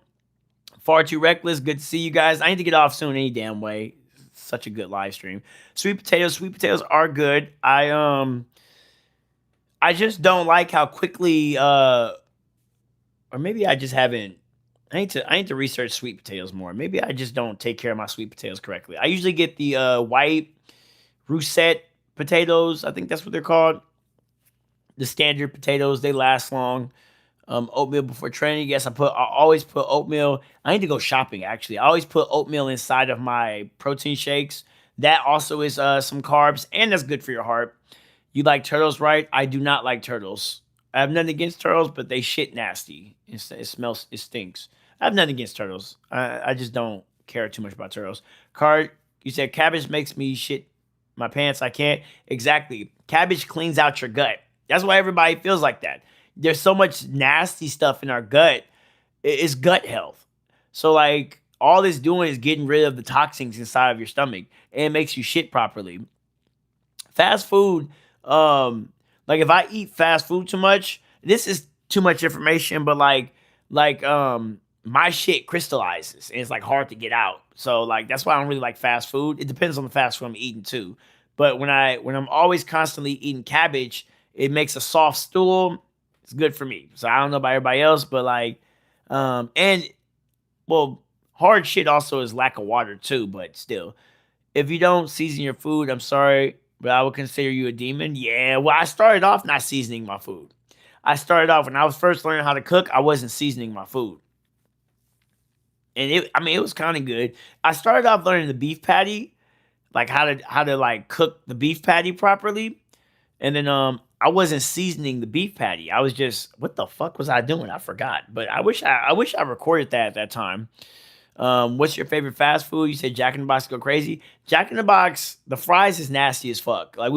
Far too reckless. Good to see you guys. I need to get off soon any damn way. Such a good live stream. Sweet potatoes are good. I just don't like how quickly or maybe I just haven't I need to research sweet potatoes more. Maybe I just don't take care of my sweet potatoes correctly. I usually get the white russet potatoes. I think that's what they're called. The standard potatoes, they last long. Oatmeal before training. Yes, I always put oatmeal. I need to go shopping actually. I always put oatmeal inside of my protein shakes. That also is some carbs, and that's good for your heart. You like turtles, right? I do not like turtles. I have nothing against turtles, but they shit nasty. It smells. It stinks. I have nothing against turtles. I just don't care too much about turtles. Card, you said cabbage makes me shit my pants. I can't. Exactly. Cabbage cleans out your gut. That's why everybody feels like that. There's so much nasty stuff in our gut. It's gut health. So like all it's doing is getting rid of the toxins inside of your stomach, and it makes you shit properly. Fast food, like if I eat fast food too much, this is too much information, but my shit crystallizes and it's like hard to get out. So like that's why I don't really like fast food. It depends on the fast food I'm eating too. But when I'm always constantly eating cabbage, it makes a soft stool. It's good for me. So I don't know about everybody else, but and well, hard shit also is lack of water too, but still. If you don't season your food, I'm sorry, but I would consider you a demon. Yeah, well, I started off not seasoning my food. I started off when I was first learning how to cook, I wasn't seasoning my food. and I mean, it was kind of good. I started off learning the beef patty, like how to like cook the beef patty properly, and then I wasn't seasoning the beef patty. I was just, what the fuck was I doing? I forgot. But I wish I recorded that at that time. What's your favorite fast food? You said Jack in the Box go crazy. Jack in the Box, the fries is nasty as fuck. Like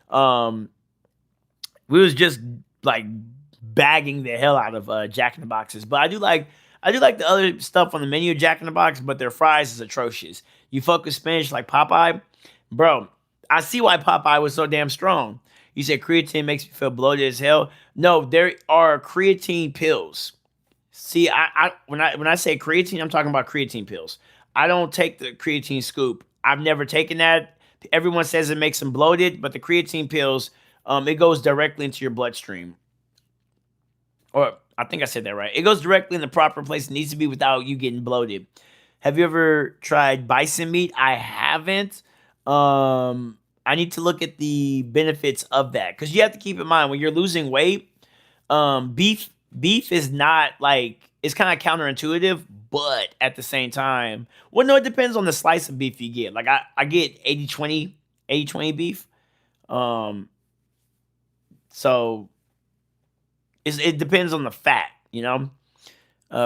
um we was just like bagging the hell out of Jack in the Boxes. But I do like the other stuff on the menu of Jack in the Box, but their fries is atrocious. You fuck with spinach like Popeye, bro. I see why Popeye was so damn strong. You said creatine makes me feel bloated as hell. No, there are creatine pills. See, when I say creatine, I'm talking about creatine pills. I don't take the creatine scoop. I've never taken that. Everyone says it makes them bloated, but the creatine pills, it goes directly into your bloodstream. Or I think I said that right. It goes directly in the proper place it needs to be without you getting bloated. Have you ever tried bison meat? I haven't. I need to look at the benefits of that because you have to keep in mind when you're losing weight, beef is not like, it's kind of counterintuitive, but at the same time, well, no, it depends on the slice of beef you get. Like I get 80/20 beef. Um, so it depends on the fat, you know.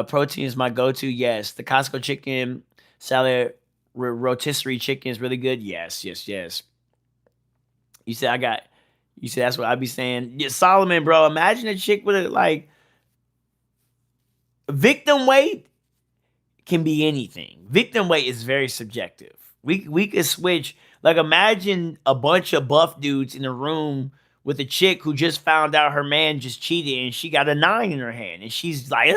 Protein is my go-to. Yes, the Costco chicken salad rotisserie chicken is really good. Yes, yes, yes. You said I got. You said that's what I be saying. Yeah, Solomon, bro. Imagine a chick with a like victim weight can be anything. Victim weight is very subjective. We could switch. Like imagine a bunch of buff dudes in a room with a chick who just found out her man just cheated and she got a 9 in her hand and she's like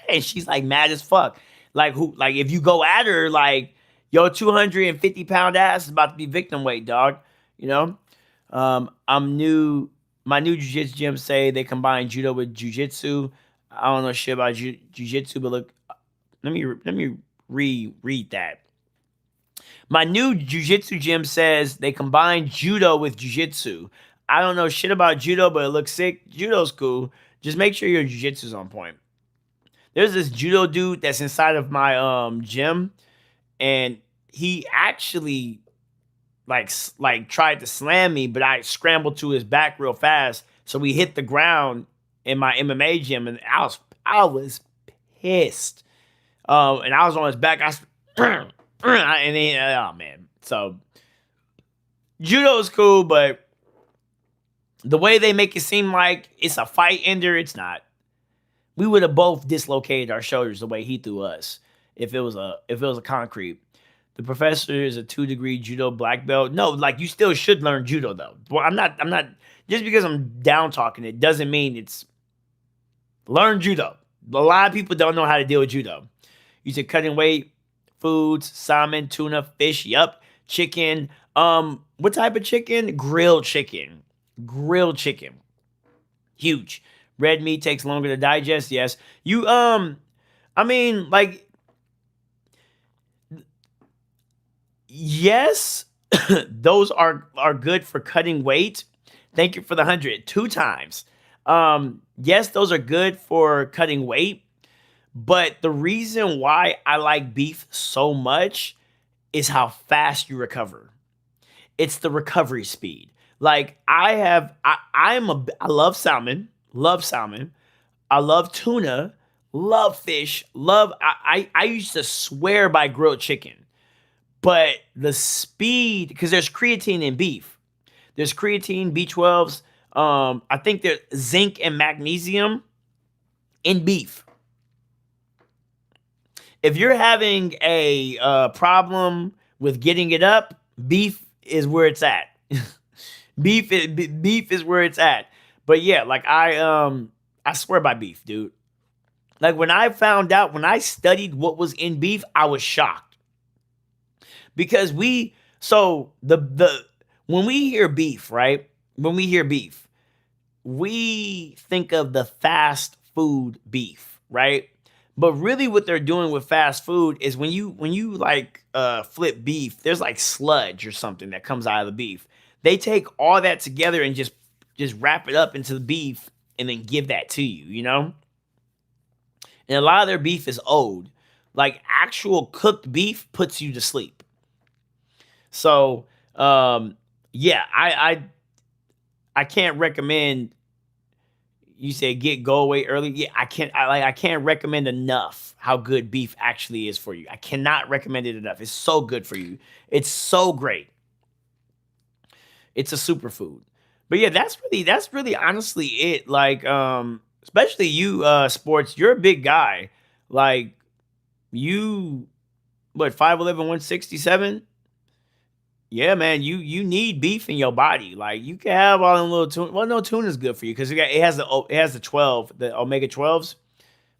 and she's like mad as fuck. Like if you go at her like yo 250-pound ass is about to be victim weight, dog. You know? I'm new. My new jiu-jitsu gym say they combine judo with jiu-jitsu. I don't know shit about jiu-jitsu, but look, let me reread that. My new jiu-jitsu gym says they combine judo with jiu-jitsu. I don't know shit about judo, but it looks sick. Judo's cool. Just make sure your jiu-jitsu's on point. There's this judo dude that's inside of my gym, and he actually like tried to slam me, but I scrambled to his back real fast. So we hit the ground in my MMA gym, and I was pissed. And I was on his back. And then, oh man. So judo's cool, but the way they make it seem like it's a fight ender, it's not. We would have both dislocated our shoulders the way he threw us if it was a concrete. The professor is a 2-degree judo black belt. No, like you still should learn judo though. Well, I'm not just because I'm down talking it doesn't mean it's learn judo. A lot of people don't know how to deal with judo. You said cutting weight, foods, salmon, tuna, fish, yup, chicken. What type of chicken? Grilled chicken. Grilled chicken. Huge. Red meat takes longer to digest, yes. I mean, like, yes, those are good for cutting weight. Thank you for the 100. 2 times. Yes, those are good for cutting weight. But the reason why I like beef so much is how fast you recover. It's the recovery speed. Like I love salmon, love salmon. I love tuna, love fish, love I used to swear by grilled chicken. But the speed, because there's creatine in beef. There's creatine, B12s. I think there's zinc and magnesium in beef. If you're having a problem with getting it up, beef is where it's at. beef is where it's at. But yeah, like I swear by beef, dude. Like when I studied what was in beef, I was shocked. Because when we hear beef, right? When we hear beef, we think of the fast food beef, right? But really what they're doing with fast food is when you like flip beef, there's like sludge or something that comes out of the beef. They take all that together and just wrap it up into the beef and then give that to you, you know? And a lot of their beef is old. Like actual cooked beef puts you to sleep. So yeah, I can't recommend. You say go away early. Yeah, I can't recommend enough how good beef actually is for you. I cannot recommend it enough. It's so good for you. It's so great. It's a superfood. But yeah, that's really honestly it. Like especially you sports, you're a big guy. Like you what 5'11", 167? Yeah, man, you need beef in your body. Like you can have all them little tuna. Well, no, tuna's good for you because it has the 12, the omega 12s.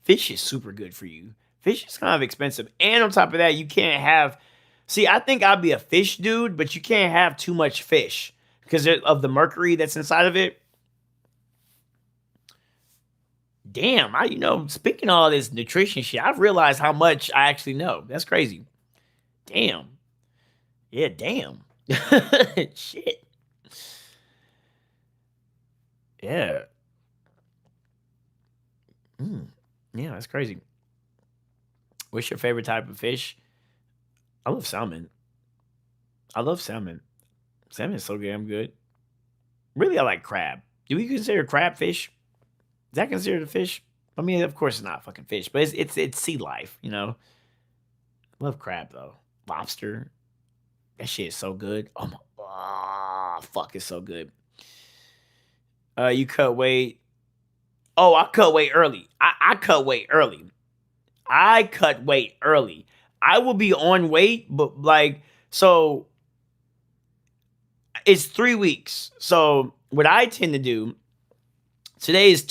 Fish is super good for you. Fish is kind of expensive, and on top of that, you can't have. See, I think I'd be a fish dude, but you can't have too much fish because of the mercury that's inside of it. Damn, speaking of all this nutrition shit, I've realized how much I actually know. That's crazy. Damn. Yeah, damn. Shit. Yeah. Mm. Yeah, that's crazy. What's your favorite type of fish? I love salmon. I love salmon. Salmon is so damn good. Really, I like crab. Do we consider crab fish? Is that considered a fish? I mean, of course, it's not a fucking fish, but it's sea life. Love crab though. Lobster. That shit is so good. Oh my, fuck, it's so good. You cut weight. Oh, I cut weight early. I cut weight early. I cut weight early. I will be on weight, but like, so it's 3 weeks. So what I tend to do, today is